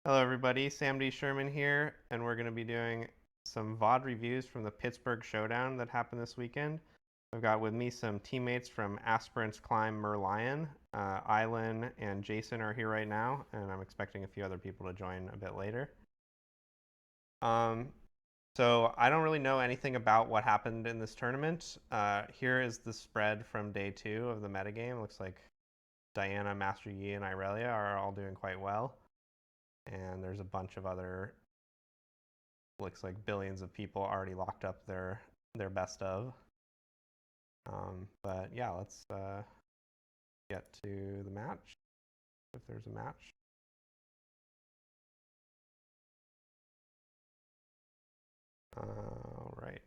Hello everybody, Sam D. Sherman here, and we're going to be doing some VOD reviews from the Pittsburgh Showdown that happened this weekend. I've got with me some teammates from Aspirant's Climb Merlion. Islan and Jason are here right now, and I'm expecting a few other people to join a bit later. So I don't really know anything about what happened in this tournament. Here is the spread from day 2 of the metagame. Looks like Diana, Master Yi, and Irelia are all doing quite well. And there's a bunch of other, looks like billions of people already locked up their best of. But yeah, let's get to the match, if there's a match. All right.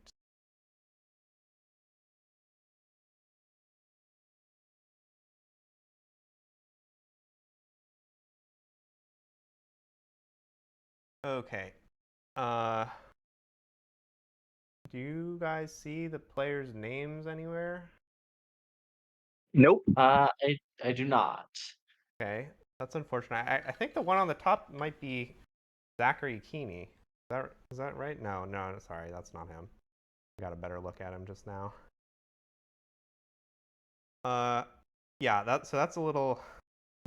Okay. Do you guys see the players' names anywhere? Nope. I do not. Okay, that's unfortunate. I think the one on the top might be Zachary Keeney. Is that right? No, sorry, that's not him. I got a better look at him just now. Yeah, that's a little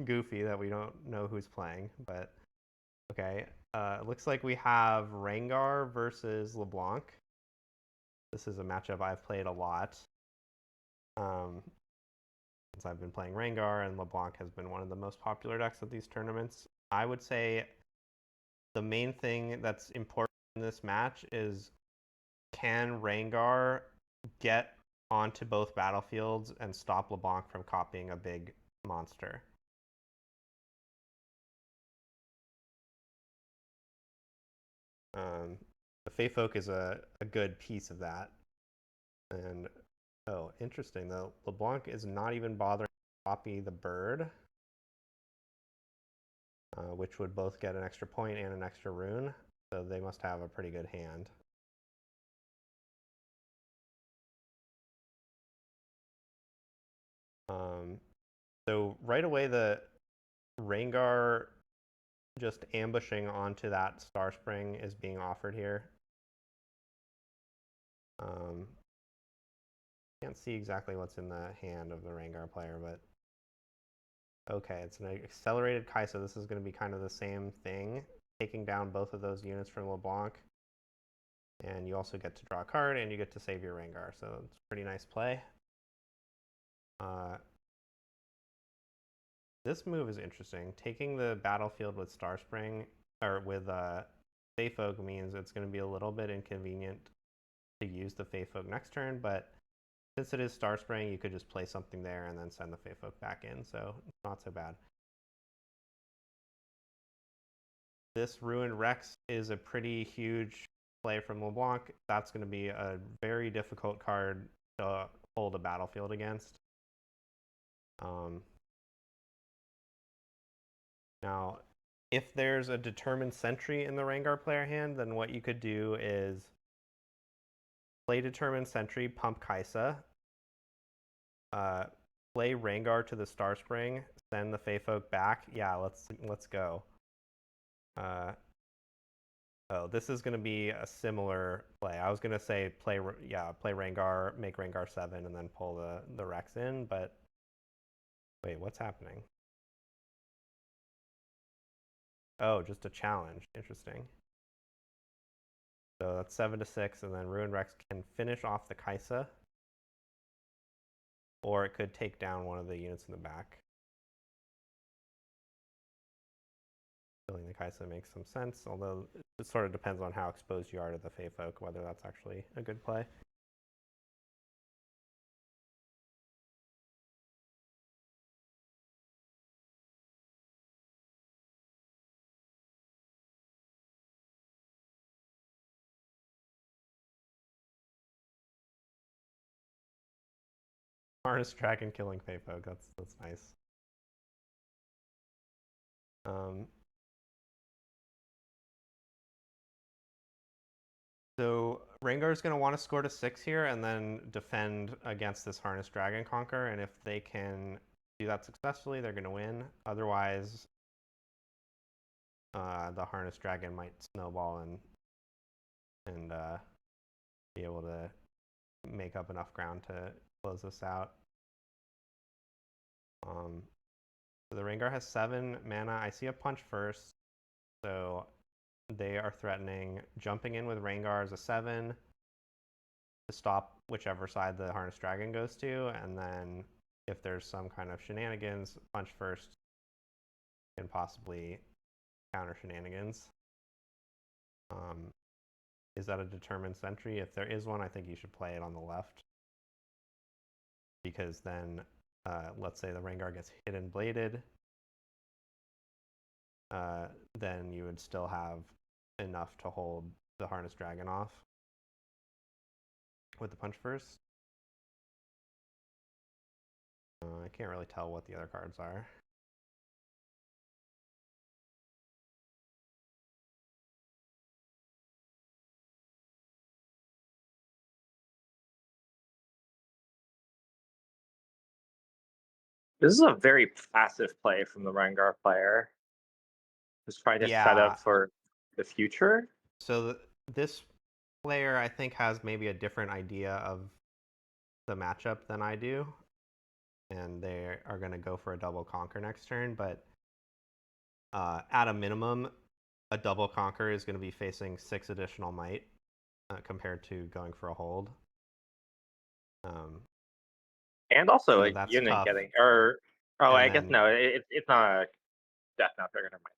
goofy that we don't know who's playing, but okay. It looks like we have Rengar versus LeBlanc. This is a matchup I've played a lot. Since I've been playing Rengar, and LeBlanc has been one of the most popular decks at these tournaments. I would say the main thing that's important in this match is, can Rengar get onto both battlefields and stop LeBlanc from copying a big monster? The Fey Folk is a good piece of that. And, oh, interesting though. LeBlanc is not even bothering to copy the bird, which would both get an extra point and an extra rune. So they must have a pretty good hand. So right away, the Rengar just ambushing onto that Star Spring is being offered here. Can't see exactly what's in the hand of the Rengar player, but okay, it's an accelerated Kai'Sa. This is going to be kind of the same thing, taking down both of those units from LeBlanc. And you also get to draw a card, and you get to save your Rengar, so it's a pretty nice play. This move is interesting. Taking the battlefield with Star Spring, or with Fey Folk, means it's going to be a little bit inconvenient to use the Fey Folk next turn, but since it is Star Spring, you could just play something there and then send the Fey Folk back in, so it's not so bad. This Ruined Rex is a pretty huge play from LeBlanc. That's going to be a very difficult card to hold a battlefield against. Now, if there's a determined sentry in the Rengar player hand, then what you could do is play determined sentry, pump Kai'Sa, play Rengar to the Star Spring, send the Fey Folk back. Yeah, let's go. Oh, this is going to be a similar play. I was going to say play Rengar, make Rengar 7, and then pull the Rex in, but wait, what's happening? Oh, just a challenge. Interesting. So that's 7-6, and then Ruined Rex can finish off the Kai'Sa, or it could take down one of the units in the back. Killing the Kai'Sa makes some sense, although it sort of depends on how exposed you are to the Fey Folk, whether that's actually a good play. Harness Dragon killing Fey Folk, that's nice. So Rengar's going to want to score to 6 here and then defend against this Harness Dragon Conquer, and if they can do that successfully, they're going to win. Otherwise, the Harness Dragon might snowball and be able to make up enough ground to close this out. So the Rengar has 7 mana. I see a punch first, so they are threatening jumping in with Rengar as a 7 to stop whichever side the Harness Dragon goes to, and then if there's some kind of shenanigans, punch first can possibly counter shenanigans. Is that a determined sentry? If there is one, I think you should play it on the left, because then let's say the Rengar gets hidden bladed, then you would still have enough to hold the Harness Dragon off with the punch first. I can't really tell what the other cards are. This is a very passive play from the Rengar player. Just trying to set Yeah. up for the future. So this player, I think, has maybe a different idea of the matchup than I do, and they are going to go for a double conquer next turn. But at a minimum, a double conquer is going to be facing 6 additional might compared to going for a hold. And also a that's unit tough. getting, or And I guess then, no, it's not a death knell trigger. Never mind.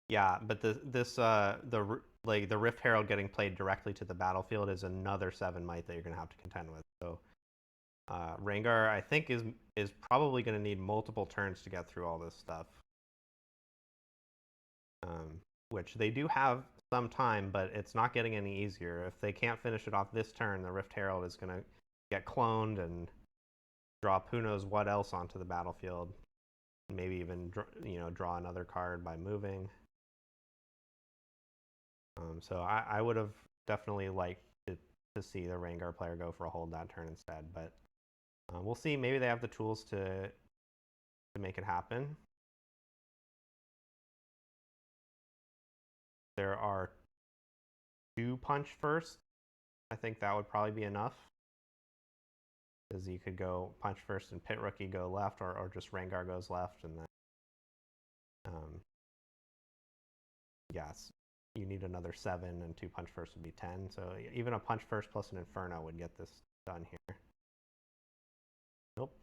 yeah, but the Rift Herald getting played directly to the battlefield is another 7 might that you're going to have to contend with. So Rengar, I think, is probably going to need multiple turns to get through all this stuff. Which they do have some time, but it's not getting any easier. If they can't finish it off this turn, the Rift Herald is going to get cloned and drop who knows what else onto the battlefield. Maybe even draw another card by moving. So I would have definitely liked to see the Rengar player go for a hold that turn instead, but we'll see. Maybe they have the tools to make it happen. There are 2 punch first. I think that would probably be enough, because you could go punch first and Pit Rookie go left, or just Rengar goes left, and then yes, you need another 7, and 2 punch first would be 10. So even a punch first plus an Inferno would get this done here. Nope.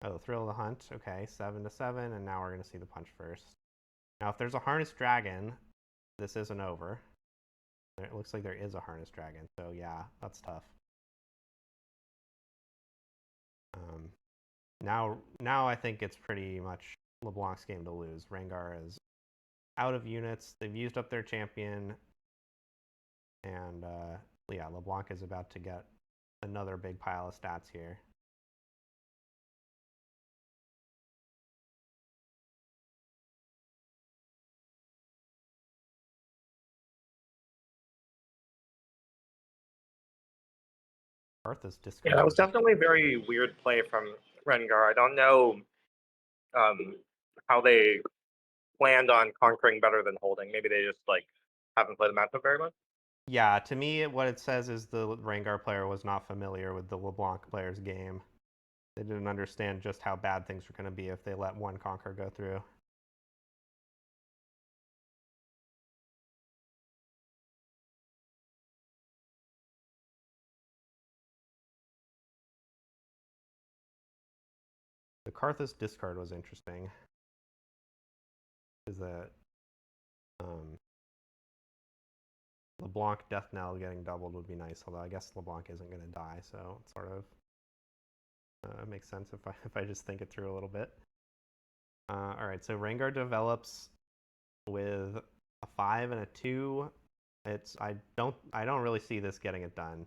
Oh, Thrill of the Hunt. Okay, 7/7, and now we're going to see the punch first. Now, if there's a Harness Dragon, this isn't over. It looks like there is a Harness Dragon, so yeah, that's tough. Now I think it's pretty much LeBlanc's game to lose. Rengar is out of units. They've used up their champion, and yeah, LeBlanc is about to get another big pile of stats here. Arthas discard. Yeah, that was definitely a very weird play from Rengar. I don't know how they planned on conquering better than holding. Maybe they just haven't played the matchup very much. Yeah, to me, what it says is the Rengar player was not familiar with the LeBlanc player's game. They didn't understand just how bad things were going to be if they let one conquer go through. The Karthus discard was interesting. Is that LeBlanc Death Knell getting doubled would be nice, although I guess LeBlanc isn't going to die, so it sort of makes sense if I just think it through a little bit. All right, so Rengar develops with a 5 and a 2. I don't really see this getting it done.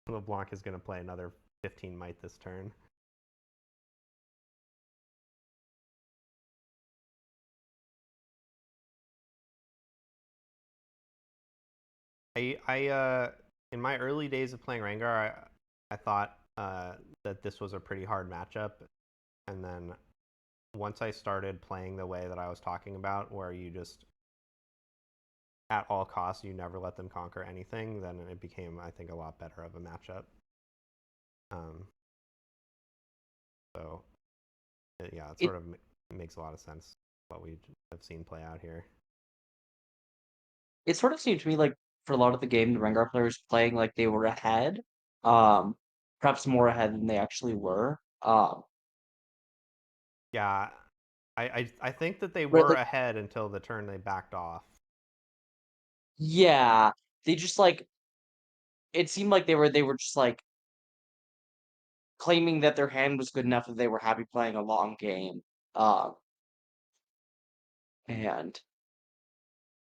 LeBlanc is going to play another 15 might this turn. I in my early days of playing Rengar, I thought that this was a pretty hard matchup, and then once I started playing the way that I was talking about, where you just at all costs you never let them conquer anything, then it became, I think, a lot better of a matchup. So yeah, it sort of makes a lot of sense what we have seen play out here. It sort of seemed to me like for a lot of the game, the Rengar players playing like they were ahead, um, perhaps more ahead than they actually were. Yeah, I think that they Right, were like ahead until the turn they backed off. yeah, they just like it seemed like they were just like claiming that their hand was good enough that they were happy playing a long game. Um, and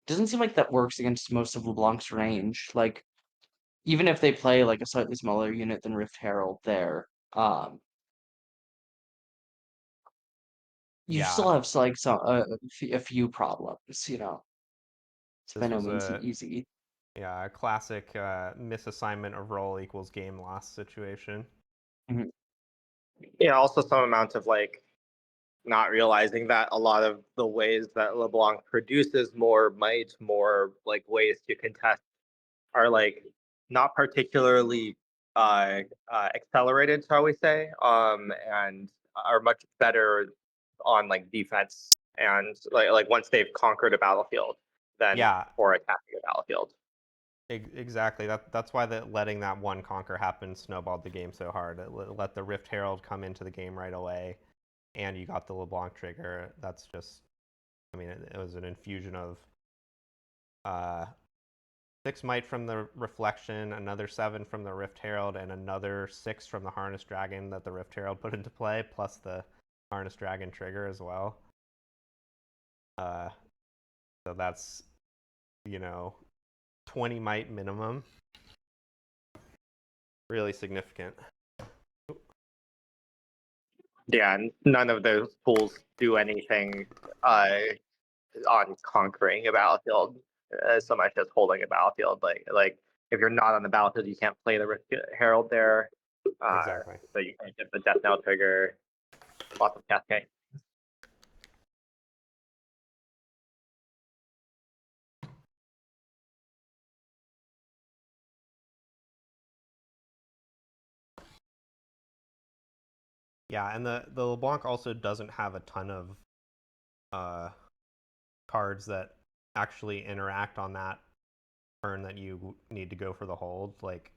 doesn't seem like that works against most of LeBlanc's range. Like even if they play like a slightly smaller unit than Rift Herald there, you Yeah, still have like a few problems, It's by this no was means an easy. a classic misassignment of role equals game loss situation. Mhm. Yeah, also some amount of like not realizing that a lot of the ways that LeBlanc produces more might, more like ways to contest are like not particularly accelerated, shall we say, and are much better on like defense and like once they've conquered a battlefield than Yeah, for attacking a battlefield. exactly. That's why letting that one conquer happen snowballed the game so hard. It let the Rift Herald come into the game right away, and you got the LeBlanc trigger. That's just, I mean, it was an infusion of uh, 6 might from the Reflection, another 7 from the Rift Herald, and another 6 from the Harness Dragon that the Rift Herald put into play, plus the Harness Dragon trigger as well. So that's, 20 might minimum. Really significant. Yeah, and none of those tools do anything uh, on conquering a battlefield so much as holding a battlefield. Like if you're not on the battlefield, you can't play the Rift Herald there. Exactly. So you can't get the Death Knell trigger. Lots of cascade. Yeah, and the LeBlanc also doesn't have a ton of cards that actually interact on that turn that you need to go for the hold, like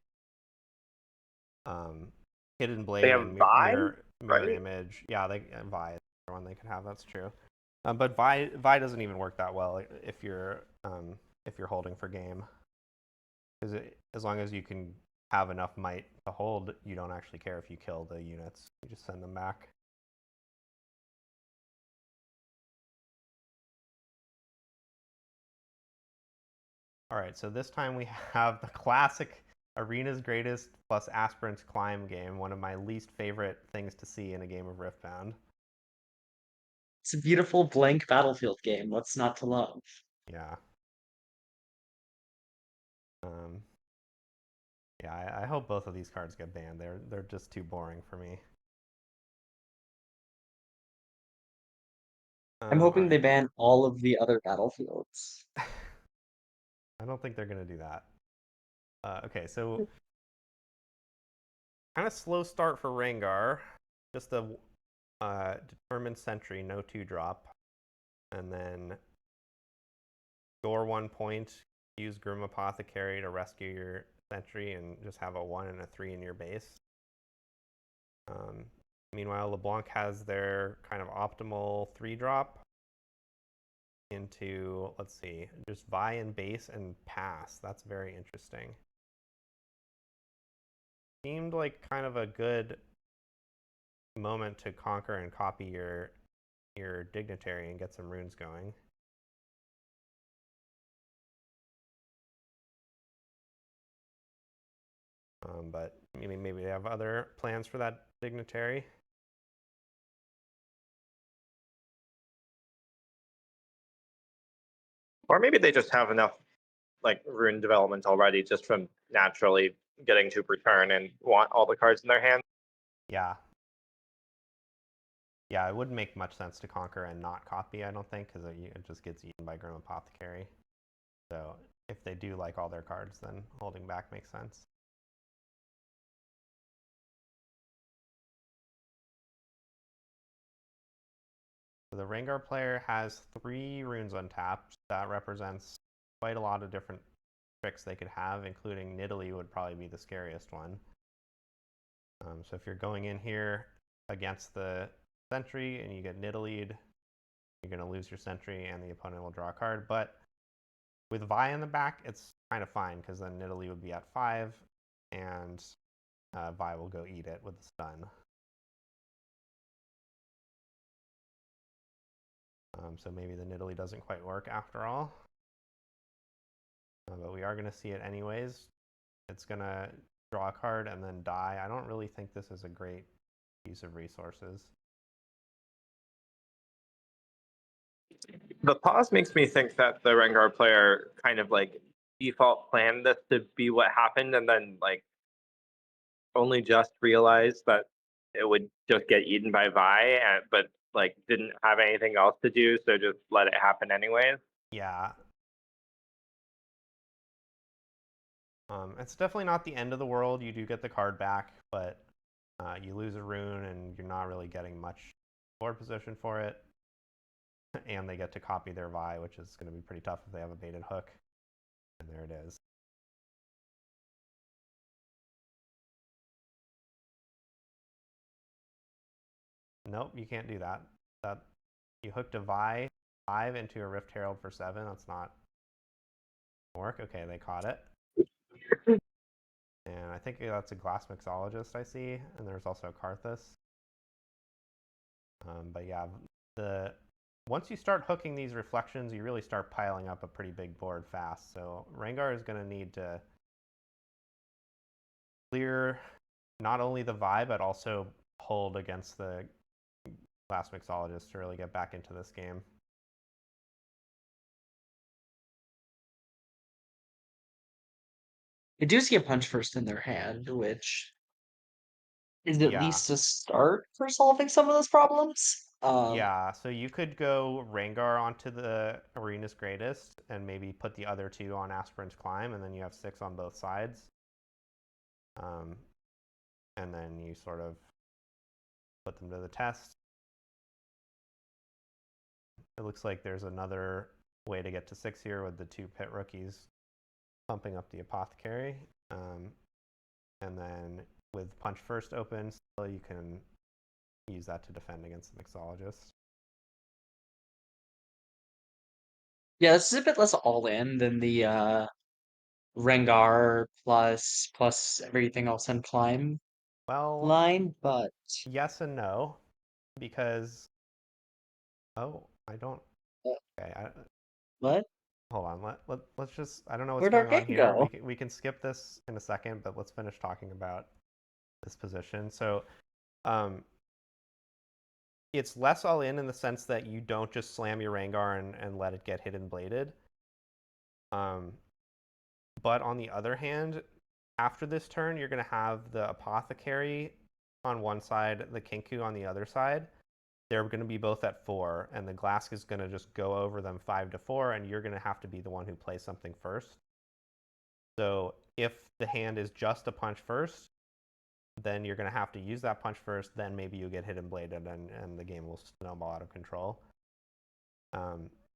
Hidden They Blade have and Vi, mirror right? image. Yeah, they Vi is the one they could have. That's true. But Vi doesn't even work that well if you're holding for game, because as long as you can have enough might to hold, you don't actually care if you kill the units. You just send them back. All right, so this time we have the classic Arena's Greatest plus Aspirant's Climb game, one of my least favorite things to see in a game of Riftbound. It's a beautiful blank battlefield game. What's not to love? Yeah. Um, yeah, I hope both of these cards get banned. They're just too boring for me. I'm All hoping they right. ban all of the other battlefields. I don't think they're gonna do that. Okay, so kind of slow start for Rengar. Just a determined sentry, no 2-drop, and then score 1 point. Use Grim Apothecary to rescue your sentry and just have a 1 and a 3 in your base. Meanwhile, LeBlanc has their kind of optimal 3-drop into, let's see, just Vi and base and pass. That's very interesting. Seemed like kind of a good moment to conquer and copy your dignitary and get some runes going. But maybe they have other plans for that dignitary. Or maybe they just have enough like rune development already just from naturally getting to return and want all the cards in their hand. Yeah. Yeah, it wouldn't make much sense to conquer and not copy, I don't think, because it just gets eaten by Grim Apothecary. So if they do like all their cards, then holding back makes sense. So the Rengar player has 3 runes untapped. That represents quite a lot of different tricks they could have, including Nidalee would probably be the scariest one. So if you're going in here against the sentry and you get Nidaleed, you're going to lose your sentry and the opponent will draw a card. But with Vi in the back, it's kind of fine because then Nidalee would be at 5 and Vi will go eat it with the stun. So maybe the Nidalee doesn't quite work after all. But we are going to see it anyways. It's going to draw a card and then die. I don't really think this is a great use of resources. The pause makes me think that the Rengar player kind of like default planned this to be what happened and then like only just realized that it would just get eaten by Vi, but like didn't have anything else to do, so just let it happen anyways. Yeah. It's definitely not the end of the world. You do get the card back, but you lose a rune and you're not really getting much board position for it. And they get to copy their Vi, which is going to be pretty tough if they have a baited hook. And there it is. Nope, you can't do that. You hooked a Vi 5 into a Rift Herald for 7. That's not work. Okay, they caught it. And I think that's a Glass Mixologist I see, and there's also Karthus. But yeah, once you start hooking these reflections, you really start piling up a pretty big board fast. So Rengar is going to need to clear not only the Vi, but also hold against the Glass Mixologist to really get back into this game. I do see a punch first in their hand, which is at Yeah. least a start for solving some of those problems. Yeah, so you could go Rengar onto the Arena's Greatest and maybe put the other 2 on Aspirant's Climb, and then you have 6 on both sides. And then you sort of put them to the test. It looks like there's another way to get to 6 here with the 2 pit rookies pumping up the Apothecary. And then with Punch First open, still you can use that to defend against the Mixologist. Yeah, this is a bit less all in than the Rengar plus everything else on climb Well, line, but yes and no, because I don't. Okay, what? hold on. Let's just. I don't know what's Where'd our going on game here. go? We can skip this in a second, but let's finish talking about this position. So, it's less all in the sense that you don't just slam your Rengar and let it get hidden bladed. But on the other hand, after this turn, you're going to have the Apothecary on one side, the Kinku on the other side. They're going to be both at 4, and the Glask is going to just go over them 5 to 4, and you're going to have to be the one who plays something first. So if the hand is just a punch first, then you're going to have to use that punch first, then maybe you get hidden bladed and the game will snowball out of control.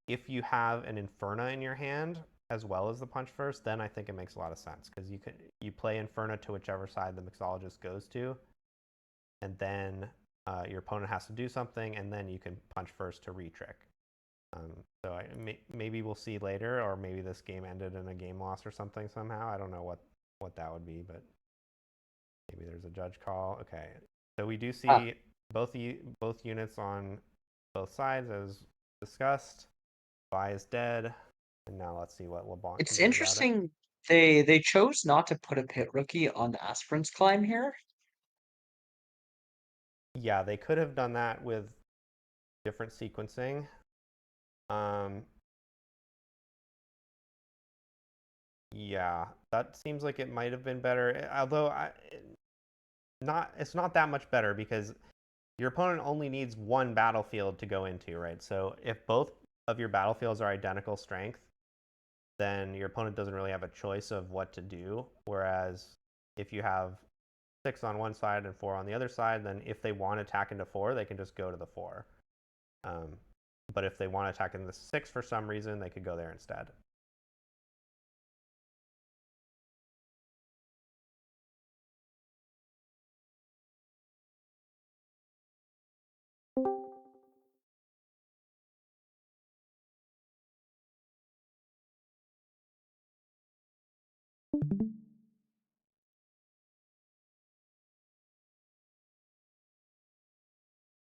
If you have an Inferna in your hand, as well as the punch first, then I think it makes a lot of sense because you play Inferno to whichever side the Mixologist goes to, and then your opponent has to do something, and then you can punch first to retrick. So maybe we'll see later, or maybe this game ended in a game loss or something somehow. I don't know what that would be, but maybe there's a judge call. Okay, so we do see both units on both sides as discussed. Vi is dead. And now let's see what LeBlanc It's can do interesting they chose not to put a pit rookie on the Aspirant's Climb here. Yeah, they could have done that with different sequencing. Yeah, that seems like it might have been better. Although it's not that much better because your opponent only needs one battlefield to go into, right? So if both of your battlefields are identical strength, then your opponent doesn't really have a choice of what to do. Whereas if you have 6 on one side and 4 on the other side, then if they want to attack into 4, they can just go to the 4. But if they want to attack into the 6 for some reason, they could go there instead.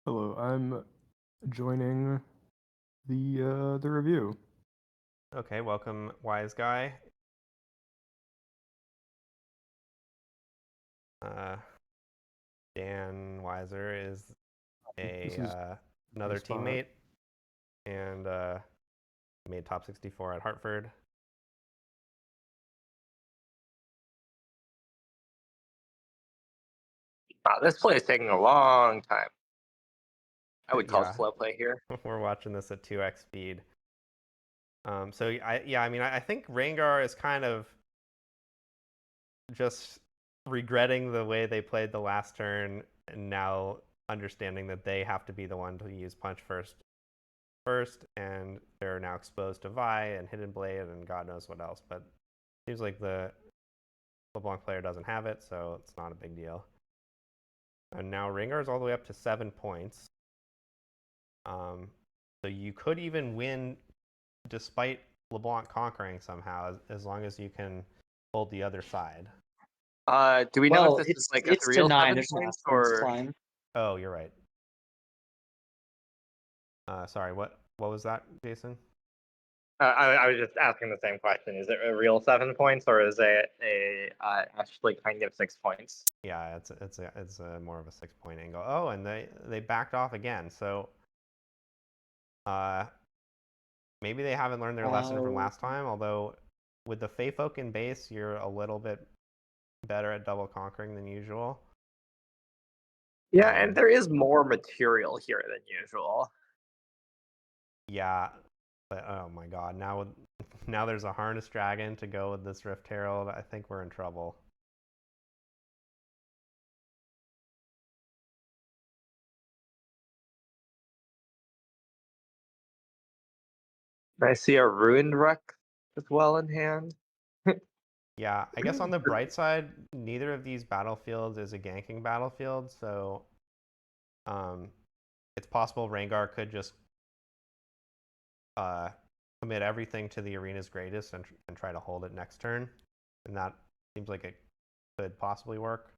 Hello, I'm joining the review. Okay, welcome, Wise Guy. Dan Weiser is another spot. teammate, and made top 64 at Hartford. Wow, this play is taking a long time. I would call Yeah. it slow play here. We're watching this at 2x speed. So I think Rengar is kind of just regretting the way they played the last turn, and now understanding that they have to be the one to use punch first, and they're now exposed to Vi and Hidden Blade and God knows what else. But it seems like the LeBlanc player doesn't have it, so it's not a big deal. And now Rengar's all the way up to 7 points. So you could even win despite LeBlanc conquering somehow, as long as you can hold the other side. Do we know Well, if this is like a it's to real 9. 7 There's an points Aspirant's or? climb. Oh, you're right. Sorry, what was that, Jason? I was just asking the same question. Is it a real 7 points or is it actually kind of 6 points? Yeah, it's a more of a 6-point angle. Oh, and they backed off again. So maybe they haven't learned their lesson from last time. Although with the Fey Folk in base, you're a little bit better at double conquering than usual. Yeah, and there is more material here than usual. Yeah, but oh my god, now there's a Harness Dragon to go with this Rift Herald. I think we're in trouble. I see a Ruined Wreck as well in hand. Yeah, I guess on the bright side, neither of these battlefields is a ganking battlefield, so it's possible Rengar could just commit everything to the arena's greatest and try to hold it next turn, and that seems like it could possibly work.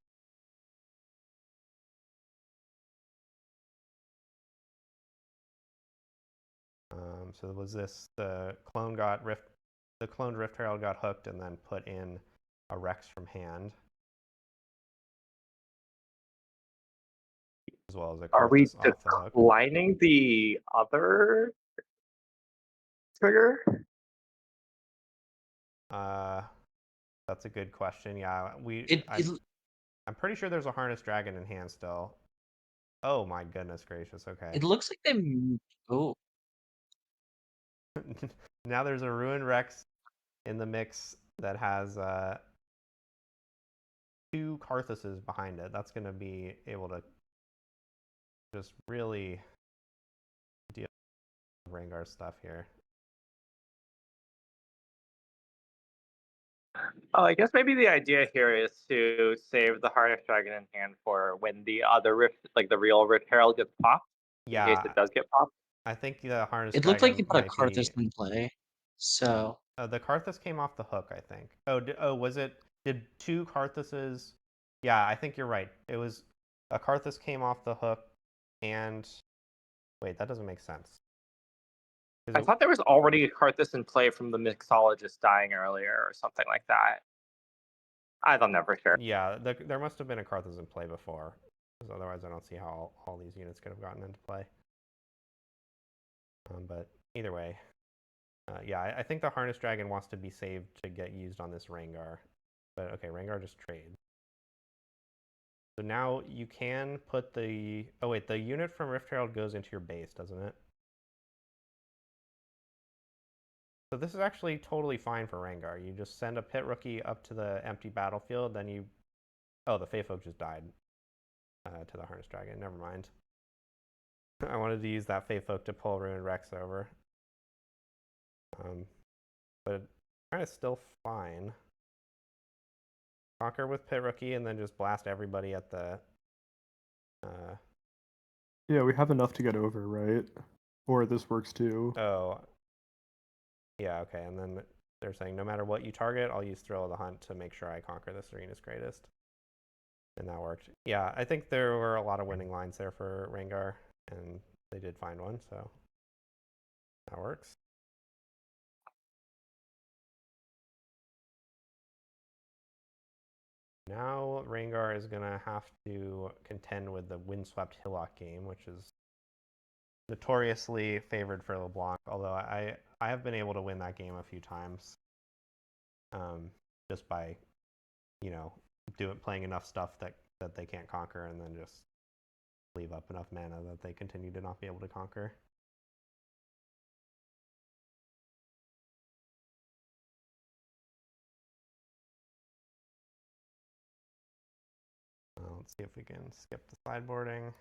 So was this the cloned Rift Herald got hooked and then put in a Rex from hand, as well as a Are we Karthus off the hook. declining the other trigger? That's a good question. Yeah, I'm pretty sure there's a Harness Dragon in hand still. Oh my goodness gracious, okay. It looks like they. Oh, Now there's a Ruined Rex in the mix that has 2 Karthuses behind it. That's going to be able to just really deal with Rengar stuff here. Oh, I guess maybe the idea here is to save the Harness Dragon in hand for when the other Rift, like the real Rift Herald, gets popped. Yeah, In case it does get popped. I think the Harness it Dragon looked like they put a might Karthus be... in play. So the Karthus came off the hook, I think. Was it? Did 2 Karthuses? Yeah, I think you're right. It was a Karthus came off the hook, and wait, that doesn't make sense. I thought there was already a Karthus in play from the Mixologist dying earlier or something like that. I'm never sure. Yeah, there must have been a Karthus in play before, because otherwise I don't see how all these units could have gotten into play. But either way, yeah, I think the Harness Dragon wants to be saved to get used on this Rengar. But okay, Rengar just trades. So now you can put the... Oh wait, the unit from Rift Herald goes into your base, doesn't it? So this is actually totally fine for Rengar. You just send a Pit Rookie up to the empty battlefield, then you... Oh, the Fae Folk just died to the Harness Dragon. Never mind. I wanted to use that Fae Folk to pull Ruined Rex over. But it's kind of still fine. Conquer with Pit Rookie and then just blast everybody at the... Yeah, we have enough to get over, right? Or this works too. Oh. Yeah, okay. And then they're saying no matter what you target, I'll use Thrill of the Hunt to make sure I conquer this arena's greatest. And that worked. Yeah, I think there were a lot of winning lines there for Rengar, and they did find one, so that works. Now Rengar is going to have to contend with the Windswept Hillock game, which is notoriously favored for LeBlanc, although I have been able to win that game a few times just by, you know, playing enough stuff that they can't conquer and then just leave up enough mana that they continue to not be able to conquer. Let's see if we can skip the sideboarding.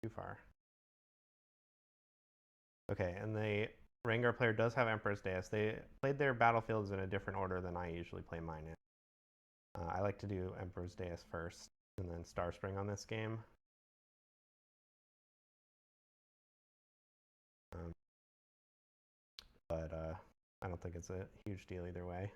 Too far. Okay, and the Rengar player does have Emperor's Deus. They played their battlefields in a different order than I usually play mine in. I like to do Emperor's Deus first, and then Star Spring on this game. But I don't think it's a huge deal either way.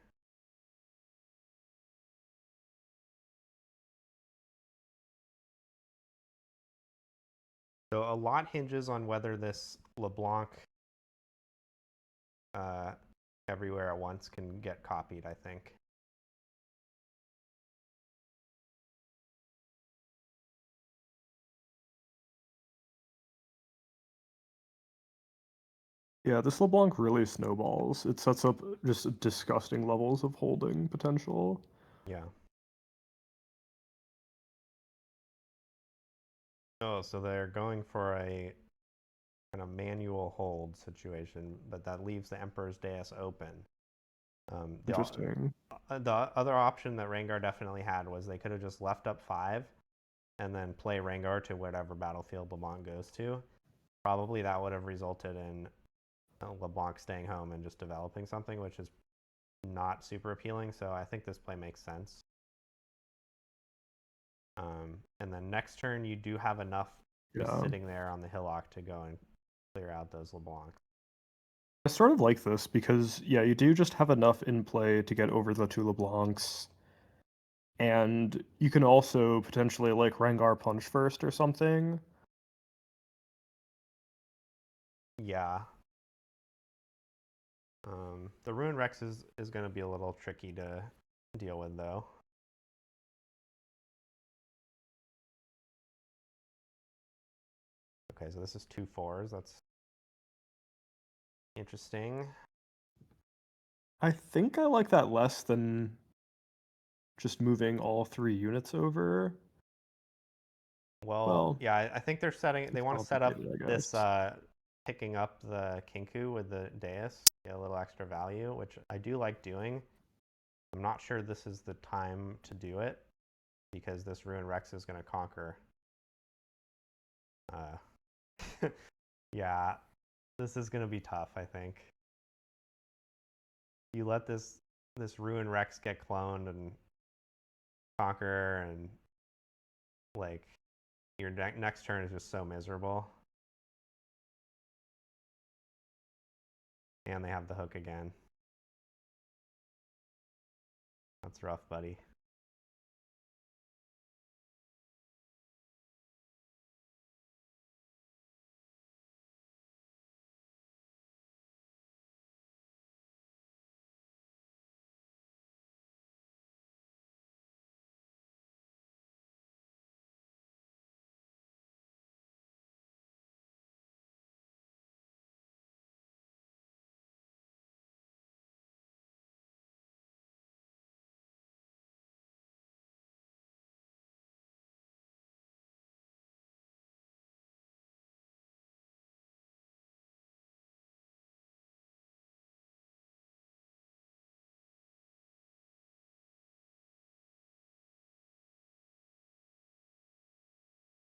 So a lot hinges on whether this LeBlanc everywhere at once can get copied, I think. Yeah, this LeBlanc really snowballs. It sets up just disgusting levels of holding potential. Yeah. Oh, so they're going for a kind of manual hold situation, but that leaves the Emperor's Deus open. Interesting. The other option that Rengar definitely had was they could have just left up 5 and then play Rengar to whatever battlefield LeBlanc goes to. Probably that would have resulted in LeBlanc staying home and just developing something, which is not super appealing. So I think this play makes sense. And then next turn, you do have enough sitting there on the Hillock to go and clear out those LeBlancs. I sort of like this because, yeah, you do just have enough in play to get over the 2 LeBlancs. And you can also potentially, like, Rengar punch first or something. Yeah. The Ruined Rex is going to be a little tricky to deal with, though. Okay, so this is 2 4s. That's interesting. I think I like that less than just moving all 3 units over. Well, yeah, I think they're they want to set up this picking up the Kinku with the Deus, get a little extra value, which I do like doing. I'm not sure this is the time to do it because this Ruined Rex is going to conquer. Yeah, this is going to be tough, I think. You let this Ruined Rex get cloned and conquer, and like your next turn is just so miserable. And they have the hook again. That's rough, buddy.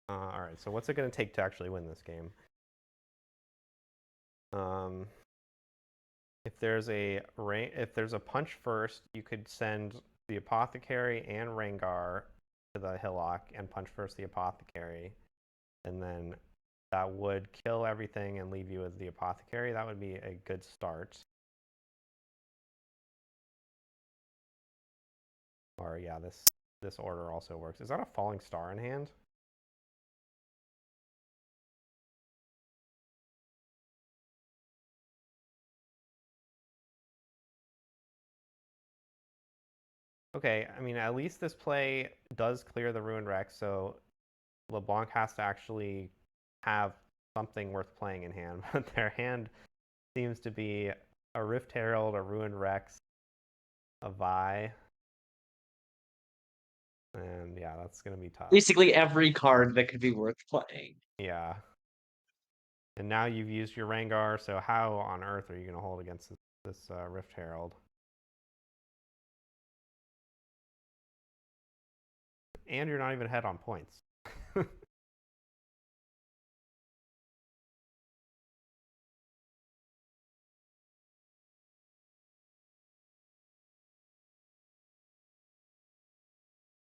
All right, so what's it going to take to actually win this game? If there's a punch first, you could send the Apothecary and Rengar to the Hillock and punch first the Apothecary, and then that would kill everything and leave you with the Apothecary. That would be a good start. Or yeah, this order also works. Is that a Falling Star in hand? Okay, I mean, at least this play does clear the Ruined Rex, so LeBlanc has to actually have something worth playing in hand. But their hand seems to be a Rift Herald, a Ruined Rex, a Vi. And yeah, that's going to be tough. Basically every card that could be worth playing. Yeah. And now you've used your Rengar, so how on earth are you going to hold against this Rift Herald? And you're not even ahead on points.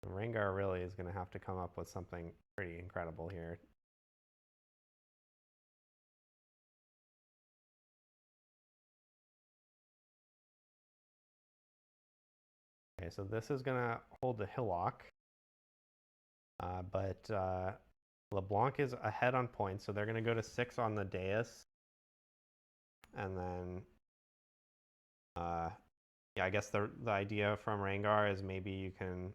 Rengar really is going to have to come up with something pretty incredible here. Okay, so this is going to hold the Hillock. But LeBlanc is ahead on points, so they're going to go to 6 on the dais. And then, yeah, I guess the idea from Rengar is maybe you can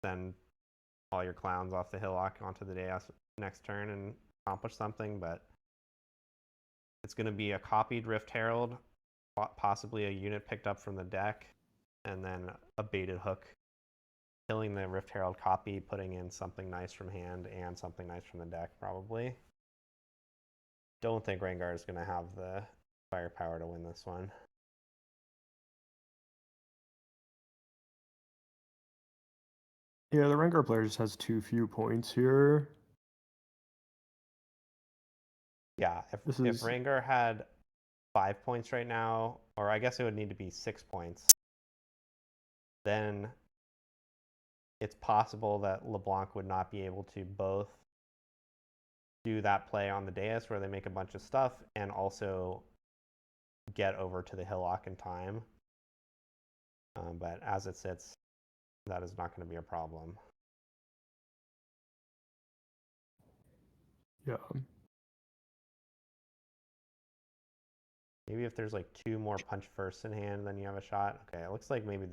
send all your clowns off the Hillock onto the dais next turn and accomplish something, but it's going to be a copied Rift Herald, possibly a unit picked up from the deck, and then a baited hook, killing the Rift Herald copy, putting in something nice from hand and something nice from the deck, probably. Don't think Rengar is going to have the firepower to win this one. Yeah, the Rengar player just has too few points here. Yeah, if Rengar had 5 points right now, or I guess it would need to be 6 points, then it's possible that LeBlanc would not be able to both do that play on the dais where they make a bunch of stuff and also get over to the Hillock in time. But as it sits, that is not going to be a problem. Yeah. Maybe if there's like 2 more punch firsts in hand, then you have a shot. Okay, it looks like maybe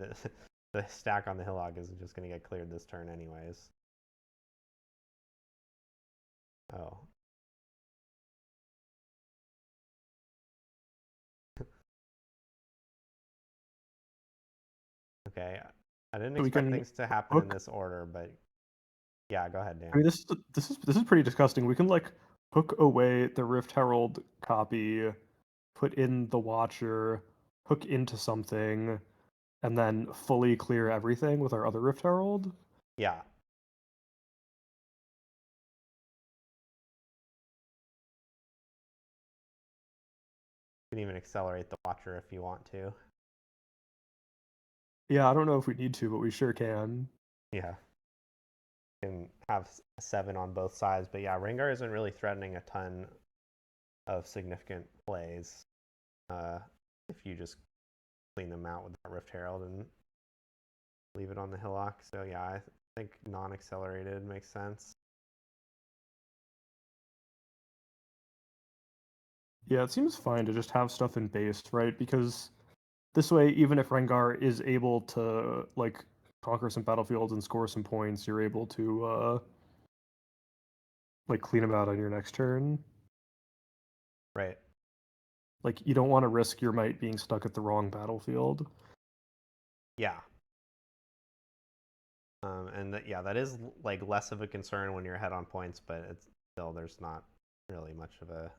the stack on the Hillock is just going to get cleared this turn anyways. Oh. Okay, I didn't expect things to happen in this order, but yeah, go ahead, Dan. I mean, this is pretty disgusting. We can like hook away the Rift Herald copy, put in the Watcher, hook into something, and then fully clear everything with our other Rift Herald. Yeah. You can even accelerate the Watcher if you want to. Yeah, I don't know if we need to, but we sure can. Yeah. Can have 7 on both sides, but yeah, Rengar isn't really threatening a ton of significant plays if you just clean them out with that Rift Herald and leave it on the Hillock. So yeah, I think non-accelerated makes sense. Yeah, it seems fine to just have stuff in base, right? Because this way, even if Rengar is able to like conquer some battlefields and score some points, you're able to like clean them out on your next turn. Right. Like you don't want to risk your might being stuck at the wrong battlefield. Yeah. And yeah, that is like less of a concern when you're ahead on points, but it's still there's not really much of a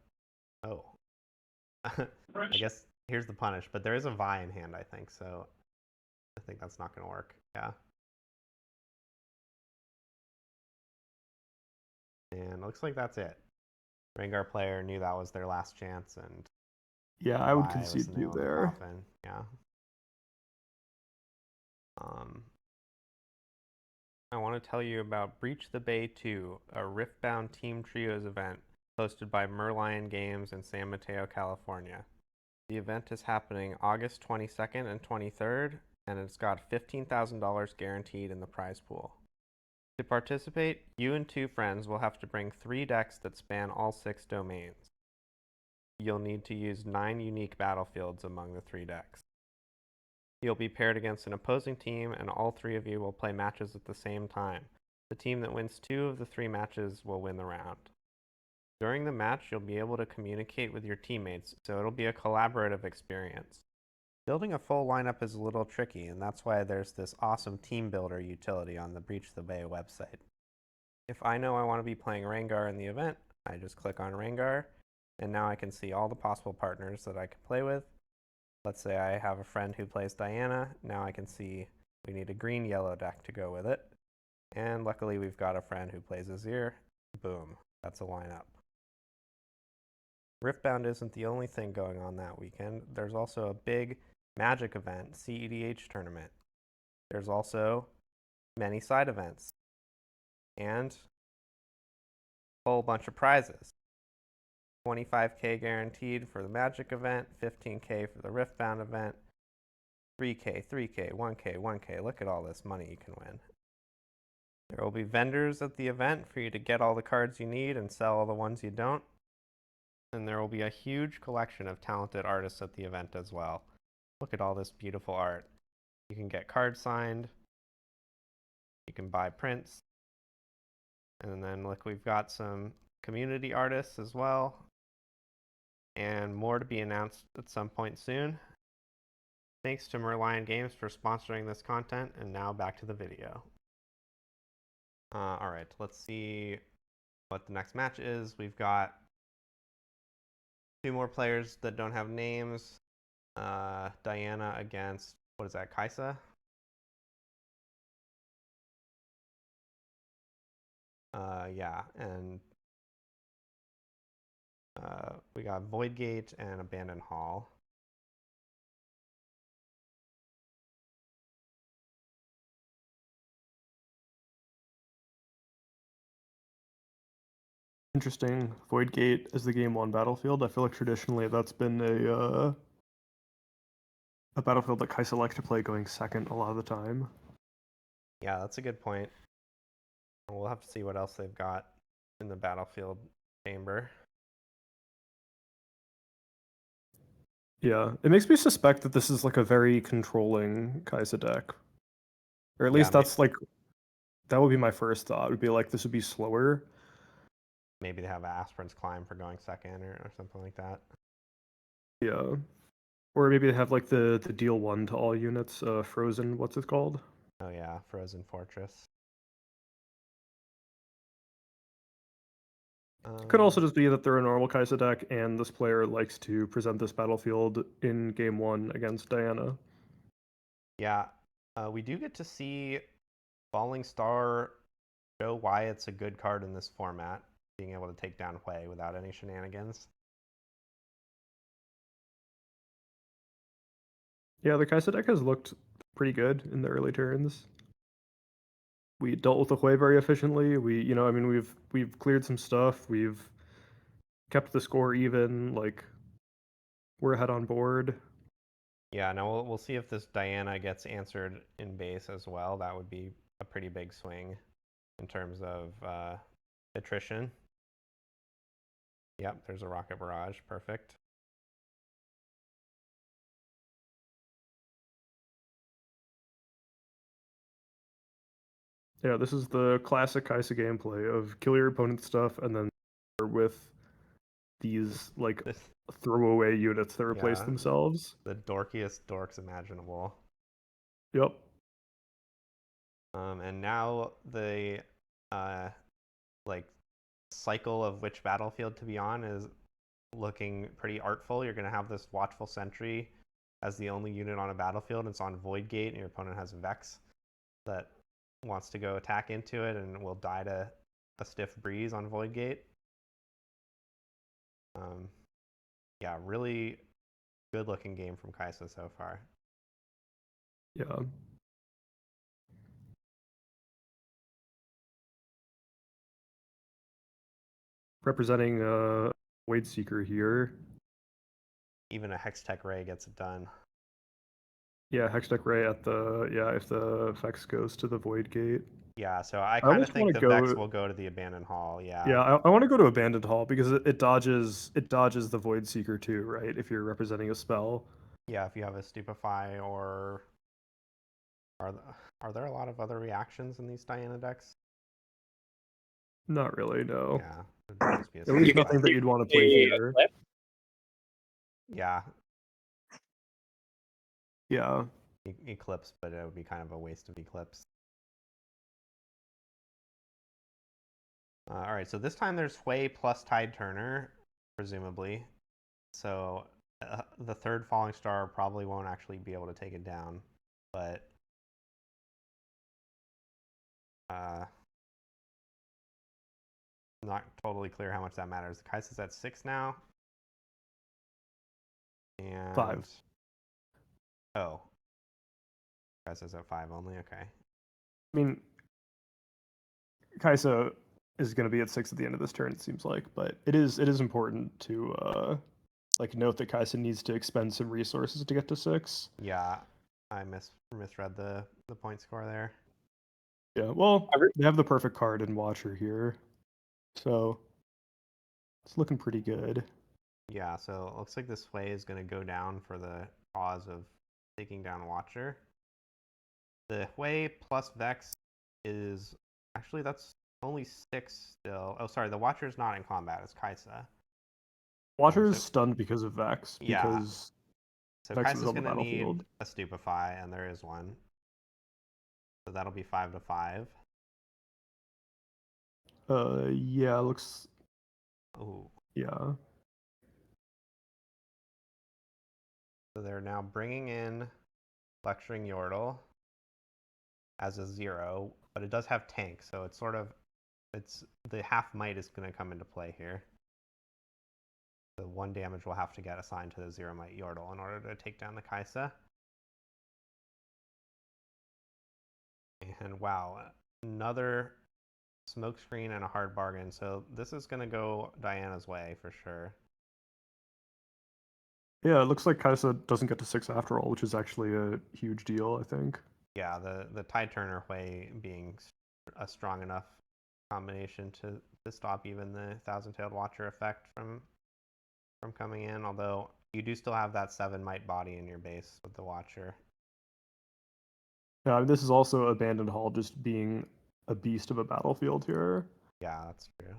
I guess here's the punish, but there is a Vi in hand, I think, so I think that's not going to work. Yeah. And it looks like that's it. Rengar player knew that was their last chance, and Yeah, I would Vi was concede the to nail in the there. coffin. Yeah. I want to tell you about Breach the Bay 2, a Riftbound Team Trios event hosted by Merlion Games in San Mateo, California. The event is happening August 22nd and 23rd, and it's got $15,000 guaranteed in the prize pool. To participate, you and 2 friends will have to bring 3 decks that span all 6 domains. You'll need to use 9 unique battlefields among the 3 decks. You'll be paired against an opposing team, and all 3 of you will play matches at the same time. The team that wins 2 of the 3 matches will win the round. During the match, you'll be able to communicate with your teammates, so it'll be a collaborative experience. Building a full lineup is a little tricky, and that's why there's this awesome team builder utility on the Breach the Bay website. If I know I want to be playing Rengar in the event, I just click on Rengar, and now I can see all the possible partners that I can play with. Let's say I have a friend who plays Diana. Now I can see we need a green-yellow deck to go with it. And luckily we've got a friend who plays Azir. Boom, that's a lineup. Riftbound isn't the only thing going on that weekend. There's also a big Magic event, CEDH tournament. There's also many side events. And a whole bunch of prizes. 25K guaranteed for the Magic event, 15K for the Riftbound event, 3K, 3K, 1K, 1K. Look at all this money you can win. There will be vendors at the event for you to get all the cards you need and sell all the ones you don't. And there will be a huge collection of talented artists at the event as well. Look at all this beautiful art. You can get cards signed. You can buy prints. And then look, we've got some community artists as well. And more to be announced at some point soon. Thanks to Merlion Games for sponsoring this content, and now back to the video. Alright, let's see what the next match is. We've got 2 more players that don't have names. Diana against, what is that, Kaisa? Yeah, and we got Void Gate and Abandoned Hall. Interesting. Void Gate as the game 1 battlefield. I feel like traditionally that's been a battlefield that Kaisa likes to play going second a lot of the time. Yeah, that's a good point. We'll have to see what else they've got in the battlefield chamber. Yeah, it makes me suspect that this is like a very controlling Kaisa deck. Or at least that's like, that would be my first thought. It would be like, this would be slower. Maybe they have Aspirant's Climb for going second or something like that. Yeah. Or maybe they have like the deal 1 to all units, Frozen, what's it called? Oh yeah, Frozen Fortress. It could also just be that they're a normal Kaisa deck and this player likes to present this battlefield in game 1 against Diana. Yeah, we do get to see Falling Star show why it's a good card in this format, being able to take down Hui without any shenanigans. Yeah, the Kaisa deck has looked pretty good in the early turns. We dealt with the Hui very efficiently. We've cleared some stuff. We've kept the score even. Like, we're ahead on board. Yeah, no, we'll see if this Diana gets answered in base as well. That would be a pretty big swing in terms of attrition. Yep, there's a Rocket Barrage. Perfect. Yeah, this is the classic Kaisa gameplay of kill your opponent's stuff and then with these like throwaway units that replace themselves. The dorkiest dorks imaginable. Yep. And now the like cycle of which battlefield to be on is looking pretty artful. You're gonna have this Watchful Sentry as the only unit on a battlefield. It's on Void Gate, and your opponent has Vex that wants to go attack into it and will die to a stiff breeze on Void Gate. Yeah, really good looking game from Kaisa so far. Yeah. Representing Void Seeker here. Even a Hextech Ray gets it done. Yeah, Hextech Ray at the if the Vex goes to the Void Gate. Yeah, so I kind of almost think wanna the Vex go- will go to the Abandoned Hall. Yeah. Yeah, I want to go to Abandoned Hall because it dodges the Void Seeker too, right? If you're representing a spell. Yeah, if you have a Stupefy or are there a lot of other reactions in these Diana decks? Not really, no. Yeah, it'd just be a At least You can nothing that see you'd want to play a here. Eclipse. Yeah, Yeah. Eclipse, but it would be kind of a waste of Eclipse. All right, so this time there's Hui plus Tide Turner, presumably. So the third Falling Star probably won't actually be able to take it down, but not totally clear how much that matters. The Kaisa's at 6 now. And 5. Oh. Kaisa's at 5 only, okay. I mean, Kaisa is going to be at 6 at the end of this turn, it seems like, but it is important to like note that Kaisa needs to expend some resources to get to 6. Yeah, I misread the point score there. Yeah, well, they have the perfect card in Watcher here, so it's looking pretty good. Yeah, so it looks like this Hui is going to go down for the cause of taking down Watcher. The Hui plus Vex is actually that's only 6 still. Oh, sorry, the Watcher is not in combat. It's Kaisa. Watcher is so- stunned because of Vex, Yeah. because So Vex Kaisa's is on the going to need battlefield. a Stupefy, and there is one. So that'll be 5 to 5. Yeah, looks, Ooh. yeah. So they're now bringing in Lecturing Yordle as a 0, but it does have tank, so it's sort of the half might is going to come into play here. The 1 damage will have to get assigned to the 0 might Yordle in order to take down the Kaisa. And wow, another smokescreen and a hard bargain. So this is going to go Diana's way for sure. Yeah, it looks like Kaisa doesn't get to 6 after all, which is actually a huge deal, I think. Yeah, the Tide Turner Hui being a strong enough combination to stop even the Thousand-Tailed Watcher effect from coming in, although you do still have that 7 might body in your base with the Watcher. Yeah, this is also Abandoned Hall just being a beast of a battlefield here. Yeah, that's true.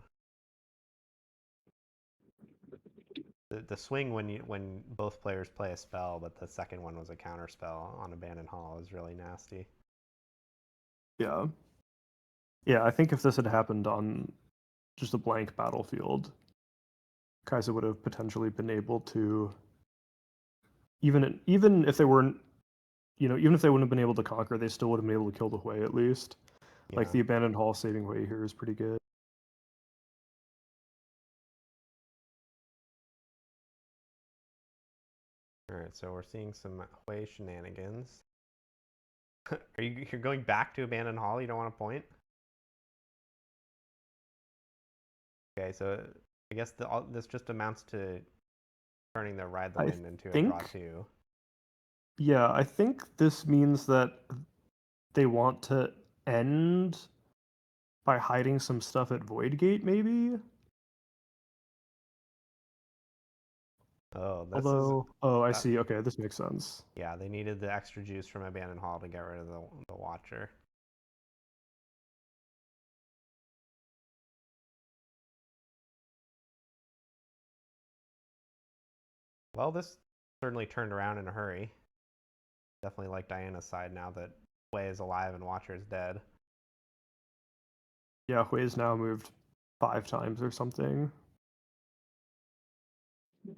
The swing when both players play a spell, but the second one was a counter spell on Abandoned Hall is really nasty. Yeah. Yeah, I think if this had happened on just a blank battlefield, Kaisa would have potentially been able to, even if they weren't, even if they wouldn't have been able to conquer, they still would have been able to kill the Hui at least. Yeah. Like the Abandoned Hall saving Hui here is pretty good. All right, so we're seeing some Hui shenanigans. You're going back to Abandoned Hall? You don't want to point? Okay, so I guess this just amounts to turning the Ride the Wind into a draw 2. Yeah, I think this means that they want to end by hiding some stuff at Void Gate, maybe? Oh, I see. Okay, this makes sense. Yeah, they needed the extra juice from Abandoned Hall to get rid of the Watcher. Well, this certainly turned around in a hurry. Definitely like Diana's side now that Hui is alive and Watcher is dead. Yeah, Hui's now moved 5 times or something. I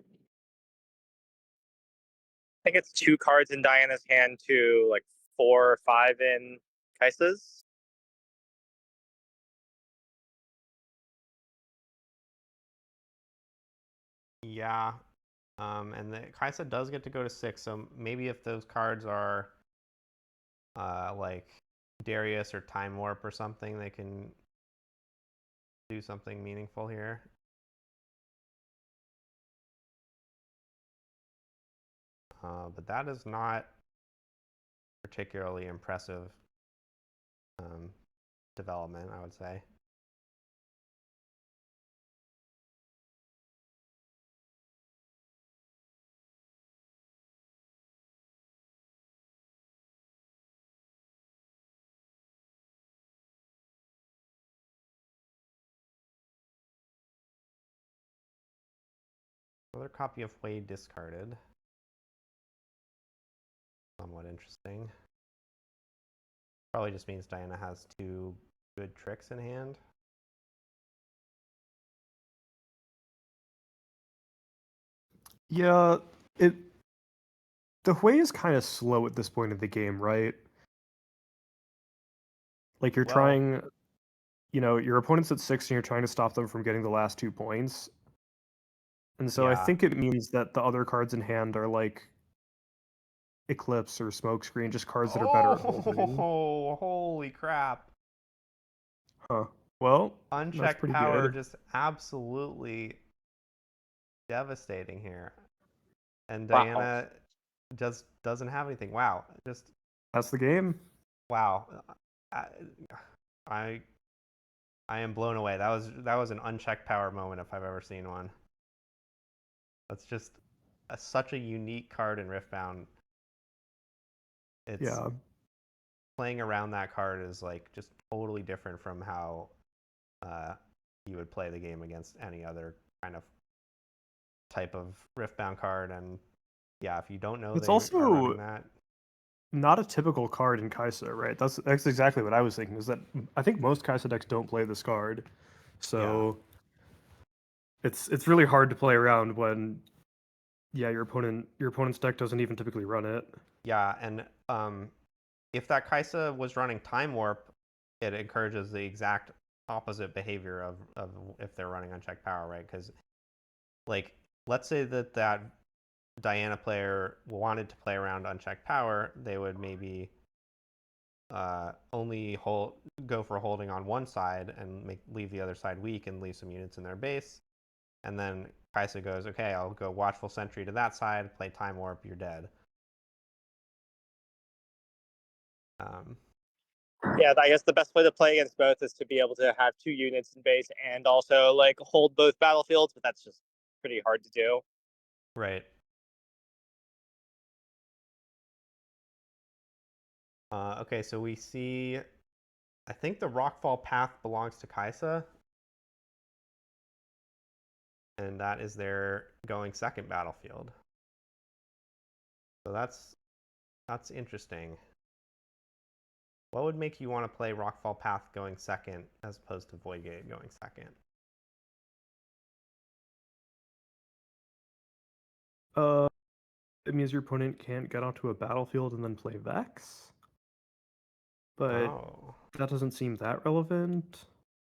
think it's 2 cards in Diana's hand to like 4 or 5 in Kaisa's. Yeah. And the Kaisa does get to go to 6, so maybe if those cards are like Darius or Time Warp or something, they can do something meaningful here. But that is not particularly impressive development, I would say. Another copy of Wade discarded. Somewhat interesting. Probably just means Diana has 2 good tricks in hand. Yeah, the Hui is kind of slow at this point of the game, right? Like you're Well, trying, your opponent's at 6 and you're trying to stop them from getting the last 2 points. And so I yeah. think it means that the other cards in hand are like Eclipse or Smokescreen, just cards that are better at holding. Oh, holy crap. Huh. Well, that's Unchecked pretty power good. just absolutely devastating here. And Wow. Diana just doesn't have anything. Wow. Just That's the game. wow. I am blown away. That was an unchecked power moment if I've ever seen one. That's just such a unique card in Riftbound. It's Yeah. playing around that card is like just totally different from how you would play the game against any other kind of type of Riftbound card. And yeah, if you don't know It's they are also running that, not a typical card in Kaisa, right? That's exactly what I was thinking, is that I think most Kaisa decks don't play this card. So it's really hard to play around when your opponent's deck doesn't even typically run it. yeah, and if that Kaisa was running Time Warp, it encourages the exact opposite behavior of if they're running unchecked power, right? Because like let's say that Diana player wanted to play around unchecked power, they would maybe only go for holding on one side and leave the other side weak and leave some units in their base. And then Kaisa goes, okay, I'll go Watchful Sentry to that side, play Time Warp, you're dead. Yeah, I guess the best way to play against both is to be able to have 2 units in base and also like hold both battlefields, but that's just pretty hard to do. Right. Okay, so we see, I think the Rockfall Path belongs to Kaisa. And that is their going second battlefield. So that's interesting. What would make you want to play Rockfall Path going second as opposed to Voidgate going second? It means your opponent can't get onto a battlefield and then play Vex. But that doesn't seem that relevant.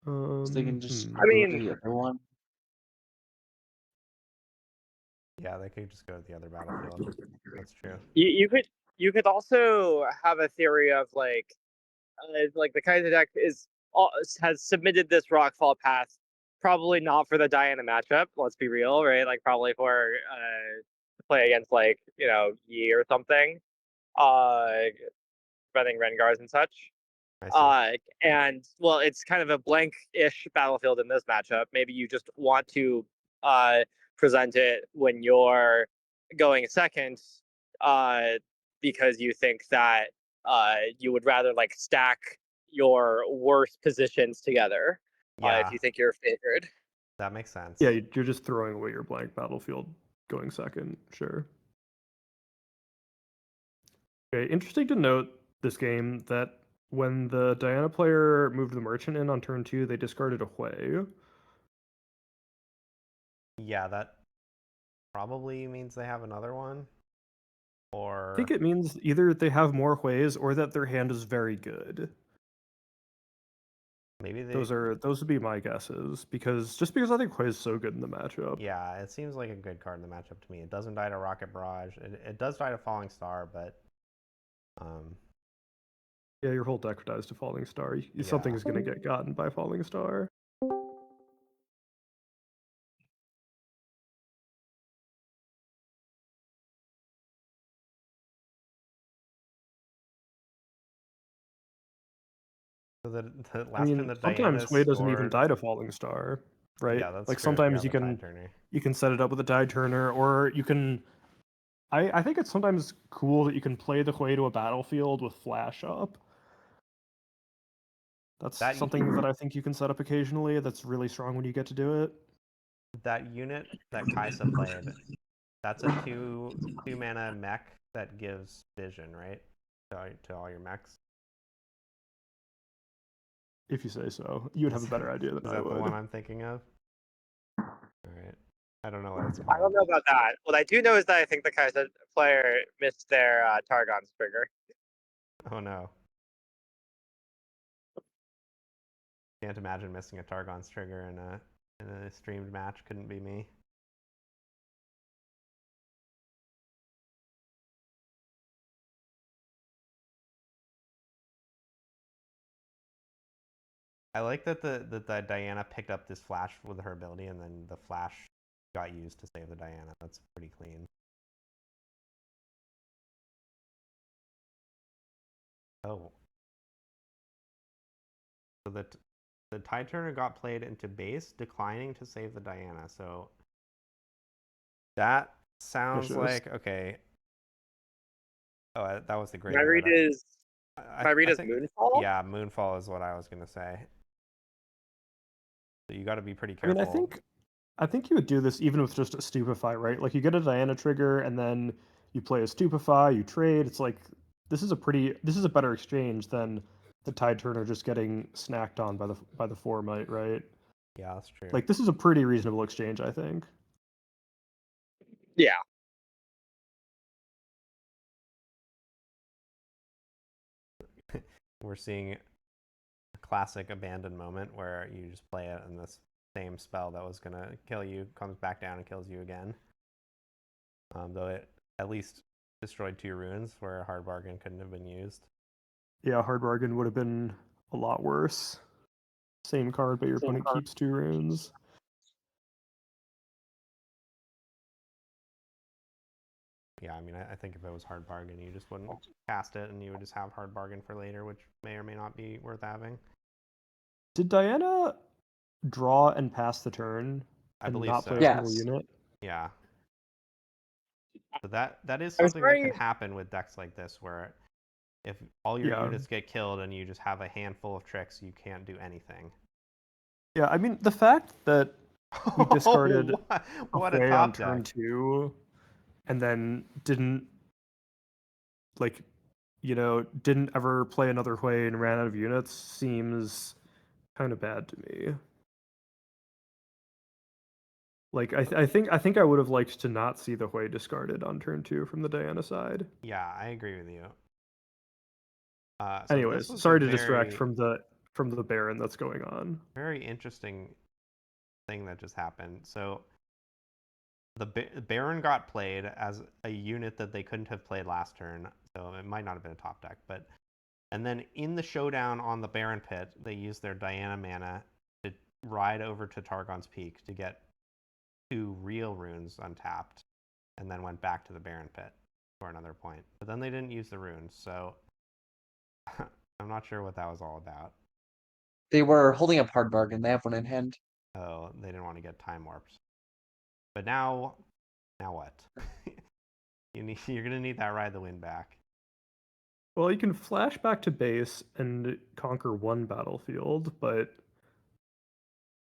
So they can just I go to mean, the other one. Yeah, they could just go to the other battlefield. That's true. you could also have a theory of like the Kaiser deck has submitted this Rockfall Path probably not for the Diana matchup. Let's be real, right? Like probably for to play against like Yi or something, running Rengars and such. I see. And well, it's kind of a blank-ish battlefield in this matchup. Maybe you just want to present it when you're going second, because you think that you would rather like stack your worst positions together Yeah, if you think you're favored. that makes sense. Yeah, you're just throwing away your blank battlefield going second, sure. Okay, interesting to note this game that when the Diana player moved the merchant in on turn 2, they discarded a Hui. Yeah, that probably means they have another one. Or I think it means either they have more Huis or that their hand is very good. Maybe they. Those would be my guesses because I think Hui is so good in the matchup. Yeah, it seems like a good card in the matchup to me. It doesn't die to Rocket Barrage. It does die to Falling Star, but Yeah, your whole deck dies to Falling Star. Yeah. Something's gonna get gotten by Falling Star. so the I last turn mean, that sometimes Diana Hui doesn't even scored. die to Falling Star, right? Yeah, that's Like true if you sometimes have you a Tide can Turner. set it up with a die turner, or you can. I think it's sometimes cool that you can play the Hui to a battlefield with flash up. That's That- something that I think you can set up occasionally. That's really strong when you get to do it. That unit that Kaisa played, that's a two mana mech that gives vision, right? To all your mechs. If you say so, you would have a better idea than Is I that the would. one I'm thinking of? All right. I don't know what it's I don't called. know about that. What I do know is that I think the Kaiser player missed their Targon's trigger. Oh no. Can't imagine missing a Targon's trigger in a streamed match. Couldn't be me. I like that the Diana picked up this flash with her ability, and then the flash got used to save the Diana. That's pretty clean. Oh. So the Tide Turner got played into base, declining to save the Diana. So that sounds like okay. Oh, that was the My graveyard. read is I think, Moonfall. yeah, Moonfall is what I was gonna say. So you got to be pretty I mean, careful. I think you would do this even with just a Stupefy, right? Like you get a Diana trigger and then you play a Stupefy, you trade. It's like this is a better exchange than the Tide Turner just getting snacked on by the Formite, right? Yeah, that's true. Like this is a pretty reasonable exchange, I think. Yeah. We're seeing a classic abandoned moment where you just play it and this same spell that was gonna kill you comes back down and kills you again. Though it at least destroyed 2 runes where a hard bargain couldn't have been used. Yeah, hard bargain would have been a lot worse. Same card, but your opponent keeps 2 runes. Yeah, I mean, I think if it was hard bargain, you just wouldn't cast it, and you would just have hard bargain for later, which may or may not be worth having. Did Diana draw and pass the turn I and believe not so. play a single Yes. unit? Yeah. So that is I was something that can trying- happen with decks like this, where if all your Yeah. units get killed and you just have a handful of tricks, you can't do anything. Yeah, I mean the fact that he discarded what a Hui top on turn deck. 2 and then didn't didn't ever play another Hui and ran out of units seems kind of bad to me. Like I think I would have liked to not see the Hui discarded on turn 2 from the Diana side. Yeah, I agree with you. So this Anyways, was sorry a to distract very, from the Baron that's going on. very interesting thing that just happened. So the Baron got played as a unit that they couldn't have played last turn, so it might not have been a top deck. And then in the showdown on the Baron pit, they used their Diana mana to ride over to Targon's Peak to get 2 real runes untapped, and then went back to the Baron pit for another point. But then they didn't use the runes, so I'm not sure what that was all about. They were holding up hard bargain. They have one in hand. Oh, they didn't want to get time warped. But now what? You're gonna need that Ride the Wind back. Well, you can flash back to base and conquer 1 battlefield, but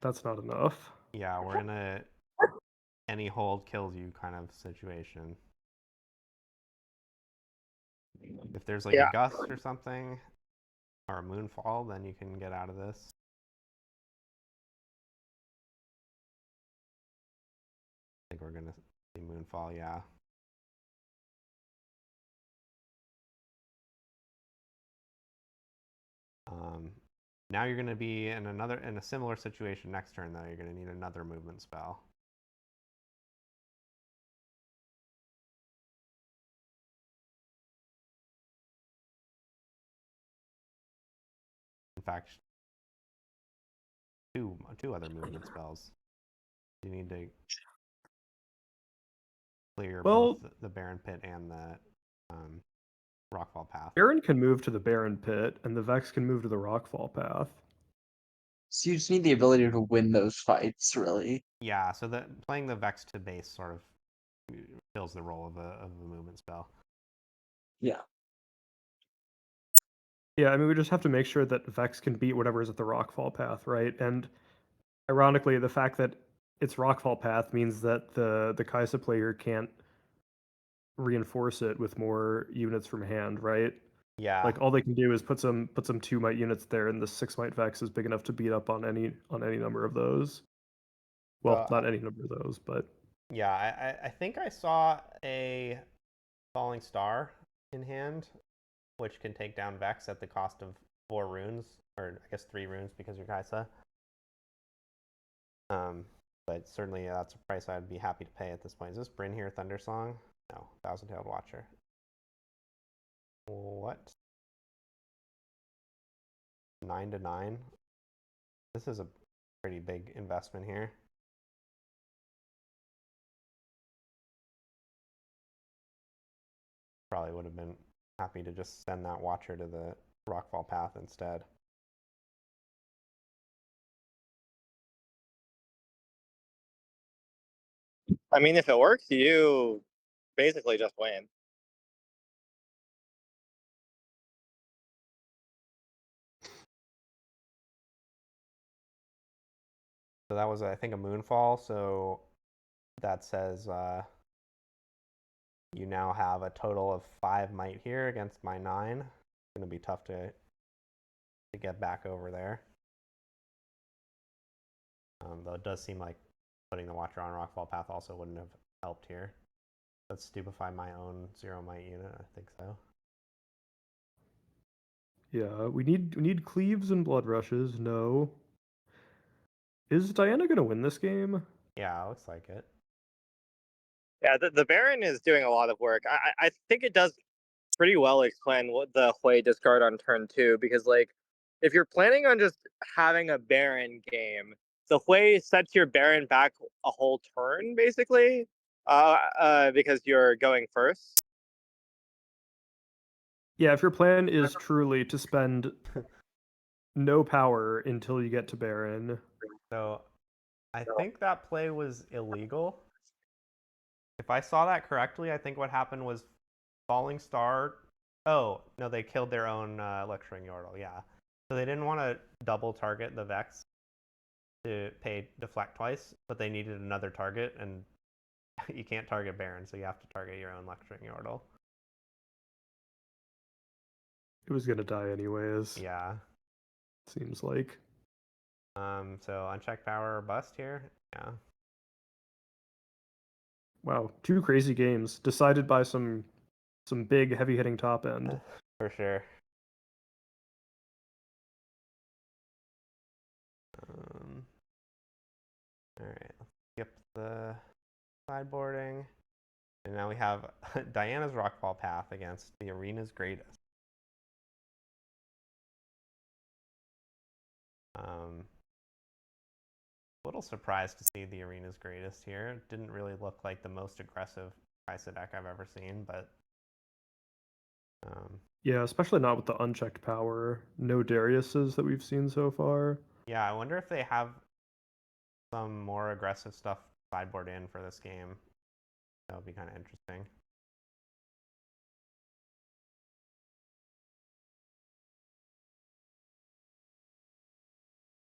that's not enough. Yeah, we're in a any hold kills you kind of situation. If there's like a gust or something, or a moonfall, then you can get out of this. I think we're gonna see moonfall, yeah. Now you're going to be in a similar situation next turn, though. You're going to need another movement spell. In fact, two other movement spells. You need to clear both the Barren Pit and the Rockfall Path. Baron can move to the Barren Pit, and the Vex can move to the Rockfall Path. So you just need the ability to win those fights, really. Yeah, so playing the Vex to base sort of fills the role of a movement spell. Yeah. Yeah, I mean, we just have to make sure that Vex can beat whatever is at the Rockfall Path, right? And ironically, the fact that it's Rockfall Path means that the Kaisa player can't reinforce it with more units from hand, right? Yeah. Like all they can do is put some 2 might units there, and the 6 might Vex is big enough to beat up on any number of those. Well, not any number of those, but yeah, I think I saw a Falling Star in hand, which can take down Vex at the cost of 4 runes, or I guess 3 runes because you're Kaisa. But certainly that's a price I'd be happy to pay at this point. Is this Bryn here, Thundersong? No, Thousand-Tailed Watcher. What? 9-9. This is a pretty big investment here. Probably would have been happy to just send that Watcher to the Rockfall Path instead. I mean, if it works, you basically just win. So that was, I think, a Moonfall. So that says you now have a total of 5 might here against my 9. It's going to be tough to get back over there. Though it does seem like putting the Watcher on Rockfall Path also wouldn't have helped here. Let's stupefy my own 0 might unit. I think so. yeah, we need cleaves and blood rushes. No. Is Diana gonna win this game? Yeah, it looks like it. Yeah, the Baron is doing a lot of work. I think it does pretty well explain what the Hui discard on turn 2, because like if you're planning on just having a Baron game, the Hui sets your Baron back a whole turn basically, because you're going first. Yeah, if your plan is truly to spend no power until you get to Baron. So I think that play was illegal. If I saw that correctly, I think what happened was Falling Star. Oh, no, they killed their own Lecturing Yordle, yeah. So they didn't want to double target the Vex to pay deflect twice, but they needed another target, and you can't target Baron, so you have to target your own Lecturing Yordle. It was gonna die anyways. Yeah. Seems like. So unchecked power or bust here. Yeah. Wow, 2 crazy games decided by some big heavy hitting top end. For sure. All right, let's skip the sideboarding. And now we have Diana's Rockfall Path against the Arena's Greatest. A little surprised to see the Arena's Greatest here. It didn't really look like the most aggressive Kaisa deck I've ever seen, but yeah, especially not with the unchecked power. No Dariuses that we've seen so far. Yeah, I wonder if they have some more aggressive stuff sideboard in for this game. That would be kind of interesting.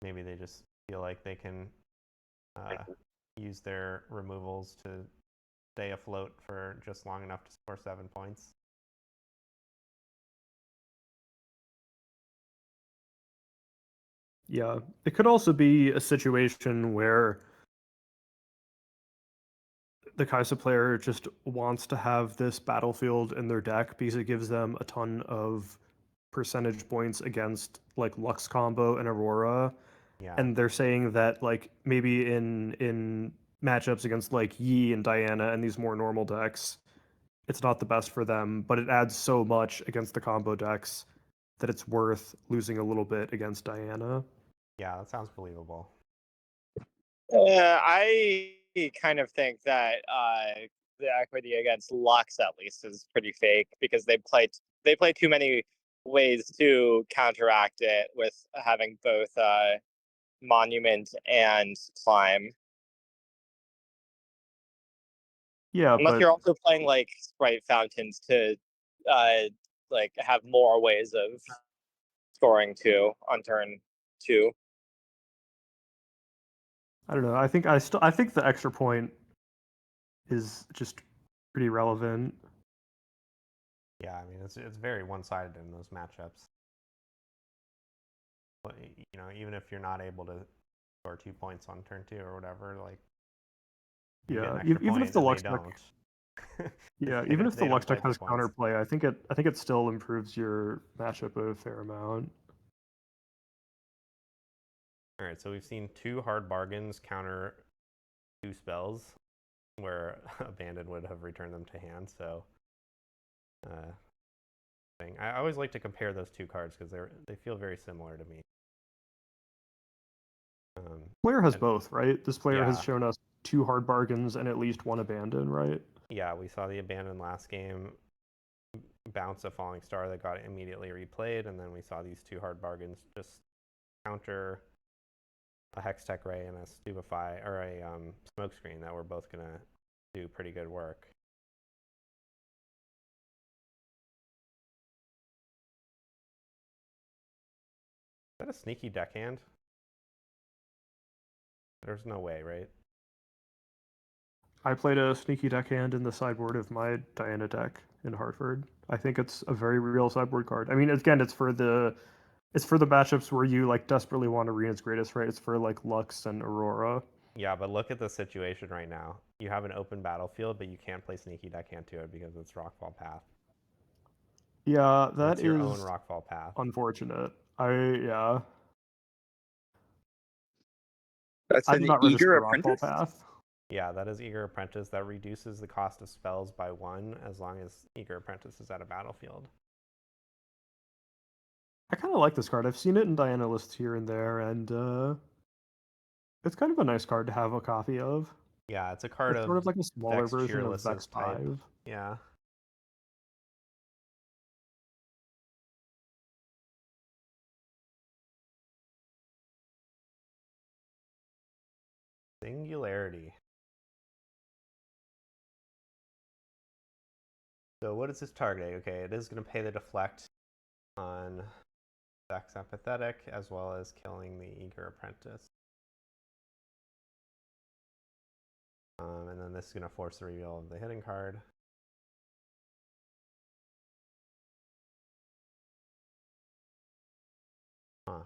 Maybe they just feel like they can use their removals to stay afloat for just long enough to score 7 points. Yeah, it could also be a situation where the Kaisa player just wants to have this battlefield in their deck because it gives them a ton of percentage points against like Lux combo and Aurora, Yeah. and they're saying that like maybe in matchups against like Yi and Diana and these more normal decks, it's not the best for them, but it adds so much against the combo decks that it's worth losing a little bit against Diana. Yeah, that sounds believable. I kind of think that the equity against Lux at least is pretty fake because they play too many ways to counteract it with having both Monument and Climb. Yeah, Unless but you're also playing like Sprite Fountains to like have more ways of scoring two on turn 2. I don't know. I think the extra point is just pretty relevant. Yeah, I mean, it's very one-sided in those matchups. But, you know, even if you're not able to score 2 points on turn 2 or whatever, like, you get an Yeah, extra even point if the and they Lux deck, don't. yeah, even if the They don't Lux play deck 2 has points. counterplay, I think it still improves your matchup a fair amount. All right, so we've seen 2 hard bargains counter 2 spells where Abandon would have returned them to hand. So, I always like to compare those 2 cards because they feel very similar to me. Player has both, right? This player has Yeah. shown us 2 hard bargains and at least 1 abandon, right? Yeah, we saw the Abandon last game bounce a Falling Star that got immediately replayed, and then we saw these 2 hard bargains just counter a Hextech Ray and a Stupefy, or a Smokescreen that were both going to do pretty good work. Is that a sneaky deckhand? There's no way, right? I played a sneaky deckhand in the sideboard of my Diana deck in Hartford. I think it's a very real sideboard card. I mean, again, it's for the matchups where you like desperately want Arena's Greatest, right? It's for like Lux and Aurora. Yeah, but look at the situation right now. You have an open battlefield, but you can't play sneaky deckhand to it because it's Rockfall Path. Yeah, that It's your is own Rockfall Path. unfortunate. That's I did an not eager register Rockfall apprentice. Path. Yeah, that is Eager Apprentice. That reduces the cost of spells by 1 as long as Eager Apprentice is at a battlefield. I kind of like this card. I've seen it in Diana lists here and there, and it's kind of a nice card to have a copy of. Yeah, it's a card It's of sort of like a smaller Vex version of Cheerless's Vex type. 5. Yeah. Singularity. So what is this targeting? Okay, it is going to pay the deflect on Vex Empathetic as well as killing the Eager Apprentice. And then this is going to force the reveal of the hidden card.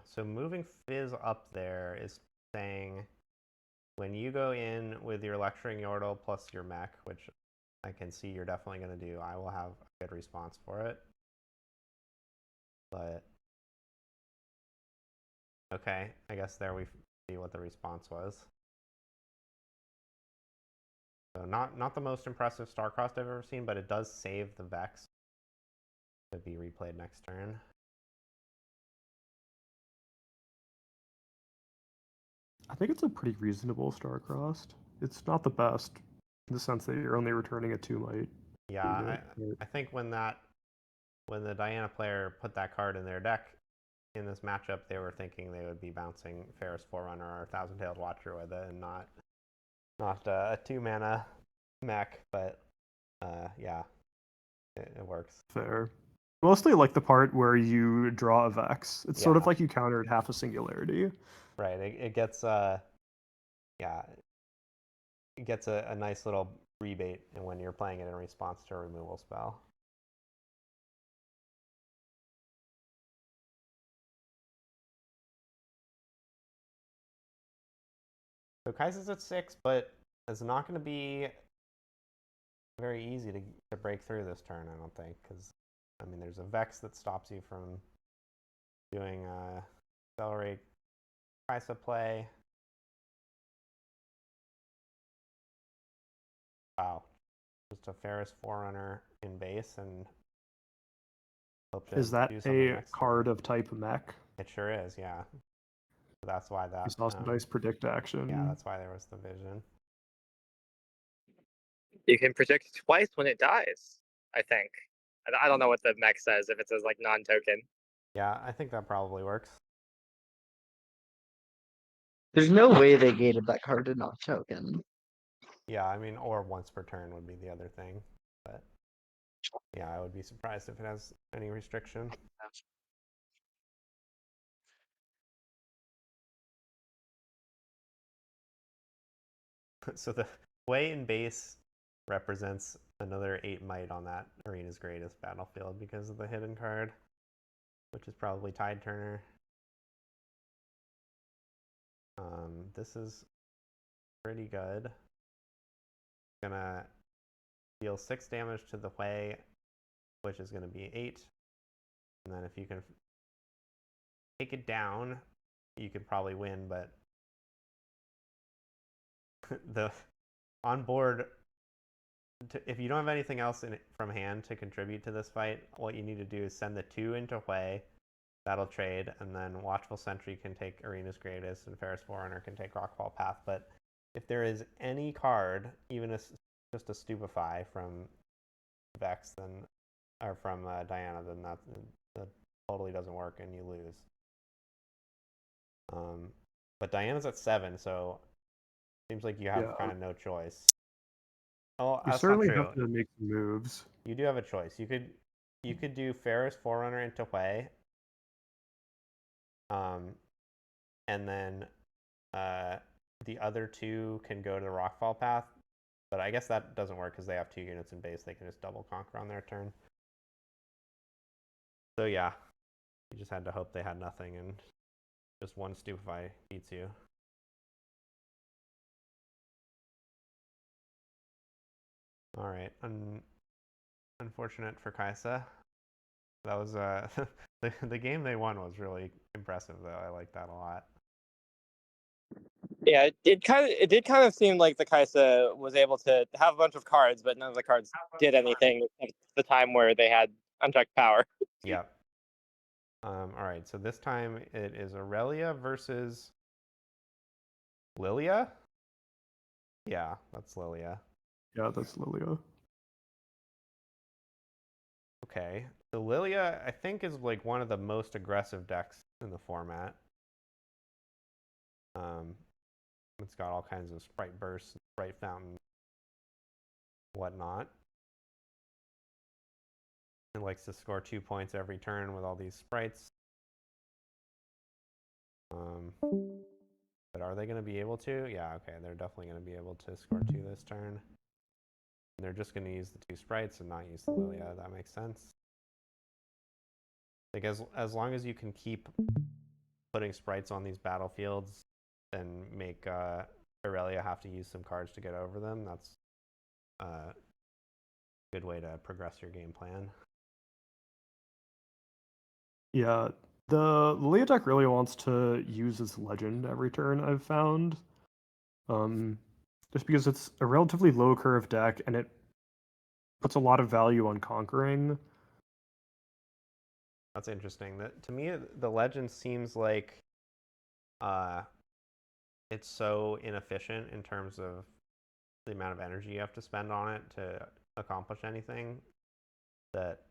So moving Fizz up there is saying when you go in with your Lecturing Yordle plus your mech, which I can see you're definitely going to do, I will have a good response for it. But okay, I guess there we see what the response was. So not the most impressive Starcrossed I've ever seen, but it does save the Vex to be replayed next turn. I think it's a pretty reasonable Starcrossed. It's not the best in the sense that you're only returning a 2-might. Yeah, I think when the Diana player put that card in their deck in this matchup, they were thinking they would be bouncing Ferris Forerunner or Thousand-Tailed Watcher with it, and not a 2-mana mech. But yeah, it works. Fair. Mostly like the part where you draw a Vex. It's sort of Yeah. like you countered half a Singularity. Right. It gets yeah, it gets a nice little rebate when you're playing it in response to a removal spell. So Kaiser's at 6, but it's not going to be very easy to break through this turn, I don't think, because I mean there's a Vex that stops you from doing accelerate Kaisa play. Wow. Just a Ferris Forerunner in base and hope to Is that do something a next card turn. of type mech? It sure is, yeah. So that's why that. You saw some nice predict action. Yeah, that's why there was the vision. You can predict twice when it dies, I think. I don't know what the mech says, if it says like non-token. Yeah, I think that probably works. There's no way they gated that card to not token. Yeah, I mean, or once per turn would be the other thing. But yeah, I would be surprised if it has any restriction. So the way in base represents another 8 might on that arena's greatest battlefield because of the hidden card, which is probably Tide Turner. This is pretty good. Gonna deal 6 damage to the Hui, which is gonna be 8. And then if you can take it down, you could probably win, but the on board, if you don't have anything else from hand to contribute to this fight, what you need to do is send the 2 into Hui. That'll trade, and then Watchful Sentry can take Arena's Greatest, and Ferris Forerunner can take Rockfall Path. But if there is any card, even just a Stupefy from Vex, then or from Diana, then that totally doesn't work, and you lose. But Diana's at 7, so it seems like you have kind of no choice. Oh, You that's certainly not true. have to make some moves. You do have a choice. You could do Ferris Forerunner into Hui. And then the other 2 can go to the Rockfall Path, but I guess that doesn't work because they have 2 units in base. They can just double conquer on their turn. So yeah, you just had to hope they had nothing, and just one Stupefy beats you. All right, unfortunate for Kaisa. That was the game they won was really impressive though. I like that a lot. Yeah, it did kind of seem like the Kaisa was able to have a bunch of cards, but none of the cards did anything at the time where they had unchecked power. Yep. All right, so this time it is Aurelia versus Lilia? Yeah, that's Lilia. Yeah, that's Lilia. Okay, so Lilia, I think, is like one of the most aggressive decks in the format. It's got all kinds of sprite bursts, sprite fountain, whatnot. It likes to score 2 points every turn with all these sprites. But are they going to be able to? Yeah, okay, they're definitely going to be able to score 2 this turn. And they're just going to use the 2 sprites and not use the Lilia. That makes sense. Like as long as you can keep putting sprites on these battlefields and make Aurelia have to use some cards to get over them, that's a good way to progress your game plan. Yeah, the Lilia deck really wants to use its legend every turn, I've found. Just because it's a relatively low curve deck and it puts a lot of value on conquering. That's interesting. To me, the legend seems like it's so inefficient in terms of the amount of energy you have to spend on it to accomplish anything that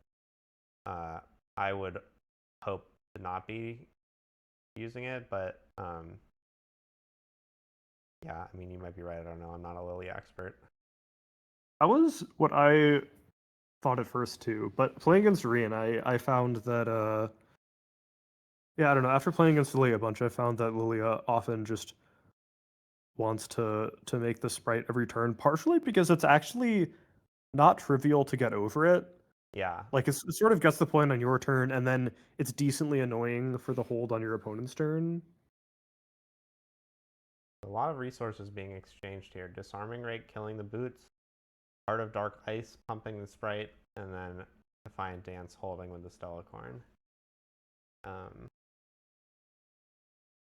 I would hope to not be using it. But yeah, I mean, you might be right. I don't know. I'm not a Lilia expert. That was what I thought at first too, but playing against Rian, I found that yeah, I don't know. After playing against Lilia a bunch, I found that Lilia often just wants to make the sprite every turn, partially because it's actually not trivial to get over it. Yeah. Like it sort of gets the point on your turn, and then it's decently annoying for the hold on your opponent's turn. A lot of resources being exchanged here. Disarming rate, killing the boots. Heart of Dark Ice, pumping the sprite, and then Defiant Dance, holding with the Stellacorn.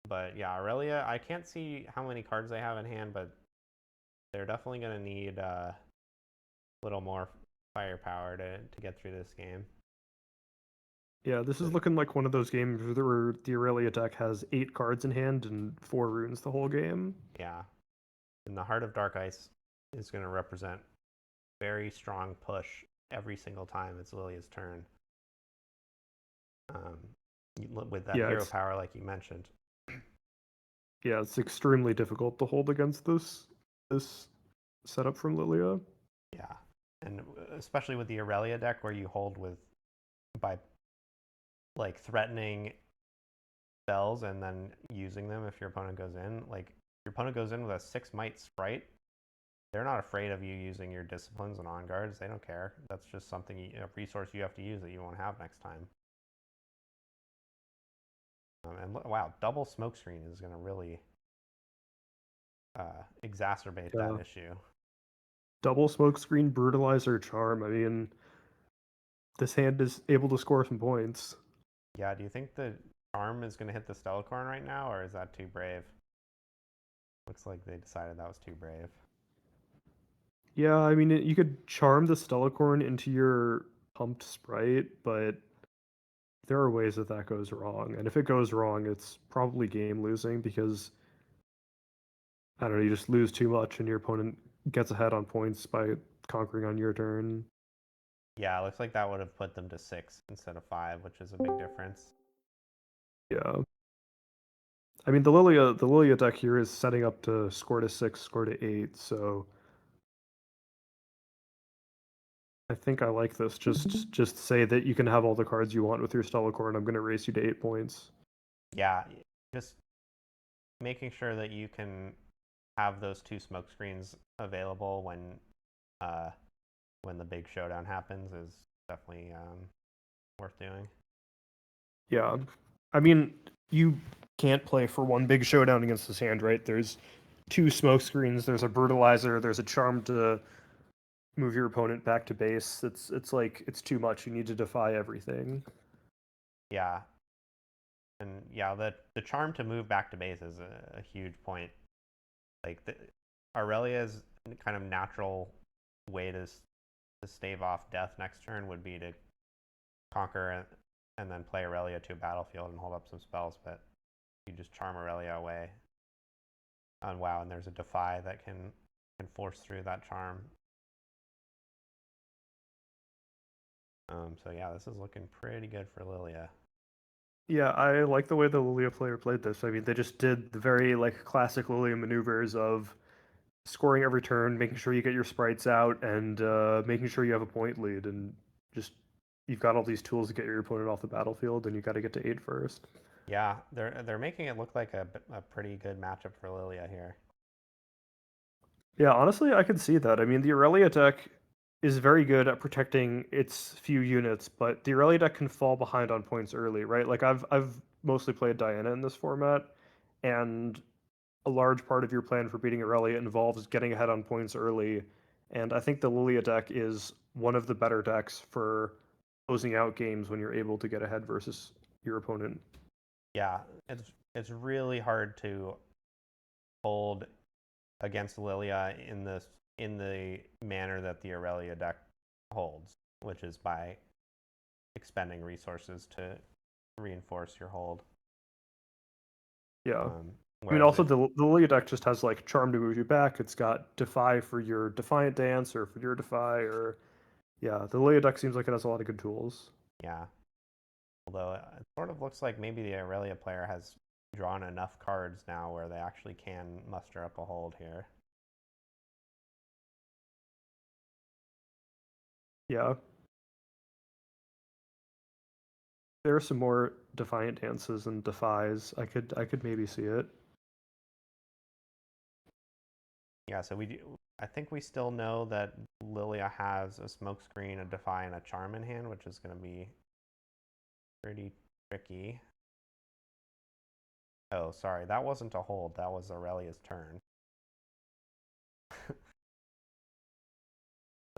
But yeah, Aurelia, I can't see how many cards they have in hand, but they're definitely going to need a little more firepower to get through this game. Yeah, this is looking like one of those games where the Aurelia deck has 8 cards in hand and 4 runes the whole game. Yeah. And the Heart of Dark Ice is going to represent very strong push every single time it's Lilia's turn. With that hero power, like you mentioned. Yeah, it's extremely difficult to hold against this setup from Lilia. Yeah, and especially with the Aurelia deck where you hold by like threatening spells and then using them if your opponent goes in. Like your opponent goes in with a 6 might sprite, they're not afraid of you using your disciplines and on guards. They don't care. That's just something, a resource you have to use that you won't have next time. And wow, double smokescreen is going to really exacerbate that issue. Double smokescreen, brutalizer, charm. I mean, this hand is able to score some points. Yeah, do you think the charm is going to hit the Stellacorn right now, or is that too brave? Looks like they decided that was too brave. Yeah, I mean, you could charm the Stellacorn into your pumped sprite, but there are ways that goes wrong. And if it goes wrong, it's probably game losing because, I don't know, you just lose too much and your opponent gets ahead on points by conquering on your turn. Yeah, it looks like that would have put them to 6 instead of 5, which is a big difference. Yeah. I mean, the Lilia deck here is setting up to score to 6, score to 8, so I think I like this. Just say that you can have all the cards you want with your Stellacorn. I'm going to race you to 8 points. Yeah, just making sure that you can have those 2 smoke screens available when the big showdown happens is definitely worth doing. Yeah, I mean, you can't play for one big showdown against this hand, right? There's 2 smoke screens. There's a brutalizer. There's a charm to move your opponent back to base. It's like it's too much. You need to defy everything. Yeah, and yeah, the charm to move back to base is a huge point. Like Aurelia's kind of natural way to stave off death next turn would be to conquer and then play Aurelia to a battlefield and hold up some spells, but you just charm Aurelia away. And wow, and there's a defy that can force through that charm. So yeah, this is looking pretty good for Lilia. Yeah, I like the way the Lilia player played this. I mean, they just did the very like classic Lilia maneuvers of scoring every turn, making sure you get your sprites out, and making sure you have a point lead, and just you've got all these tools to get your opponent off the battlefield, and you got to get to 8 first. Yeah, they're making it look like a pretty good matchup for Lilia here. Yeah, honestly, I can see that. I mean, the Aurelia deck is very good at protecting its few units, but the Aurelia deck can fall behind on points early, right? Like I've mostly played Diana in this format, and a large part of your plan for beating Aurelia involves getting ahead on points early. And I think the Lilia deck is one of the better decks for closing out games when you're able to get ahead versus your opponent. Yeah, it's really hard to hold against Lilia in the manner that the Aurelia deck holds, which is by expending resources to reinforce your hold. Yeah. I mean, also the Lilia deck just has like Charm to move you back. It's got Defy for your Defiant Dance or for your Defy, or yeah, the Lilia deck seems like it has a lot of good tools. Yeah. Although it sort of looks like maybe the Aurelia player has drawn enough cards now where they actually can muster up a hold here. Yeah. There are some more Defiant Dances and Defies. I could maybe see it. Yeah, so I think we still know that Lilia has a Smokescreen, a Defy, and a Charm in hand, which is going to be pretty tricky. Oh, sorry, that wasn't a hold. That was Aurelia's turn.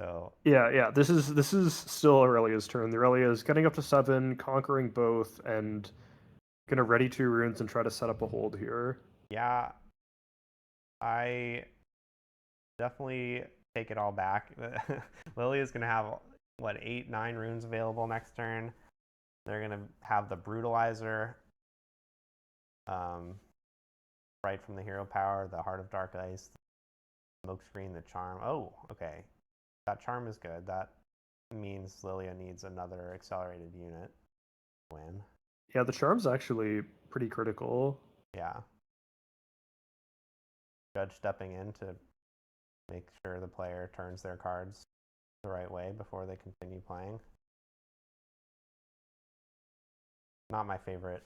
So yeah, this is still Aurelia's turn. The Aurelia is getting up to 7, conquering both, and Gonna ready 2 runes and try to set up a hold here. Yeah, I definitely take it all back. Lily is going to have, what, 8, 9 runes available next turn. They're going to have the Brutalizer, right from the hero power, the Heart of Dark Ice, the Smokescreen, the Charm. Oh, okay. That Charm is good. That means Lilia needs another accelerated unit to win. Yeah, the charm's actually pretty critical. Yeah. Judge stepping in to make sure the player turns their cards the right way before they continue playing. Not my favorite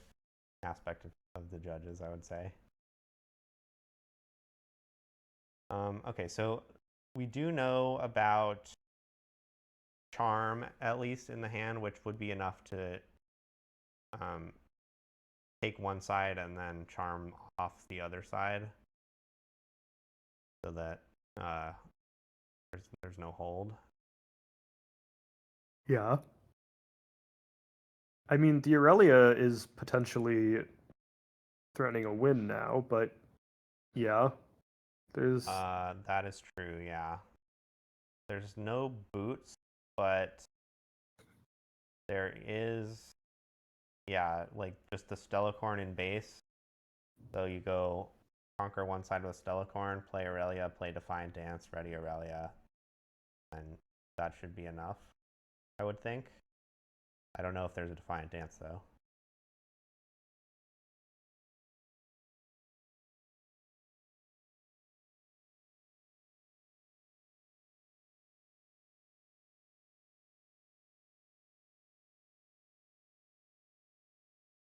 aspect of the judges, I would say. Okay, so we do know about Charm, at least in the hand, which would be enough to take one side and then Charm off the other side, so that there's no hold. Yeah. I mean, the Aurelia is potentially threatening a win now, but yeah, there's... That is true, yeah. There's no boots, but there is, yeah, like just the Stellacorn in base. So you go conquer one side with Stellacorn, play Aurelia, play Defiant Dance, ready Aurelia, and that should be enough, I would think. I don't know if there's a Defiant Dance, though.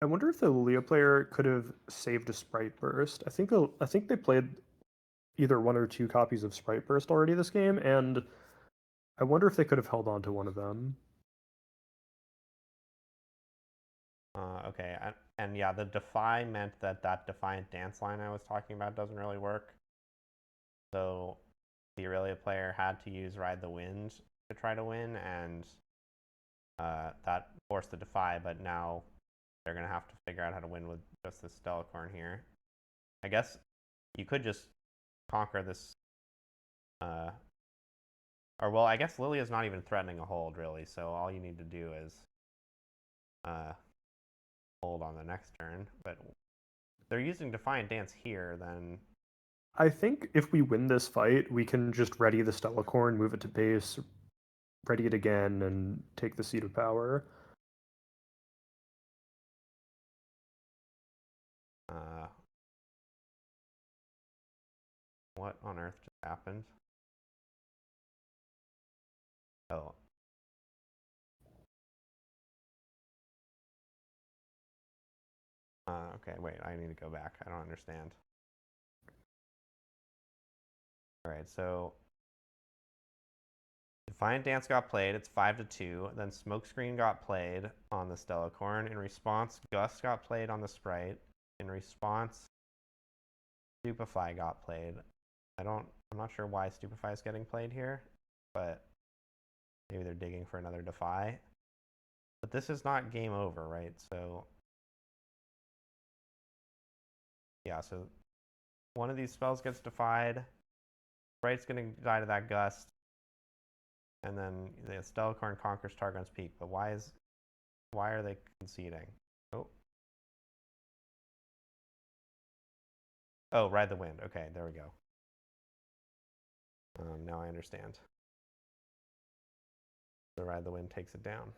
I wonder if the Lilia player could have saved a Sprite Burst. I think they played either 1 or 2 copies of Sprite Burst already this game, and I wonder if they could have held on to one of them. Okay, and yeah, the Defy meant that Defiant Dance line I was talking about doesn't really work. So the Aurelia player had to use Ride the Wind to try to win, and that forced the Defy, but now they're going to have to figure out how to win with just this Stellacorn here. I guess you could just conquer this, or well, I guess Lilia's not even threatening a hold, really, so all you need to do is hold on the next turn. But they're using Defiant Dance here, then... I think if we win this fight, we can just ready the Stellacorn, move it to base, ready it again, and take the Seat of Power. What on earth just happened? Oh. Okay, wait, I need to go back. I don't understand. Alright, so Defiant Dance got played, it's 5-2. Then Smokescreen got played on the Stellacorn. In response, Gust got played on the Sprite. In response, Stupefy got played. I'm not sure why Stupefy is getting played here, but maybe they're digging for another Defy. But this is not game over, right? So yeah, so one of these spells gets defied. Sprite's going to die to that Gust. And then the Stellacorn conquers Targon's Peak. But why are they conceding? Oh, Ride the Wind. Okay, there we go. Now I understand. So Ride the Wind takes it down.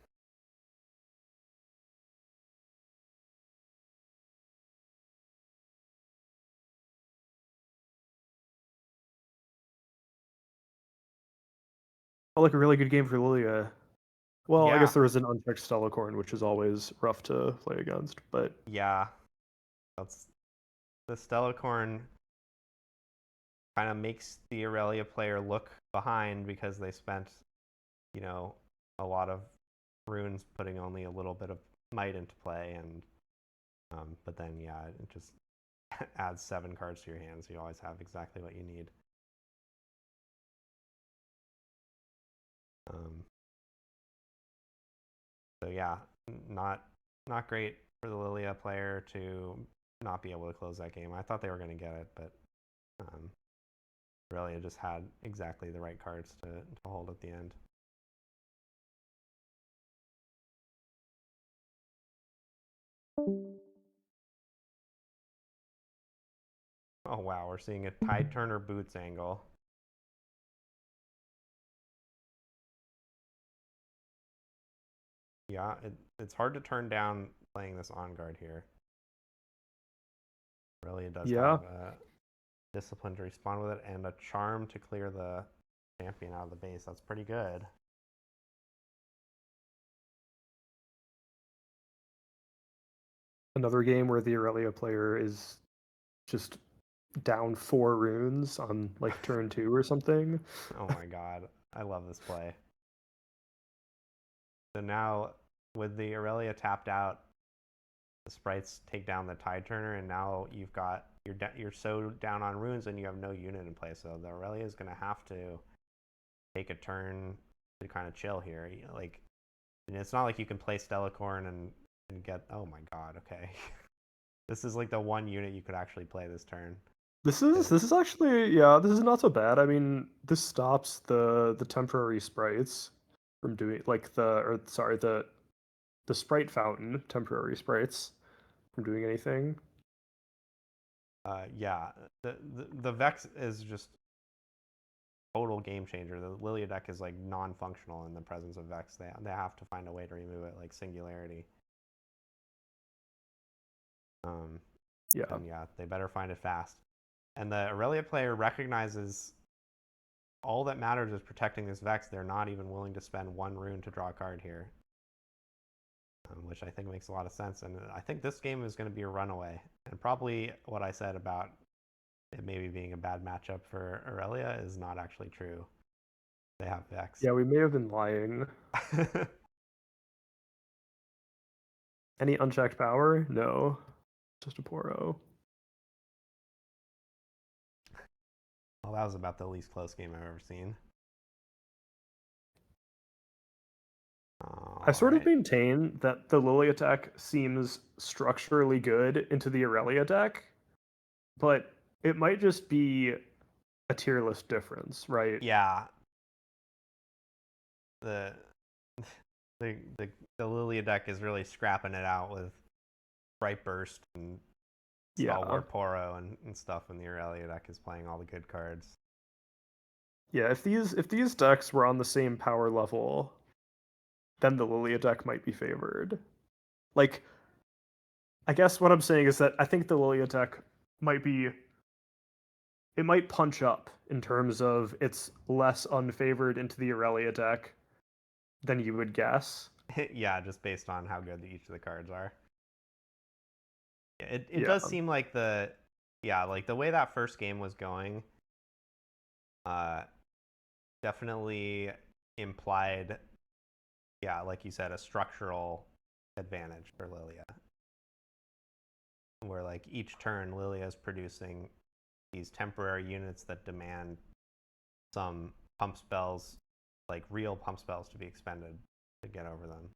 Felt like a really good game for Lilia. Well, I Yeah. guess there was an unchecked Stellacorn, which is always rough to play against, but... Yeah. That's... The Stellacorn kind of makes the Aurelia player look behind because they spent, a lot of runes putting only a little bit of might into play, and but then yeah, it just adds 7 cards to your hand, so you always have exactly what you need. So yeah, not great for the Lilia player to not be able to close that game. I thought they were going to get it, but Aurelia just had exactly the right cards to hold at the end. Oh wow, we're seeing a Tide Turner Boots angle. Yeah, it's hard to turn down playing this on guard here. Really, it does have a discipline to respond with it and a charm to clear the champion out of the base. That's pretty good. Another game where the Aurelia player is just down 4 runes on like turn 2 or something. Oh my god, I love this play. So now with the Aurelia tapped out, the sprites take down the Tide Turner, and now you've got you're so down on runes and you have no unit in play. So the Aurelia is going to have to take a turn to kind of chill here. Like, and it's not like you can play Stellacorn and get. Oh my god, okay. This is like the one unit you could actually play this turn. This is actually, yeah, this is not so bad. I mean, this stops the temporary sprites from doing like the sprite fountain temporary sprites from doing anything. Yeah, the Vex is just total game changer. The Lilia deck is like non-functional in the presence of Vex. They have to find a way to remove it, like Singularity. Yeah. And yeah, they better find it fast. And the Aurelia player recognizes all that matters is protecting this Vex. They're not even willing to spend 1 rune to draw a card here, which I think makes a lot of sense. And I think this game is going to be a runaway. And probably what I said about it maybe being a bad matchup for Aurelia is not actually true. They have Vex. Yeah, we may have been lying. Any unchecked power? No. Just a Poro. Well, that was about the least close game I've ever seen. I sort of maintain that the Lilia deck seems structurally good into the Aurelia deck, but it might just be a tier list difference, right? Yeah. The Lilia deck is really scrapping it out with Bright Burst and Stalwart Poro and stuff, and the Aurelia deck is playing all the good cards. Yeah, if these decks were on the same power level, then the Lilia deck might be favored. Like, I guess what I'm saying is that I think the Lilia deck might punch up in terms of it's less unfavored into the Aurelia deck than you would guess. Yeah, just based on how good each of the cards are. It does seem like the way that first game was going definitely implied, like you said, a structural advantage for Lilia. Where like each turn Lilia is producing these temporary units that demand some pump spells, like real pump spells, to be expended to get over them.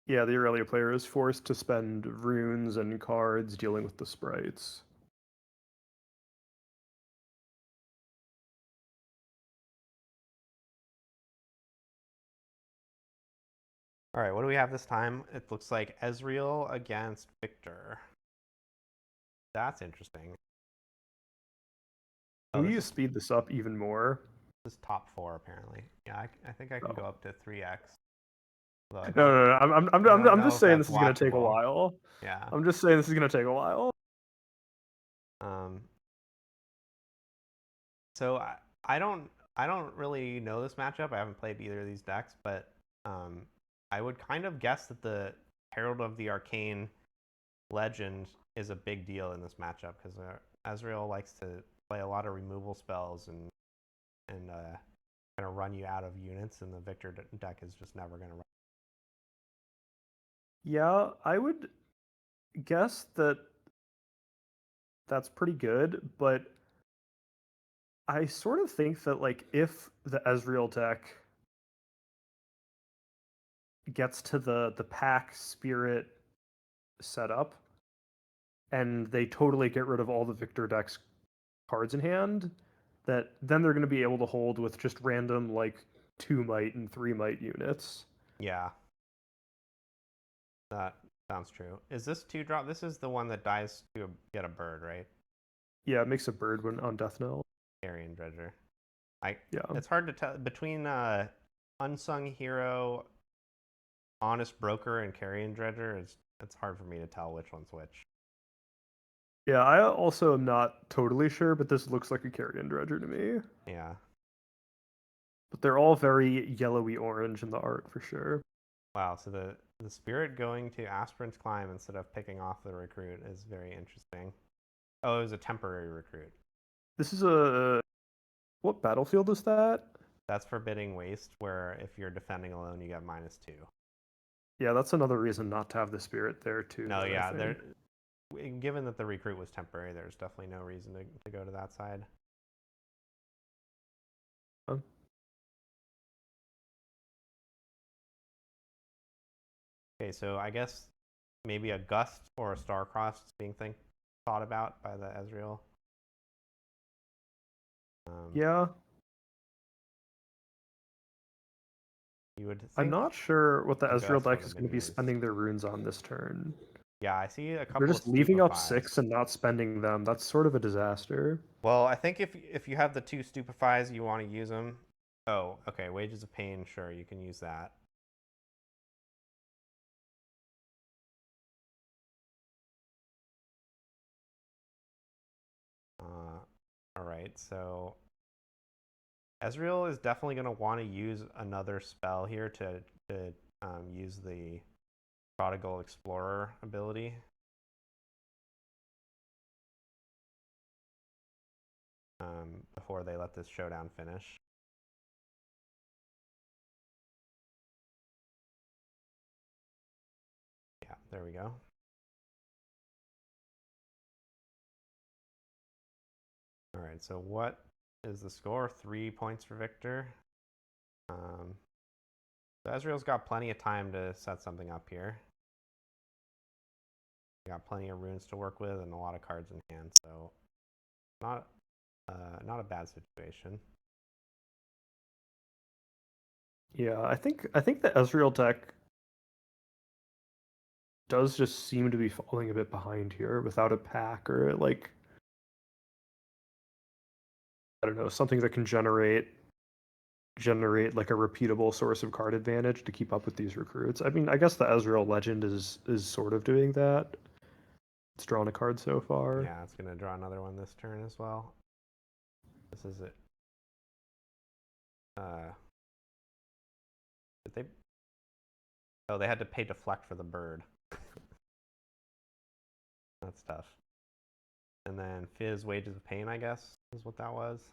Yeah, the Aurelia player is forced to spend runes and cards dealing with the sprites. All right, what do we have this time? It looks like Ezreal against Victor. That's interesting. Can we speed this up even more? This is top 4 apparently. Yeah, I think I can go up to 3x. No. I'm just saying this is gonna take a while. Yeah. I'm just saying this is gonna take a while. So I don't really know this matchup. I haven't played either of these decks, but I would kind of guess that the Herald of the Arcane legend is a big deal in this matchup because Ezreal likes to play a lot of removal spells and kind of run you out of units, and the Victor deck is just never going to run. Yeah, I would guess that that's pretty good, but I sort of think that like if the Ezreal deck gets to the pack spirit setup, and they totally get rid of all the Victor deck's cards in hand, that then they're going to be able to hold with just random like 2 might and 3 might units. Yeah. That sounds true. Is this 2-drop? This is the one that dies to get a bird, right? Yeah, it makes a bird when on Death Knell. Carrion Dredger. Yeah. It's hard to tell between Unsung Hero, Honest Broker, and Carrion Dredger. It's hard for me to tell which one's which. Yeah, I also am not totally sure, but this looks like a Carrion Dredger to me. Yeah. But they're all very yellowy orange in the art for sure. Wow, so the spirit going to Aspirant's Climb instead of picking off the recruit is very interesting. Oh, it was a temporary recruit. This is a... What battlefield is that? That's Forbidding Waste, where if you're defending alone, you get -2. Yeah, that's another reason not to have the spirit there too. No, then, I yeah, think. given that the recruit was temporary, there's definitely no reason to go to that side. Huh? Okay, so I guess maybe a Gust or a Starcrossed is being thought about by the Ezreal. Yeah. You would think I'm not sure what the a Ezreal Gust would deck have is been going to be used. spending their runes on this turn. Yeah, I see a couple They're of just leaving up Stupefies. 6 and not spending them. That's sort of a disaster. Well, I think if you have the 2 Stupefies, you want to use them. Oh, okay. Wages of Pain, sure, you can use that. All right, so Ezreal is definitely going to want to use another spell here to use the Prodigal Explorer ability. Before they let this showdown finish. Yeah, there we go. All right, so what is the score? 3 points for Victor. So Ezreal's got plenty of time to set something up here. Got plenty of runes to work with and a lot of cards in hand, so not a bad situation. Yeah, I think the Ezreal deck does just seem to be falling a bit behind here without a pack or like, I don't know, something that can generate like a repeatable source of card advantage to keep up with these recruits. I mean, I guess the Ezreal Legend is sort of doing that. It's drawn a card so far. Yeah, it's gonna draw another one this turn as well. This is it. Did they? Oh, they had to pay deflect for the bird. That's tough. And then Fizz Wages of Pain, I guess, is what that was.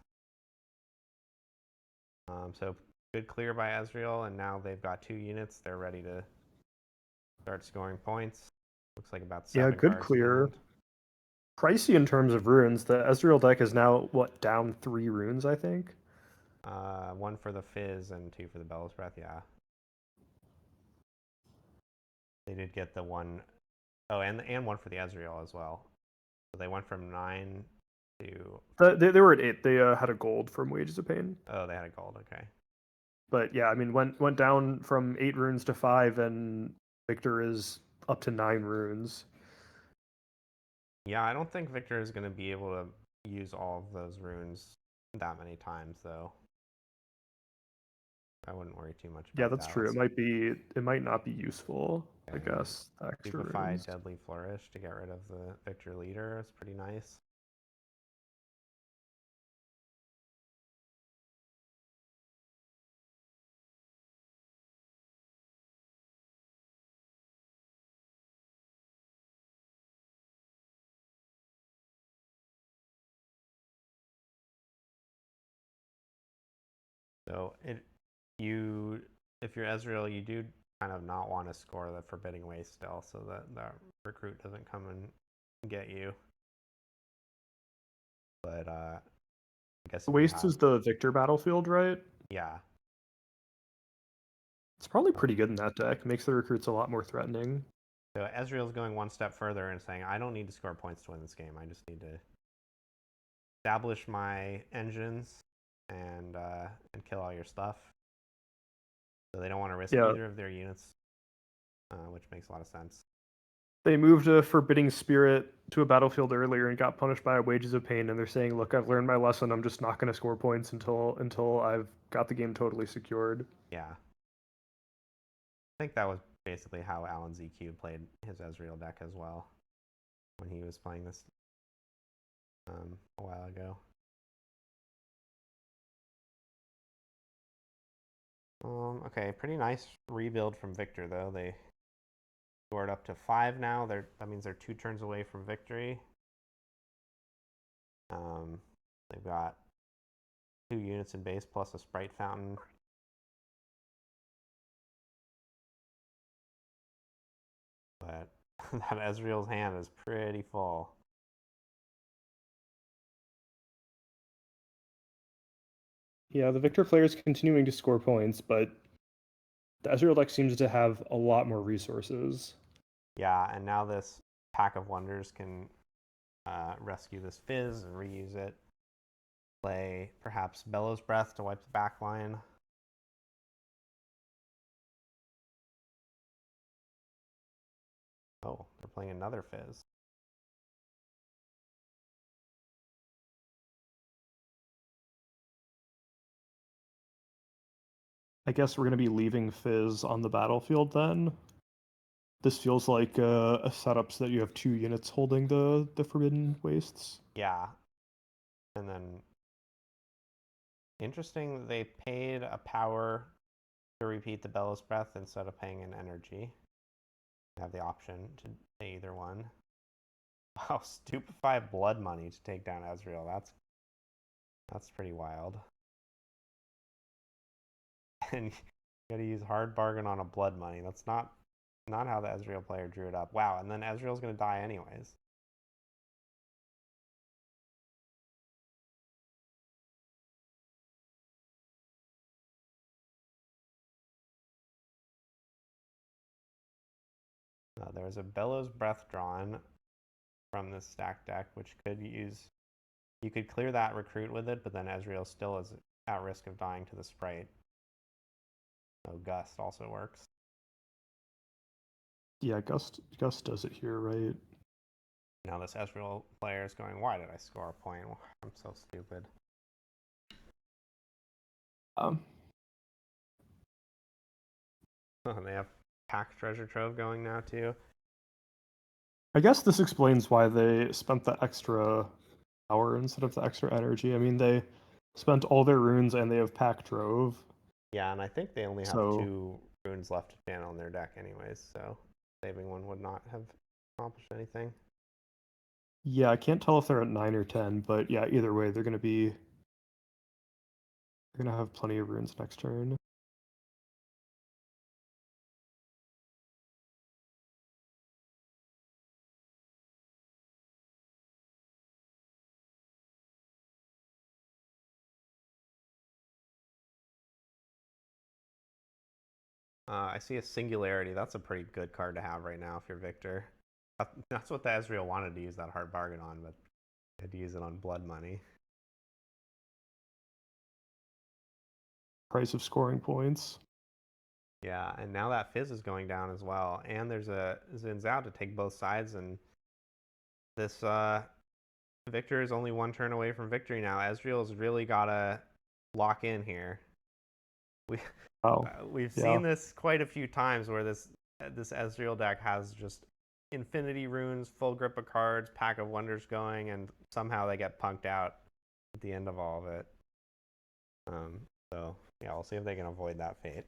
So good clear by Ezreal, and now they've got 2 units. They're ready to start scoring points. Looks like about 7 good cards clear. in hand. Pricey in terms of runes. The Ezreal deck is now, what, down 3 runes, I think? 1 for the Fizz and 2 for the Bell's Breath, yeah. They did get the 1... Oh, and 1 for the Ezreal as well. So they went from 9 to... They were at 8. They had a gold from Wages of Pain. Oh, they had a gold, okay. But yeah, I mean, went down from 8 runes to 5, and Victor is up to 9 runes. Yeah, I don't think Victor is going to be able to use all of those runes that many times, though. I wouldn't worry too much about Yeah, that's that. true. It might not be useful, I guess. Extra Stupefy runes. Deadly Flourish to get rid of the Victor leader is pretty nice. So if you're Ezreal, you do kind of not want to score the Forbidding Waste still, so that the recruit doesn't come and get you. But I guess The Waste is the Victor battlefield, right? Yeah. It's probably pretty good in that deck. Makes the recruits a lot more threatening. So Ezreal's going one step further and saying, I don't need to score points to win this game. I just need to establish my engines and kill all your stuff. So they don't want to risk either of their units, which makes a lot of sense. They moved a Forbidding Spirit to a battlefield earlier and got punished by Wages of Pain, and they're saying, look, I've learned my lesson. I'm just not going to score points until I've got the game totally secured. Yeah. I think that was basically how Alan ZQ played his Ezreal deck as well when he was playing this a while ago. Okay, pretty nice rebuild from Victor, though. They scored up to 5 now. That means they're 2 turns away from victory. They've got 2 units in base plus a Sprite Fountain. But that Ezreal's hand is pretty full. Yeah, the Victor player is continuing to score points, but the Ezreal deck seems to have a lot more resources. Yeah, and now this Pack of Wonders can rescue this Fizz and reuse it. Play perhaps Bellows Breath to wipe the back line. Oh, they're playing another Fizz. I guess we're going to be leaving Fizz on the battlefield then. This feels like a setup so that you have 2 units holding the Forbidden Wastes. Yeah. And then interesting, they paid a power to repeat the Bellows Breath instead of paying an energy. You have the option to pay either one. Wow, Stupefy blood money to take down Ezreal. That's pretty wild. And you gotta use hard bargain on a blood money. That's not how the Ezreal player drew it up. Wow, and then Ezreal's gonna die anyways. There was a Bellows Breath drawn from this stack deck, which you could clear that recruit with it, but then Ezreal still is at risk of dying to the Sprite. Oh, Gust also works. Yeah, Gust does it here, right? Now this Ezreal player is going, why did I score a point? I'm so stupid. They have Pack Treasure Trove going now too. I guess this explains why they spent the extra power instead of the extra energy. I mean, they spent all their runes and they have Pack Trove. Yeah, and I think they only have 2 runes left to channel in their deck anyways, so saving one would not have accomplished anything. Yeah, I can't tell if they're at 9 or 10, but yeah, either way, they're gonna have plenty of runes next turn. I see a Singularity. That's a pretty good card to have right now if you're Victor. That's what the Ezreal wanted to use that hard bargain on, but they had to use it on blood money. Price of scoring points. Yeah, and now that Fizz is going down as well, and there's a Xin Zhao to take both sides, and this Victor is only 1 turn away from victory now. Ezreal's really gotta lock in here. We've seen this quite a few times where this Ezreal deck has just infinity runes, full grip of cards, Pack of Wonders going, and somehow they get punked out at the end of all of it. So yeah, we'll see if they can avoid that fate.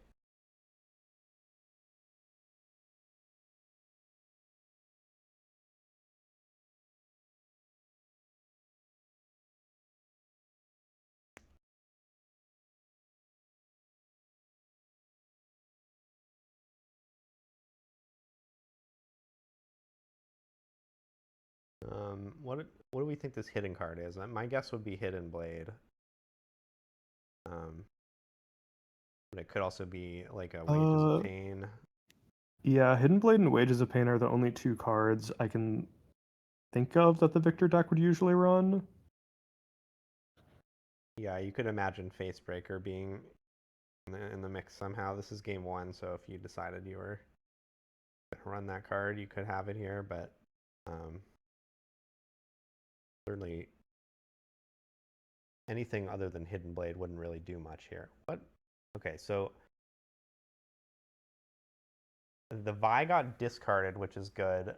What do we think this hidden card is? My guess would be Hidden Blade. But it could also be like a Wages of Pain. Yeah, Hidden Blade and Wages of Pain are the only two cards I can think of that the Victor deck would usually run. Yeah, you could imagine Facebreaker being in the mix somehow. This is game one, so if you decided you were to run that card, you could have it here, but certainly anything other than Hidden Blade wouldn't really do much here. But okay, so the Vi got discarded, which is good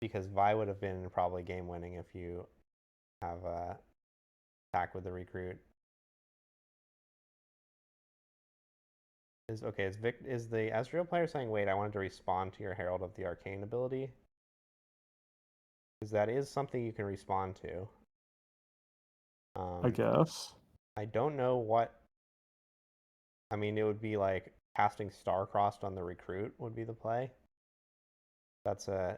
because Vi would have been probably game winning if you have a attack with the recruit. Is the Ezreal player saying, wait, I wanted to respond to your Herald of the Arcane ability? Because that is something you can respond to. I guess. I don't know what. I mean, it would be like casting Star-Crossed on the recruit would be the play. That's a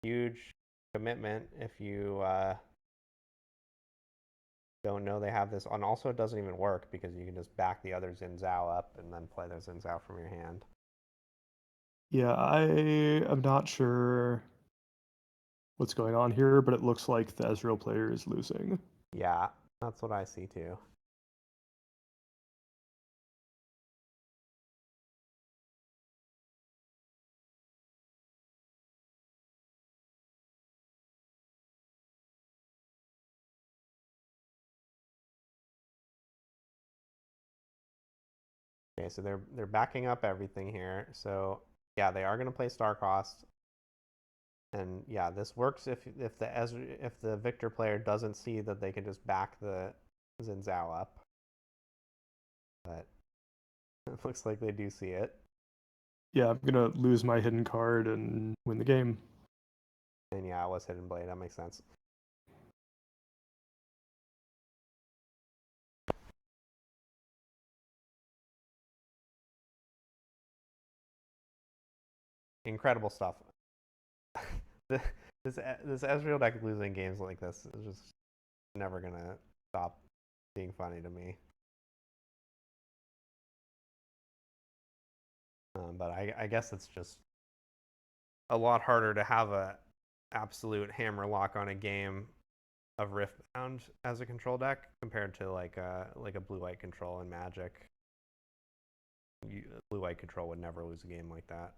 huge commitment if you don't know they have this. And also, it doesn't even work because you can just back the other Xin Zhao up and then play their Xin Zhao from your hand. Yeah, I am not sure what's going on here, but it looks like the Ezreal player is losing. Yeah, that's what I see too. Okay, so they're backing up everything here. So yeah, they are going to play Star-Crossed. And yeah, this works if the Victor player doesn't see that they can just back the Xin Zhao up. But it looks like they do see it. Yeah, I'm gonna lose my hidden card and win the game. And yeah, it was Hidden Blade. That makes sense. Incredible stuff. This Ezreal deck losing games like this is just never gonna stop being funny to me. But I guess it's just a lot harder to have a absolute hammer lock on a game of Riftbound as a control deck compared to like a blue-white control in Magic. Blue-white control would never lose a game like that.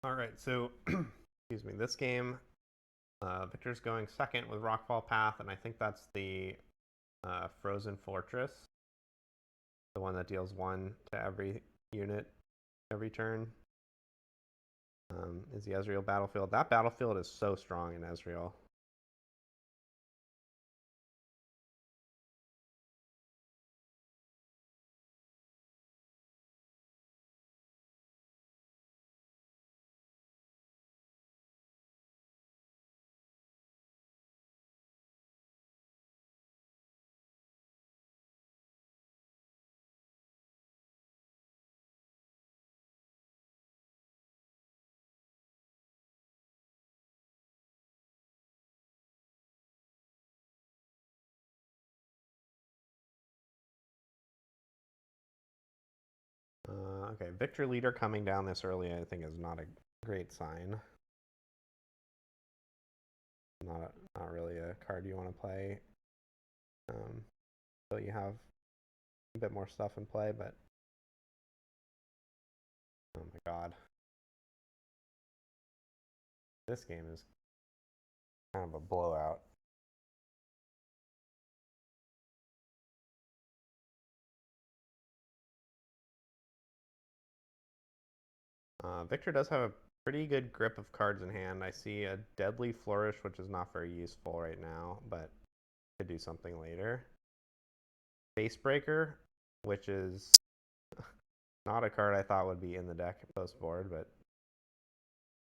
All right, so excuse me. This game, Victor's going second with Rockfall Path, and I think that's the Frozen Fortress, the one that deals 1 to every unit every turn. Is the Ezreal battlefield? That battlefield is so strong in Ezreal. Okay, Victor leader coming down this early, I think, is not a great sign. Not really a card you want to play. So you have a bit more stuff in play, but oh my god, this game is kind of a blowout. Victor does have a pretty good grip of cards in hand. I see a Deadly Flourish, which is not very useful right now, but could do something later. Facebreaker, which is not a card I thought would be in the deck post board, but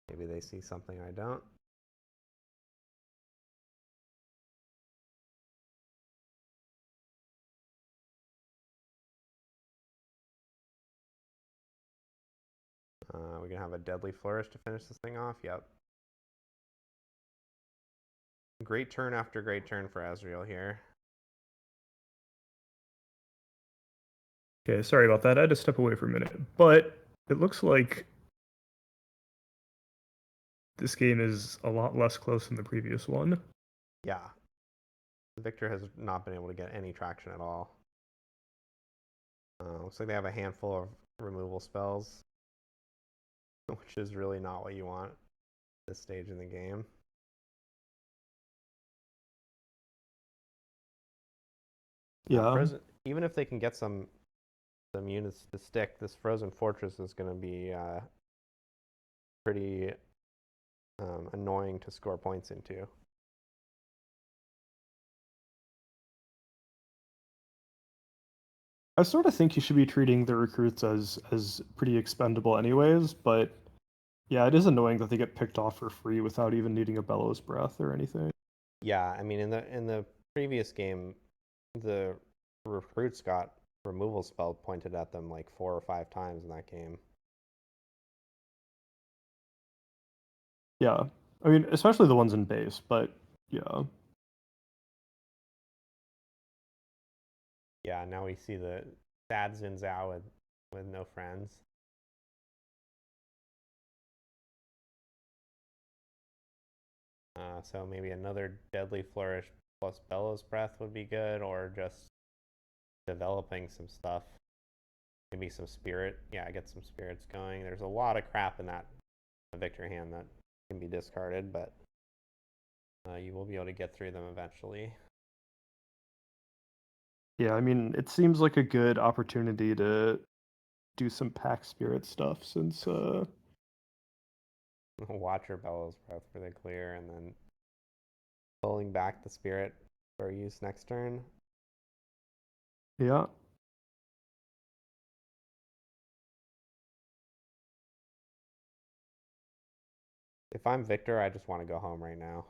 maybe they see something I don't. We're gonna have a Deadly Flourish to finish this thing off. Yep. Great turn after great turn for Ezreal here. Okay, sorry about that. I had to step away for a minute. But it looks like this game is a lot less close than the previous one. Yeah. Victor has not been able to get any traction at all. Looks like they have a handful of removal spells, which is really not what you want at this stage in the game. Yeah. Even if they can get some units to stick, this Frozen Fortress is going to be pretty annoying to score points into. I sort of think you should be treating the recruits as pretty expendable anyways, but yeah, it is annoying that they get picked off for free without even needing a Bellows Breath or anything. Yeah, I mean in the previous game, the recruits got removal spell pointed at them like 4 or 5 times in that game. Yeah. I mean, especially the ones in base, but yeah. Yeah, now we see the sad Xin Zhao with no friends. So maybe another Deadly Flourish plus Bellows Breath would be good, or just developing some stuff. Maybe some Spirit. Yeah, get some Spirits going. There's a lot of crap in that Victor hand that can be discarded, but you will be able to get through them eventually. Yeah, I mean, it seems like a good opportunity to do some pack spirit stuff since Watcher Bellows Breath for the clear, and then pulling back the Spirit for use next turn. yeah. If I'm Victor, I just want to go home right now.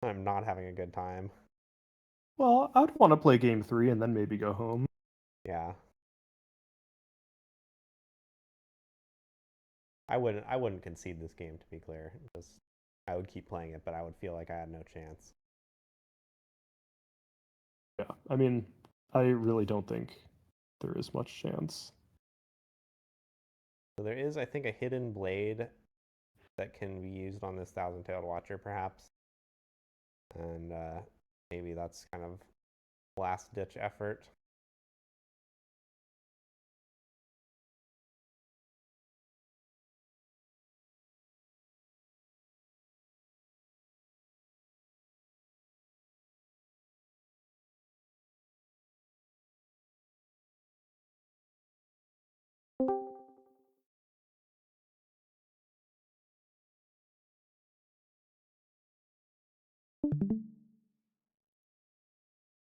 I'm not having a good time. Well, I'd want to play game 3 and then maybe go home. Yeah. I wouldn't concede this game, to be clear. Just I would keep playing it, but I would feel like I had no chance. Yeah, I mean, I really don't think there is much chance. So there is, I think, a hidden blade that can be used on this Thousand-Tailed Watcher, perhaps. And maybe that's kind of last-ditch effort.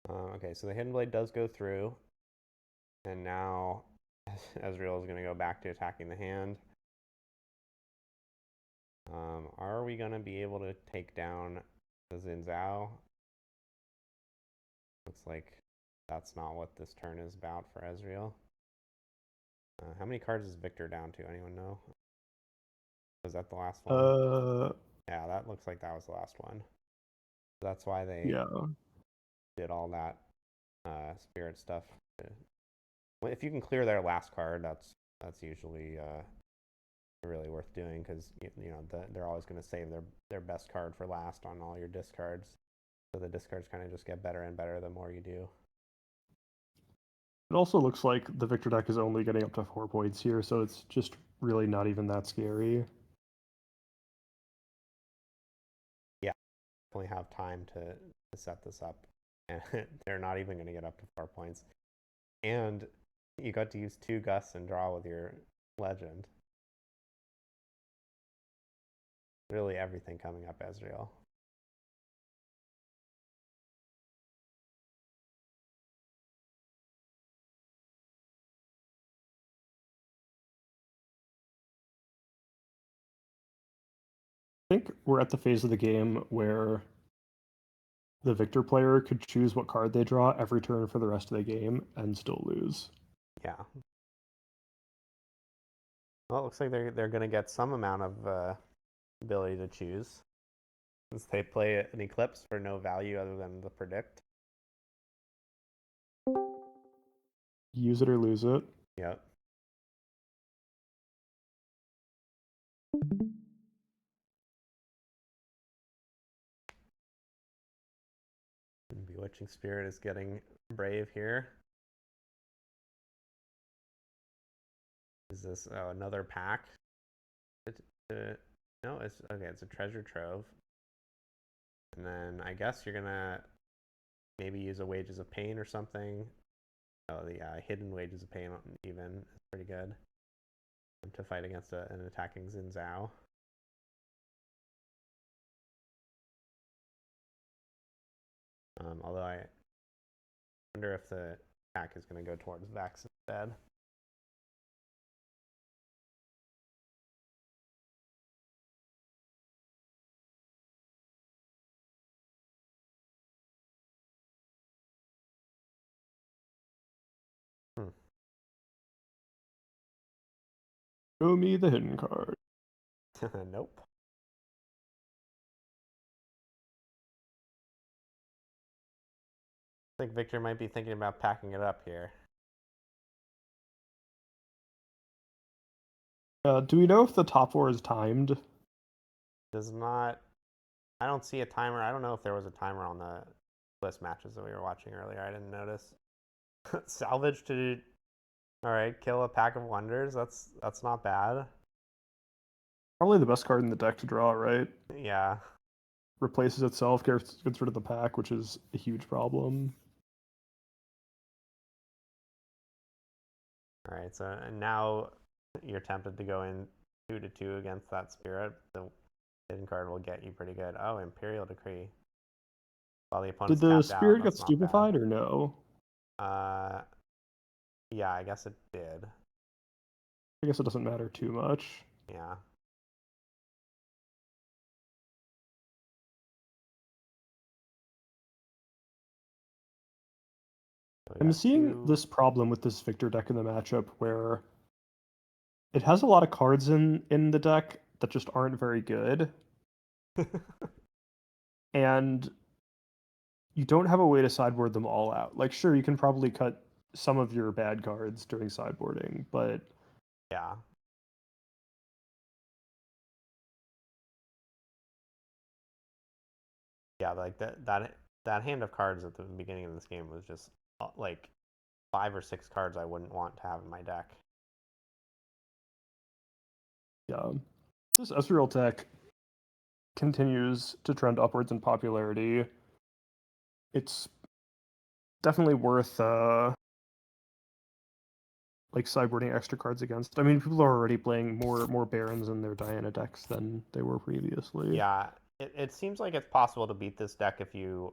Okay, so the Hidden Blade does go through. And now Ezreal is going to go back to attacking the hand. Are we going to be able to take down the Xin Zhao? Looks like that's not what this turn is about for Ezreal. How many cards is Victor down to? Anyone know? Was that the last one? Yeah, that looks like that was the last one. That's why they did all that spirit stuff. If you can clear their last card, that's usually really worth doing, because you know they're always going to save their best card for last on all your discards. So the discards kind of just get better and better the more you do. It also looks like the Victor deck is only getting up to 4 points here, so it's just really not even that scary. Yeah, definitely have time to set this up, and they're not even going to get up to 4 points. And you got to use 2 Gusts and draw with your Legend. Really everything coming up, Ezreal. I think we're at the phase of the game where the Victor player could choose what card they draw every turn for the rest of the game and still lose. Yeah. Well, it looks like they're going to get some amount of ability to choose, since they play an Eclipse for no value other than the predict. Use it or lose it. Yep. Bewitching Spirit is getting brave here. Is this another pack? No, it's okay. It's a treasure trove, and then I guess you're gonna maybe use a Wages of Pain or something. Oh, the hidden Wages of Pain even is pretty good to fight against an attacking Xin Zhao. Although I wonder if the attack is going to go towards Vex instead. Show me the hidden card. Nope. I think Victor might be thinking about packing it up here. Do we know if the top 4 is timed? Does not. I don't see a timer. I don't know if there was a timer on the list matches that we were watching earlier. I didn't notice. Salvage to. All right, kill a pack of wonders. That's not bad. Probably the best card in the deck to draw, right? Yeah. Replaces itself, gets rid of the pack, which is a huge problem. All right, so and now you're tempted to go in 2-2 against that spirit. The hidden card will get you pretty good. Oh, Imperial Decree. While the Did opponent's the tapped spirit out, get that's not stupefied bad. or no? Yeah, I guess it did. I guess it doesn't matter too much. Yeah. So I'm seeing this problem with this Victor deck in the matchup where it has a lot of cards in the deck that just aren't very good. And you don't have a way to sideboard them all out. Like, sure, you can probably cut some of your bad cards during sideboarding, but yeah. Yeah, like that hand of cards at the beginning of this game was just like 5 or 6 cards I wouldn't want to have in my deck. yeah, this Ezreal tech continues to trend upwards in popularity. It's definitely worth like sideboarding extra cards against. I mean, people are already playing more Barons in their Diana decks than they were previously. Yeah, it seems like it's possible to beat this deck if you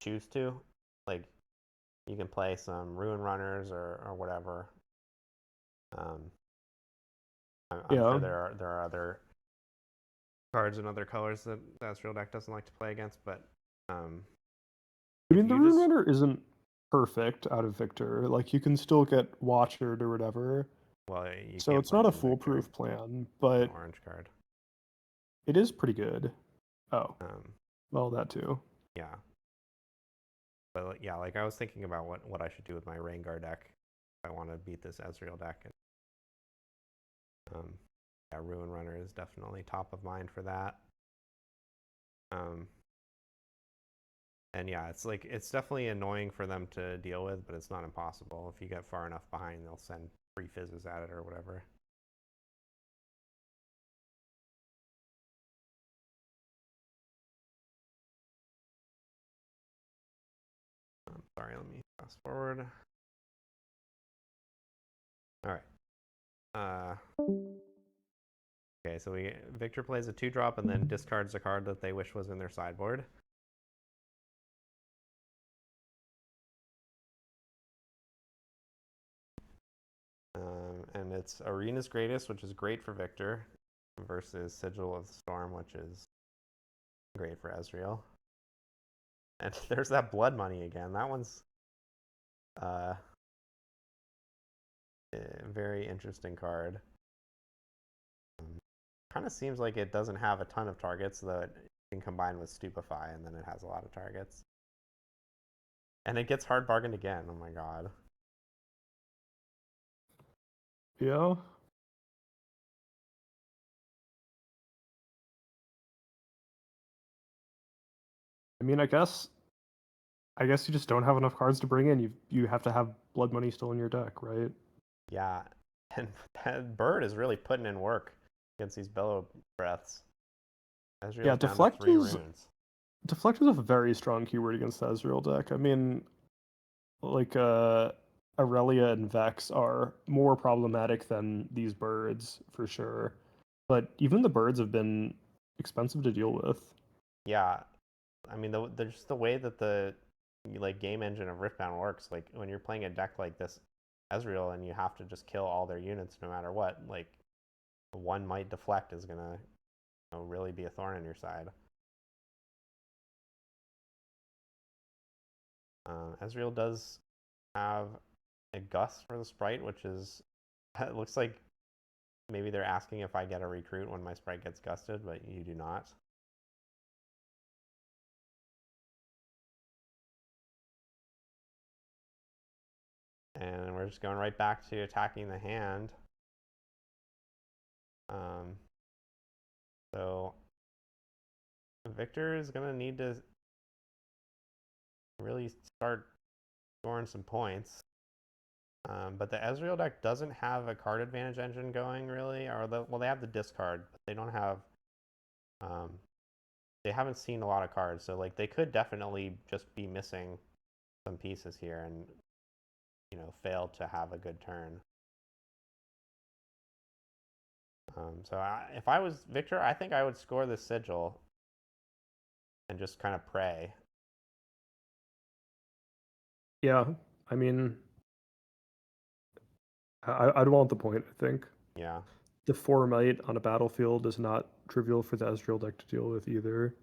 choose to. Like, you can play some Ruin Runners or whatever. I'm sure there are other cards in other colors that the Ezreal deck doesn't like to play against, but I mean, the you Rune just- Runner isn't perfect out of Victor. Like, you can still get Watchered or whatever. well, you So can't it's play not a it in Victor. foolproof plan, It's but an orange card. it is pretty good. Oh, Um, well, that too. yeah. But yeah, like I was thinking about what I should do with my Rengar deck if I want to beat this Ezreal deck. And, yeah, Ruin Runner is definitely top of mind for that. And yeah, it's definitely annoying for them to deal with, but it's not impossible. If you get far enough behind, they'll send free fizzes at it or whatever. Sorry, let me fast forward. All right. Okay, so Victor plays a 2-drop and then discards a card that they wish was in their sideboard. And it's Arena's Greatest, which is great for Victor, versus Sigil of the Storm, which is great for Ezreal. And there's that blood money again. That one's very interesting card. Kind of seems like it doesn't have a ton of targets, though it can combine with Stupefy, and then it has a lot of targets. And it gets hard bargained again. Oh my god. Yeah. I mean, I guess you just don't have enough cards to bring in. You have to have Blood Money still in your deck, right? Yeah, and that Bird is really putting in work against these Bellow Breaths. Ezreal's Yeah, down to 3 runes. Deflect is a very strong keyword against the Ezreal deck. I mean, like Aurelia and Vex are more problematic than these birds for sure. But even the birds have been expensive to deal with. Yeah, I mean, just the way that the like game engine of Riftbound works, like when you're playing a deck like this Ezreal and you have to just kill all their units no matter what, like one might deflect is gonna really be a thorn in your side. Ezreal does have a gust for the sprite, which is it looks like maybe they're asking if I get a recruit when my sprite gets gusted, but you do not. And we're just going right back to attacking the hand. So Victor is going to need to really start scoring some points. But the Ezreal deck doesn't have a card advantage engine going, really. Well, they have the discard, but they don't have... they haven't seen a lot of cards, so like they could definitely just be missing some pieces here and fail to have a good turn. So if I was Victor, I think I would score this Sigil and just kind of pray. Yeah, I mean, I'd want the point, I think. Yeah. The 4 might on a battlefield is not trivial for the Ezreal deck to deal with either.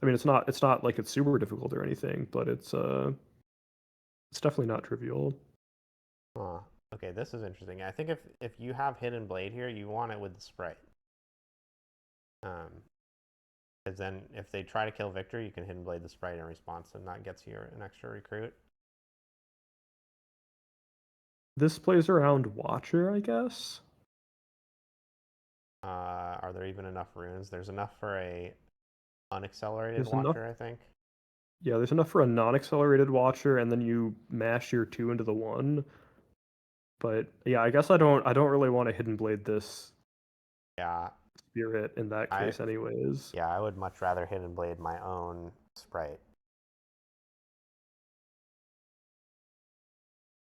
I mean, it's not like it's super difficult or anything, but it's definitely not trivial. Huh. Okay, this is interesting. I think if you have Hidden Blade here, you want it with the sprite. Because then if they try to kill Victor, you can Hidden Blade the sprite in response, and that gets you an extra recruit. This plays around Watcher, I guess. Are there even enough runes? There's enough for a unaccelerated There's Watcher, enough. I think. Yeah, there's enough for a non-accelerated Watcher, and then you mash your 2 into the 1. But yeah, I guess I don't really want to Hidden Blade this Spirit in that case anyways. Yeah, I would much rather Hidden Blade my own sprite.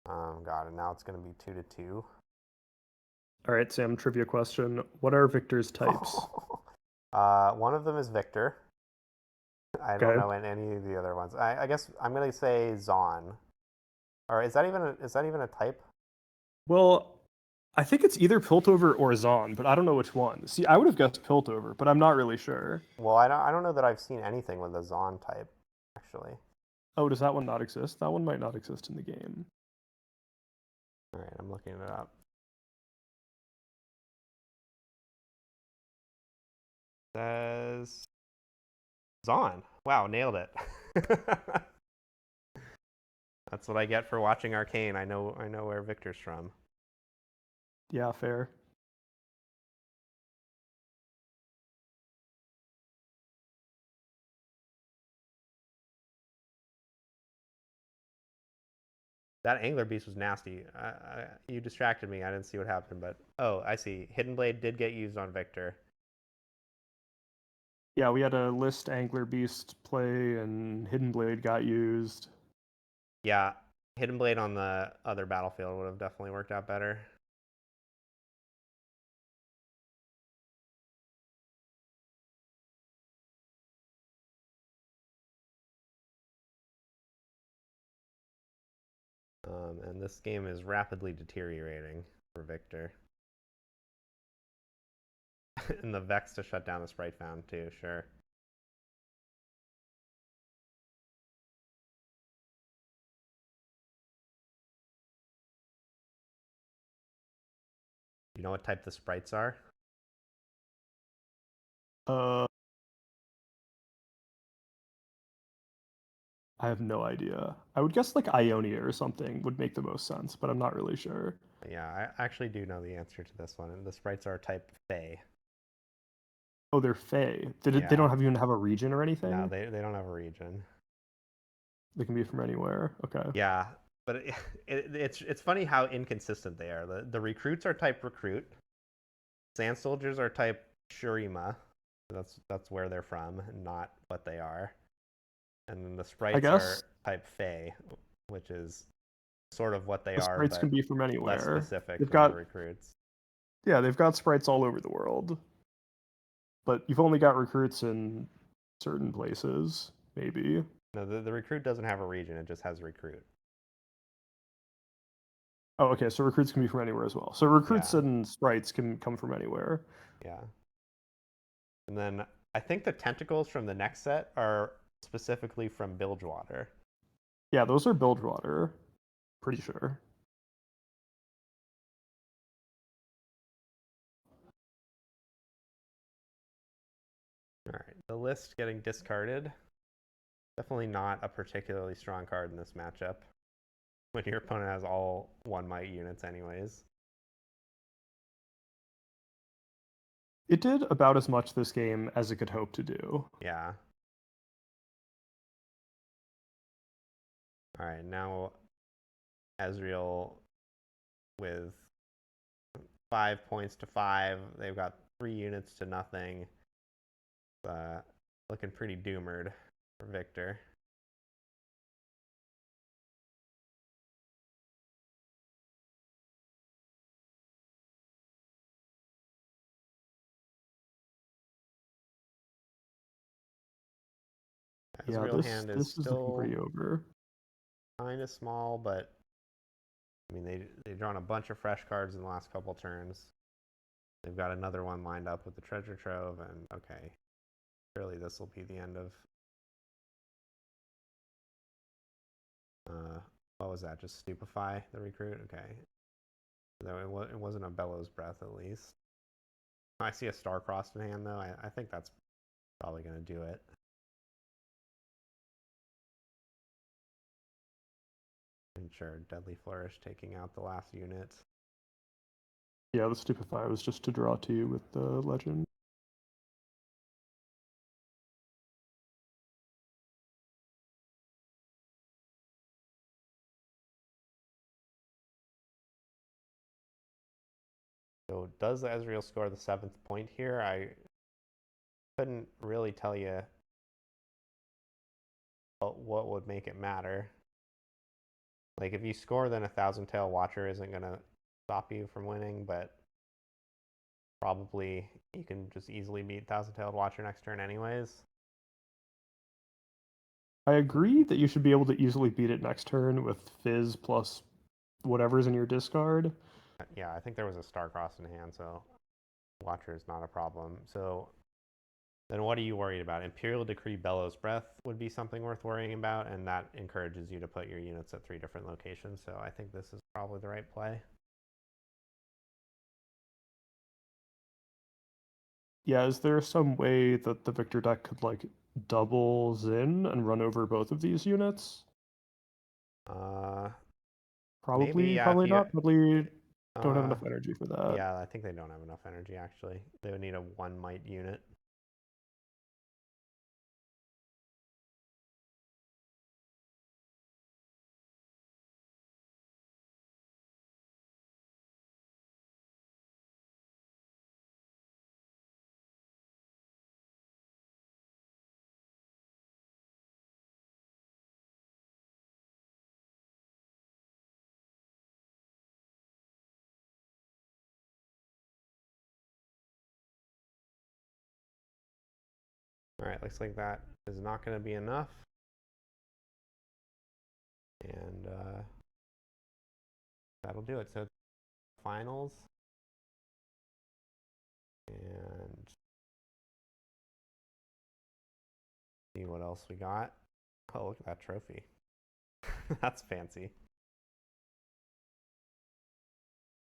God, and now it's going to be 2-2. All right, Sam, trivia question. What are Victor's types? One of them is Victor. I don't know any of the other ones. I guess I'm going to say Zon. Or is that even a type? Well, I think it's either Piltover or Zon, but I don't know which one. See, I would have guessed Piltover, but I'm not really sure. Well, I don't know that I've seen anything with a Zon type, actually. Oh, does that one not exist? That one might not exist in the game. All right, I'm looking it up. Says Zon. Wow, nailed it. That's what I get for watching Arcane. I know where Victor's from. Yeah, fair. That Angler Beast was nasty. You distracted me. I didn't see what happened, but oh, I see. Hidden Blade did get used on Victor. Yeah, we had a list Angler Beast play, and Hidden Blade got used. Yeah, Hidden Blade on the other battlefield would have definitely worked out better. And this game is rapidly deteriorating for Victor. And the Vex to shut down the Sprite Found too, sure. You know what type the sprites are? I have no idea. I would guess like Ionia or something would make the most sense, but I'm not really sure. Yeah, I actually do know the answer to this one. And the sprites are type Fey. Oh, they're Fey. They Yeah. don't even have a region or anything? No, they don't have a region. They can be from anywhere. Okay. Yeah, but it's funny how inconsistent they are. The recruits are type recruit. Sand soldiers are type Shurima. That's where they're from, not what they are. And then the sprites are type Fey, which is sort of what they The are, sprites but can be from less anywhere. specific They've than got the recruits. Yeah, they've got sprites all over the world. But you've only got recruits in certain places, maybe. No, the recruit doesn't have a region, it just has recruit. Oh, okay, so recruits can be from anywhere as well. So recruits Yeah. and sprites can come from anywhere. Yeah. And then I think the tentacles from the next set are specifically from Bilgewater. Yeah, those are Bilgewater. Pretty sure. All right, the list getting discarded. Definitely not a particularly strong card in this matchup when your opponent has all 1 might units anyways. It did about as much this game as it could hope to do. Yeah. All right, now Ezreal with 5 points to 5. They've got 3 units to nothing. Looking pretty doomered for Victor. Yeah, Ezreal hand is this is looking pretty still over. kind of small, but I mean they've drawn a bunch of fresh cards in the last couple turns. They've got another one lined up with the treasure trove, and okay, surely this will be the end of. What was that? Just stupefy the recruit? Okay. Though it wasn't a bellows breath at least. I see a star-crossed in hand though. I think that's probably going to do it. And sure, Deadly Flourish taking out the last unit. Yeah, the Stupefy was just to draw 2 with the legend. So does Ezreal score the 7th point here? I couldn't really tell you what would make it matter. Like if you score, then a Thousand Tail Watcher isn't gonna stop you from winning, but probably you can just easily beat Thousand Tailed Watcher next turn anyways. I agree that you should be able to easily beat it next turn with Fizz plus whatever's in your discard. Yeah, I think there was a Starcross in hand, so Watcher is not a problem. So then what are you worried about? Imperial Decree Bellows Breath would be something worth worrying about, and that encourages you to put your units at 3 different locations, so I think this is probably the right play. Yeah, is there some way that the Victor deck could like double Zin and run over both of these units? Probably, maybe, yeah, probably not. Probably don't have enough uh, energy for that. Yeah, I think they don't have enough energy actually. They would need a 1 might unit. All right, looks like that is not going to be enough. And that'll do it. So finals. And see what else we got. Oh, look at that trophy. That's fancy.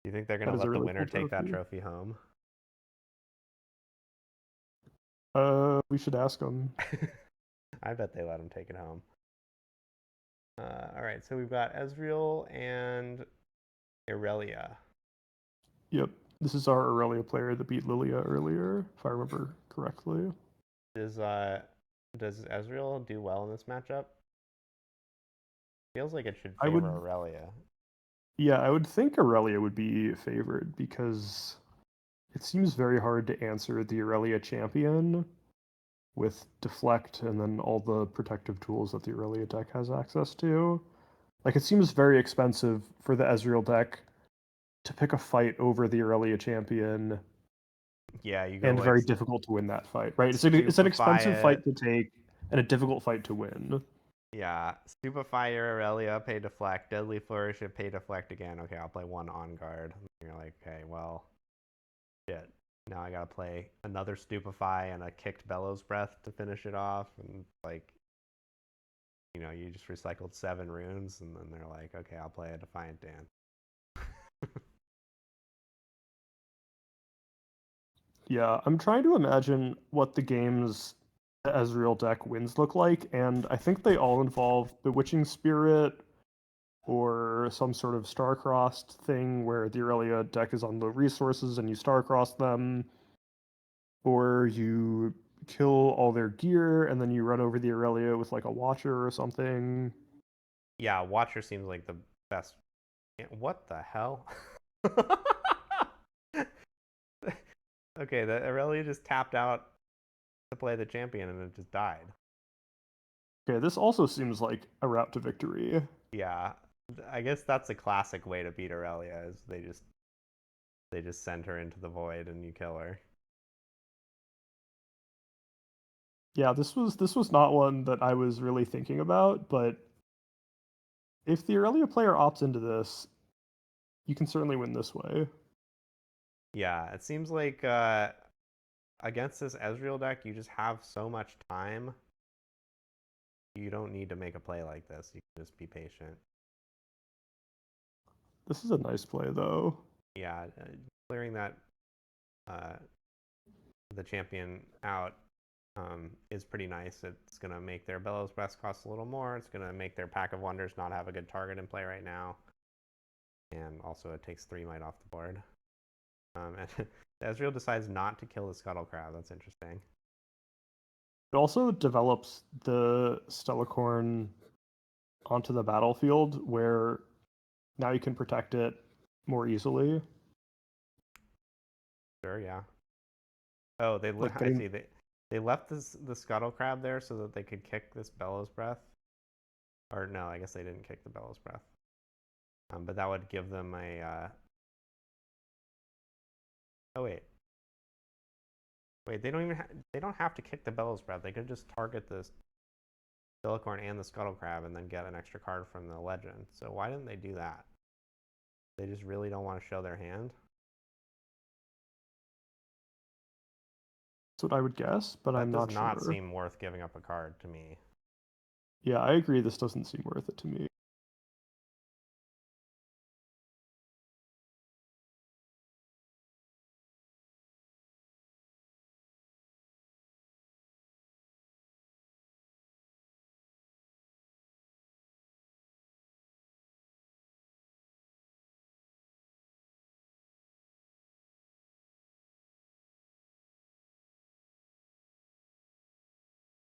Do you think they're That gonna is a let the really winner cool take that trophy. trophy home? We should ask them. I bet they let him take it home. All right, so we've got Ezreal and Irelia. Yep. This is our Aurelia player that beat Lilia earlier, if I remember correctly. Does Ezreal do well in this matchup? Feels like it should I favor would, Aurelia. yeah, I would think Aurelia would be favored because it seems very hard to answer the Aurelia champion with deflect and then all the protective tools that the Aurelia deck has access to. Like, it seems very expensive for the Ezreal deck to pick a fight over the Aurelia champion, Yeah, you go and like very difficult to win that fight, right? It's an stupefy expensive fight it. to take and a difficult fight to win. Yeah, stupefy your Aurelia, pay deflect, deadly flourish it, pay deflect again. Okay, I'll play one on guard. And you're like, okay, well, shit. Now I gotta play another stupefy and a kicked bellows breath to finish it off, and like, you know, you just recycled 7 runes, and then they're like, okay, I'll play a defiant dance. Yeah, I'm trying to imagine what the game's Ezreal deck wins look like, and I think they all involve Bewitching Spirit or some sort of star-crossed thing where the Aurelia deck is on low resources and you star-cross them, or you kill all their gear and then you run over the Aurelia with like a Watcher or something. Yeah, Watcher seems like the best. What the hell? Okay, the Aurelia just tapped out to play the champion and it just died. Okay, this also seems like a route to victory. Yeah, I guess that's a classic way to beat Aurelia is they just send her into the void and you kill her. Yeah, this was not one that I was really thinking about, but if the Aurelia player opts into this, you can certainly win this way. Yeah, it seems like against this Ezreal deck, you just have so much time. You don't need to make a play like this. You can just be patient. This is a nice play, though. Yeah, clearing that the champion out is pretty nice. It's going to make their Bellows Breath cost a little more. It's going to make their Pack of Wonders not have a good target in play right now. And also it takes 3 might off the board. And Ezreal decides not to kill the Scuttle Crab. That's interesting. It also develops the Stellacorn onto the battlefield where now you can protect it more easily. Sure, yeah. Oh, Like I getting see. They left the Scuttle Crab there so that they could kick this Bellows Breath. Or no, I guess they didn't kick the Bellows Breath. But that would give them a... Oh, wait. Wait, they don't have to kick the Bellows Breath. They could just target the Stellacorn and the Scuttle Crab and then get an extra card from the Legend. So why didn't they do that? They just really don't want to show their hand? That's what I would guess, but That I'm does not not sure. seem worth giving up a card to me. Yeah, I agree. This doesn't seem worth it to me.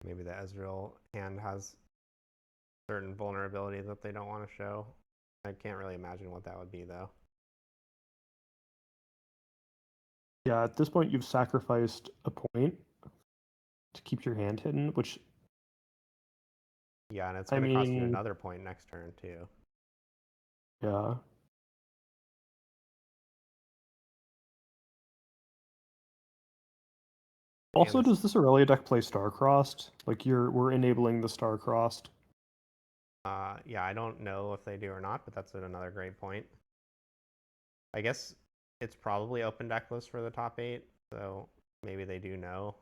Maybe the Ezreal hand has certain vulnerability that they don't want to show. I can't really imagine what that would be, though. Yeah, at this point, you've sacrificed a point to keep your hand hidden, which, Yeah, and it's I going to cost you mean, another point next turn, too. yeah. Also, And does this Aurelia deck play Star-Crossed? Like, we're enabling the Star-Crossed. yeah, I don't know if they do or not, but that's another great point. I guess it's probably open deckless for the top 8, so maybe they do know.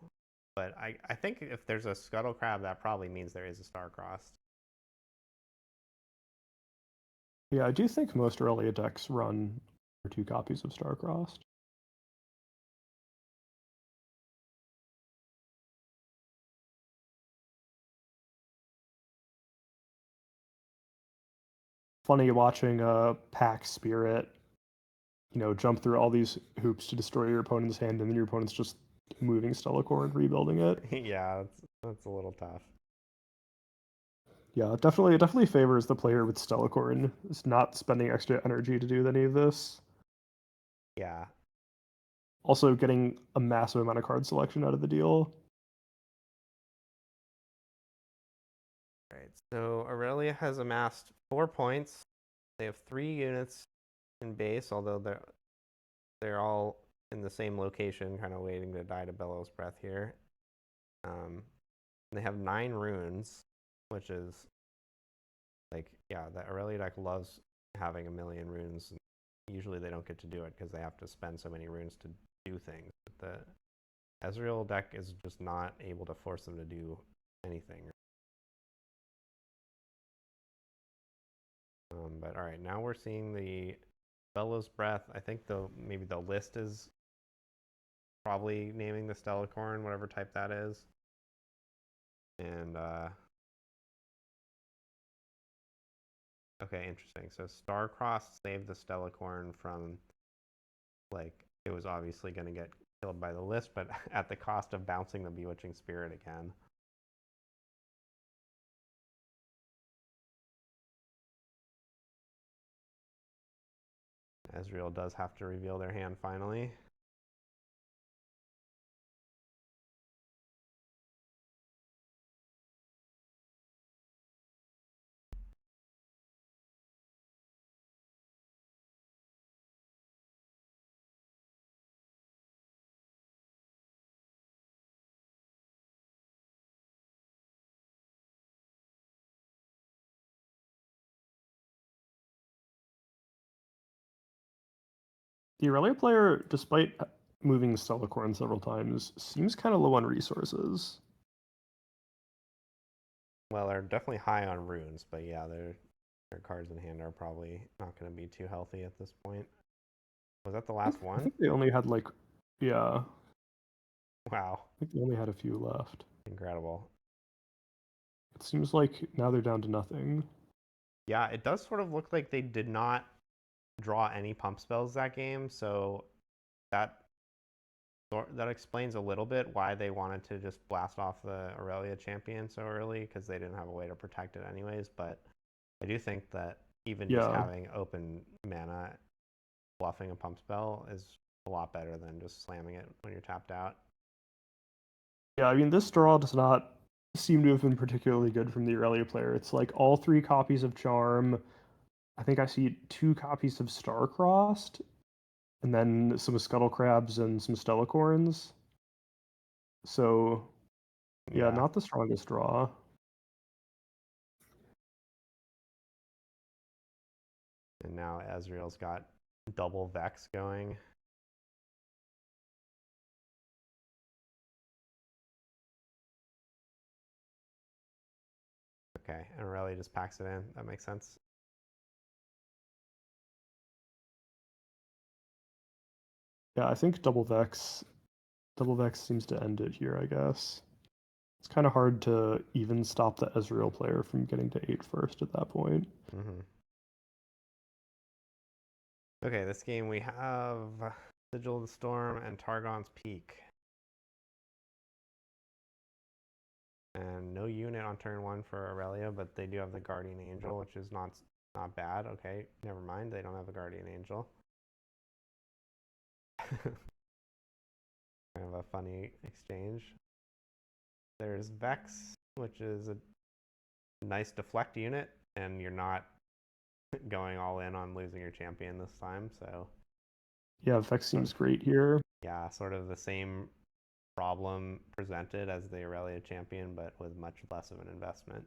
But I think if there's a Scuttle Crab, that probably means there is a Star-Crossed. Yeah, I do think most Aurelia decks run or 2 copies of Star-Crossed. Funny watching Pack Spirit, jump through all these hoops to destroy your opponent's hand, and then your opponent's just moving Stellacore and rebuilding it. Yeah, that's a little tough. Yeah, it definitely favors the player with Stellacore and is not spending extra energy to do any of this. Yeah. Also getting a massive amount of card selection out of the deal. Right. So Aurelia has amassed 4 points. They have 3 units in base, although they're all in the same location, kind of waiting to die to Bellows Breath here. They have 9 runes, which is like, yeah, the Aurelia deck loves having a million runes. Usually they don't get to do it because they have to spend so many runes to do things. But the Ezreal deck is just not able to force them to do anything. But all right, now we're seeing the Bellows Breath. I think maybe the list is probably naming the Stellacorn, whatever type that is. And okay, interesting. So Starcrossed saved the Stellacorn from, like, it was obviously going to get killed by the list, but at the cost of bouncing the Bewitching Spirit again. Ezreal does have to reveal their hand finally. The Aurelia player, despite moving Stellacorn several times, seems kind of low on resources. Well, they're definitely high on runes, but yeah, their cards in hand are probably not going to be too healthy at this point. Was that the last I one? think they only had yeah. Wow. I think they only had a few left. Incredible. It seems like now they're down to nothing. Yeah, it does sort of look like they did not draw any pump spells that game, so that explains a little bit why they wanted to just blast off the Aurelia champion so early, because they didn't have a way to protect it anyways. But I do think that even just having open mana, bluffing a pump spell is a lot better than just slamming it when you're tapped out. Yeah, I mean, this draw does not seem to have been particularly good from the Aurelia player. It's like all 3 copies of Charm. I think I see 2 copies of Star-Crossed, and then some Scuttle Crabs and some Stellacorns. So, yeah, not the strongest draw. And now Ezreal's got double Vex going. Okay, and Aurelia just packs it in. That makes sense. Yeah, I think double Vex seems to end it here, I guess. It's kind of hard to even stop the Ezreal player from getting to 8 first at that point. Mm-hmm. Okay, this game we have Sigil of the Storm and Targon's Peak. And no unit on turn 1 for Aurelia, but they do have the Guardian Angel, which is not bad. Okay, never mind. They don't have a Guardian Angel. Kind of a funny exchange. There's Vex, which is a nice deflect unit, and you're not going all in on losing your champion this time, so... Yeah, Vex seems great here. Yeah, sort of the same problem presented as the Aurelia champion, but with much less of an investment.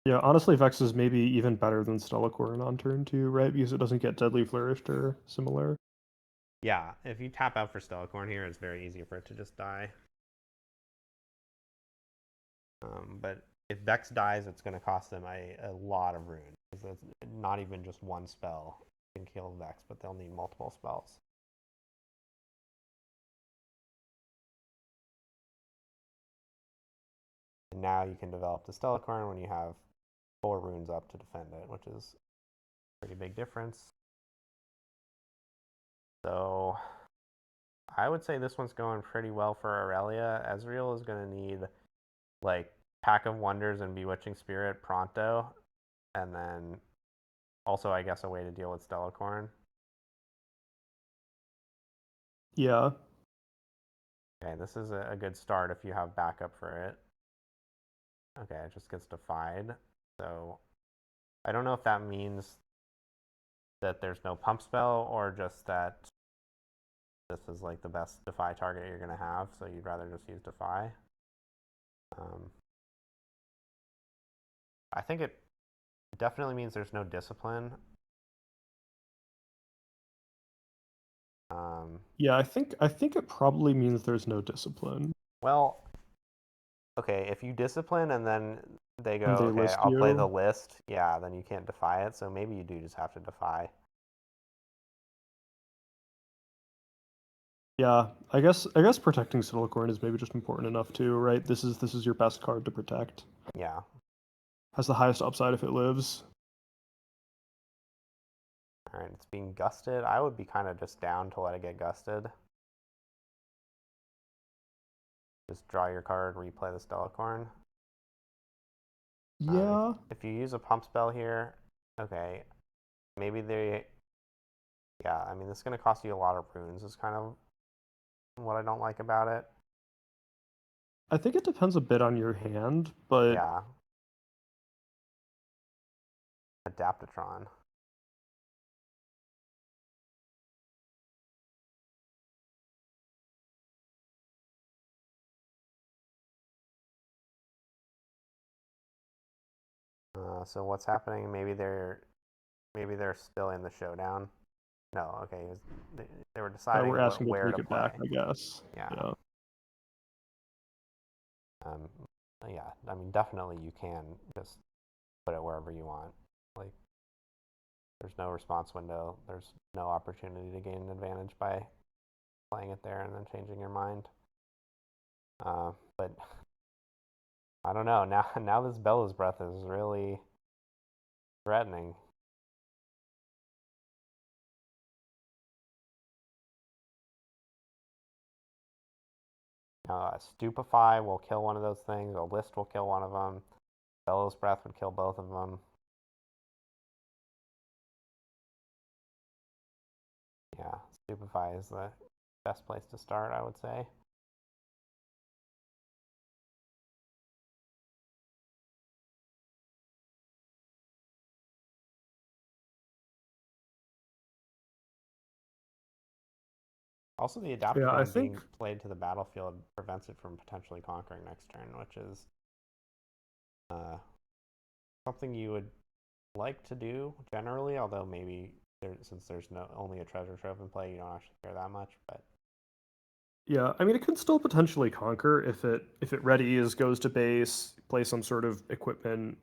Yeah, honestly, Vex is maybe even better than Stellacorn on turn 2, right? Because it doesn't get Deadly Flourished or similar. Yeah, if you tap out for Stellacorn here, it's very easy for it to just die. But if Vex dies, it's going to cost them a lot of runes. It's not even just one spell. can kill Vex, but they'll need multiple spells. And now you can develop the Stellacorn when you have 4 runes up to defend it, which is a pretty big difference. So I would say this one's going pretty well for Aurelia. Ezreal is going to need like Pack of Wonders and Bewitching Spirit pronto, and then also I guess a way to deal with Stellacorn. Yeah. Okay, this is a good start if you have backup for it. Okay, it just gets defied. So I don't know if that means that there's no pump spell or just that this is like the best defy target you're going to have, so you'd rather just use defy. I think it definitely means there's no discipline. Yeah, I think it probably means there's no discipline. Well, okay, if you discipline and then they go, And they okay, list I'll play you. the list, yeah, then you can't defy it, so maybe you do just have to defy. Yeah, I guess protecting Stellacorn is maybe just important enough too, right? This is your best card to protect. Yeah. Has the highest upside if it lives. All right, it's being gusted. I would be kind of just down to let it get gusted. Just draw your card, replay the Stellacorn. Yeah. If you use a pump spell here, okay, maybe they... Yeah, I mean, this is going to cost you a lot of runes is kind of what I don't like about it. I think it depends a bit on your hand, but Yeah. Adaptatron. So what's happening? Maybe they're still in the showdown. No, okay. They were deciding we're asking where to take to it play. back, I guess. Yeah. Yeah. Yeah. I mean, definitely you can just put it wherever you want. Like, there's no response window. There's no opportunity to gain an advantage by playing it there and then changing your mind. But I don't know. Now this Bella's Breath is really threatening. Stupefy will kill one of those things. A list will kill one of them. Bella's Breath would kill both of them. Yeah, Stupefy is the best place to start, I would say. Also, the Adaptatron being played to the battlefield prevents it from potentially conquering next turn, which is something you would like to do generally, although maybe since there's only a treasure trove in play, you don't actually care that much. But yeah, I mean, it can still potentially conquer if it readies, goes to base, play some sort of equipment,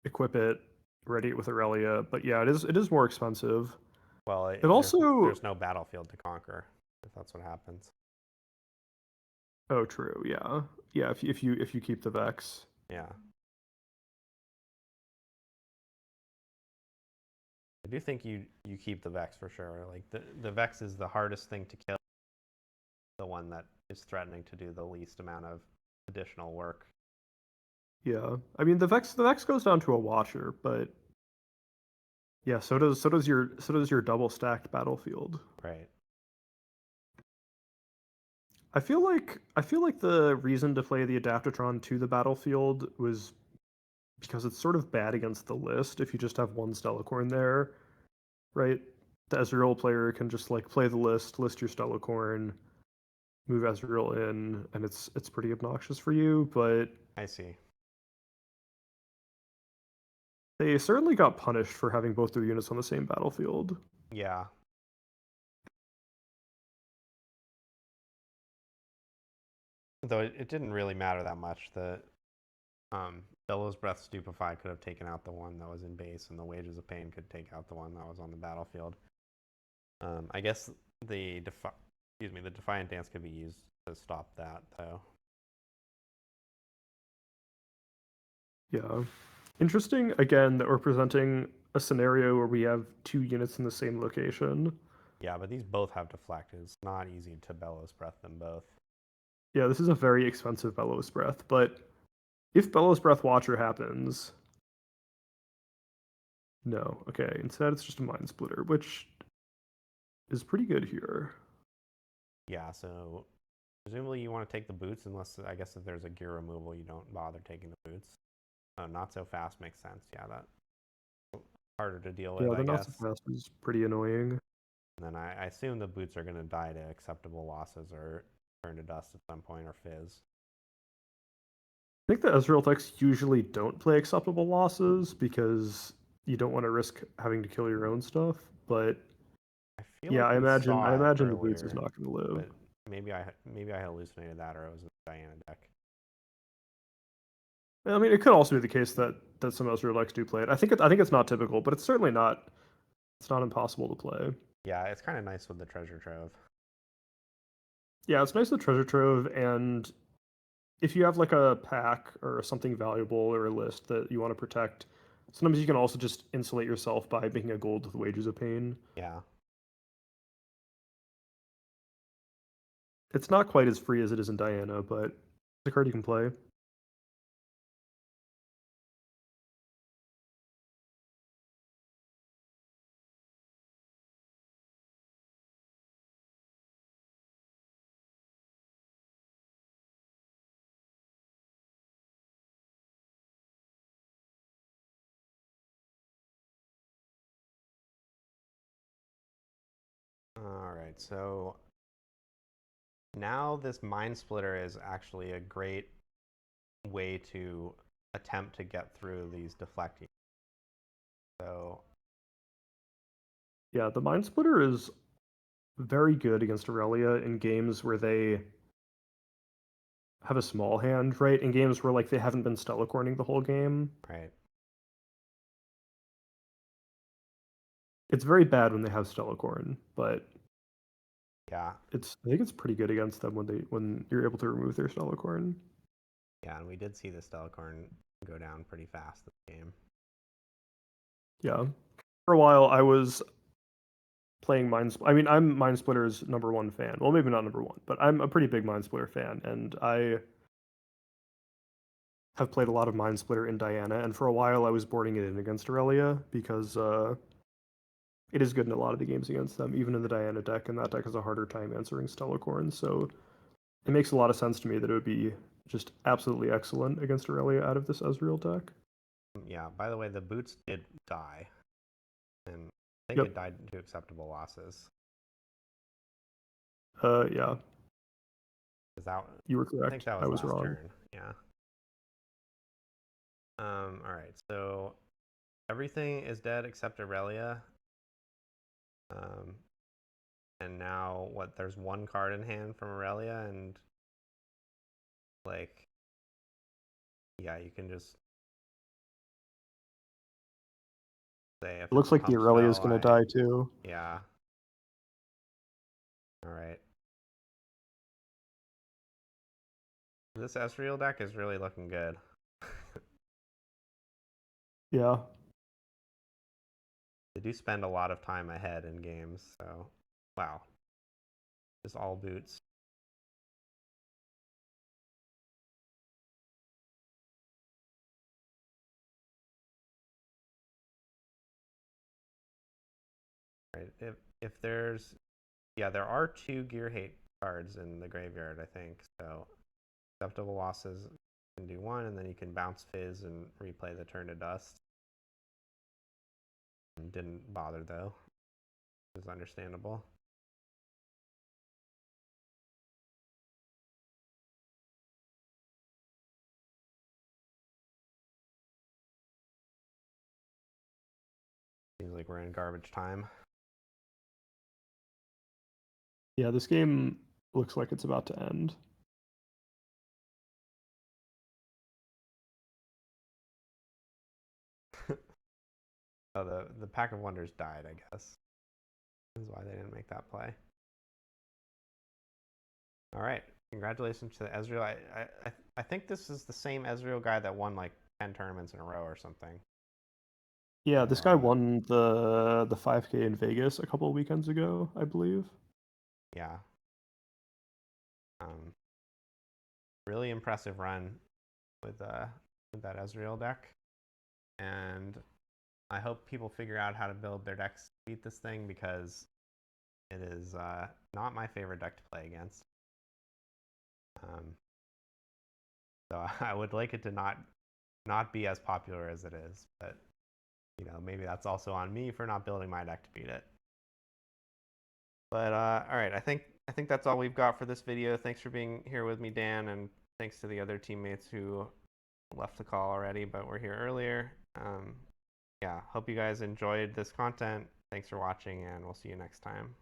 equip it, ready it with Aurelia. But yeah, it is more expensive. Well, there's no battlefield to conquer if that's what happens. Oh, true. Yeah, yeah. If you keep the Vex. Yeah. I do think you keep the Vex for sure. Like the Vex is the hardest thing to kill. The one that is threatening to do the least amount of additional work. Yeah, I mean the Vex goes down to a Watcher, but yeah, so does your double stacked battlefield. Right. I feel like the reason to play the Adaptatron to the battlefield was because it's sort of bad against the list if you just have one Stellacorn there, right? The Ezreal player can just like play the list your Stellacorn, move Ezreal in, and it's pretty obnoxious for you, but I see. they certainly got punished for having both their units on the same battlefield. Yeah. Though it didn't really matter that much. The Bellows Breath Stupefy could have taken out the one that was in base, and the Wages of Pain could take out the one that was on the battlefield. I guess the Defiant Dance could be used to stop that, though. Yeah. Interesting, again, that we're presenting a scenario where we have 2 units in the same location. Yeah, but these both have Deflect. It's not easy to Bellows Breath them both. Yeah, this is a very expensive Bellows Breath, but if Bellows Breath Watcher happens... No, okay, instead it's just a Mind Splitter, which is pretty good here. Yeah, so presumably you want to take the boots, unless, I guess, if there's a gear removal, you don't bother taking the boots. Not so fast makes sense. Yeah, that's harder to deal with, Yeah, I the not guess. so fast is pretty annoying. And then I assume the boots are going to die to acceptable losses or turn to dust at some point or fizz. I think the Ezreal decks usually don't play acceptable losses because you don't want to risk having to kill your own stuff, but I feel yeah, like I we imagine saw it the boots is earlier, not going to live. but maybe I hallucinated that, or it was a Diana deck. I mean, it could also be the case that some Ezreal decks do play it. I think it's not typical, but it's certainly not. It's not impossible to play. Yeah, it's kind of nice with the treasure trove. Yeah, it's nice with treasure trove, and if you have like a pack or something valuable or a list that you want to protect, sometimes you can also just insulate yourself by making a gold with Wages of Pain. Yeah. It's not quite as free as it is in Diana, but it's a card you can play. All right, so now this Mind Splitter is actually a great way to attempt to get through these deflecting. So Yeah, the Mind Splitter is very good against Aurelia in games where they have a small hand, right? In games where like they haven't been Stellacorning the whole game. right. It's very bad when they have Stellacorn, but Yeah. I think it's pretty good against them when you're able to remove their Stellacorn. Yeah, and we did see the Stellacorn go down pretty fast this game. Yeah. For a while I was playing I mean, I'm Mind Splitter's #1 fan. Well, maybe not #1, but I'm a pretty big Mind Splitter fan, and I have played a lot of Mind Splitter in Diana, and for a while I was boarding it in against Aurelia because it is good in a lot of the games against them, even in the Diana deck, and that deck has a harder time answering Stellacorn, so it makes a lot of sense to me that it would be just absolutely excellent against Aurelia out of this Ezreal deck. Yeah, by the way, the boots did die. And I think it died to acceptable losses. Yeah. You were correct. I think that was I was last wrong. turn. Yeah. All right, so everything is dead except Aurelia. And now there's one card in hand from Aurelia, and like, yeah, you can just say if It looks like the Aurelia is going to die too. Yeah. All right. This Ezreal deck is really looking good. Yeah. They do spend a lot of time ahead in games, so wow. Just all boots. Right. If there's there are 2 Gear Hate cards in the graveyard, I think. So acceptable losses, you can do 1, and then you can bounce Fizz and replay the turn to dust. Didn't bother though. It's understandable. Seems like we're in garbage time. Yeah, this game looks like it's about to end. Oh, the Pack of Wonders died, I guess. This is why they didn't make that play. All right. Congratulations to Ezreal. I think this is the same Ezreal guy that won like 10 tournaments in a row or something. Yeah, this guy won the 5K in Vegas a couple of weekends ago, I believe. Yeah. Really impressive run with that Ezreal deck. And I hope people figure out how to build their decks to beat this thing, because it is not my favorite deck to play against. So I would like it to not be as popular as it is, but you know, maybe that's also on me for not building my deck to beat it. But all right, I think that's all we've got for this video. Thanks for being here with me, Dan, and thanks to the other teammates who left the call already but were here earlier. Yeah, hope you guys enjoyed this content. Thanks for watching, and we'll see you next time.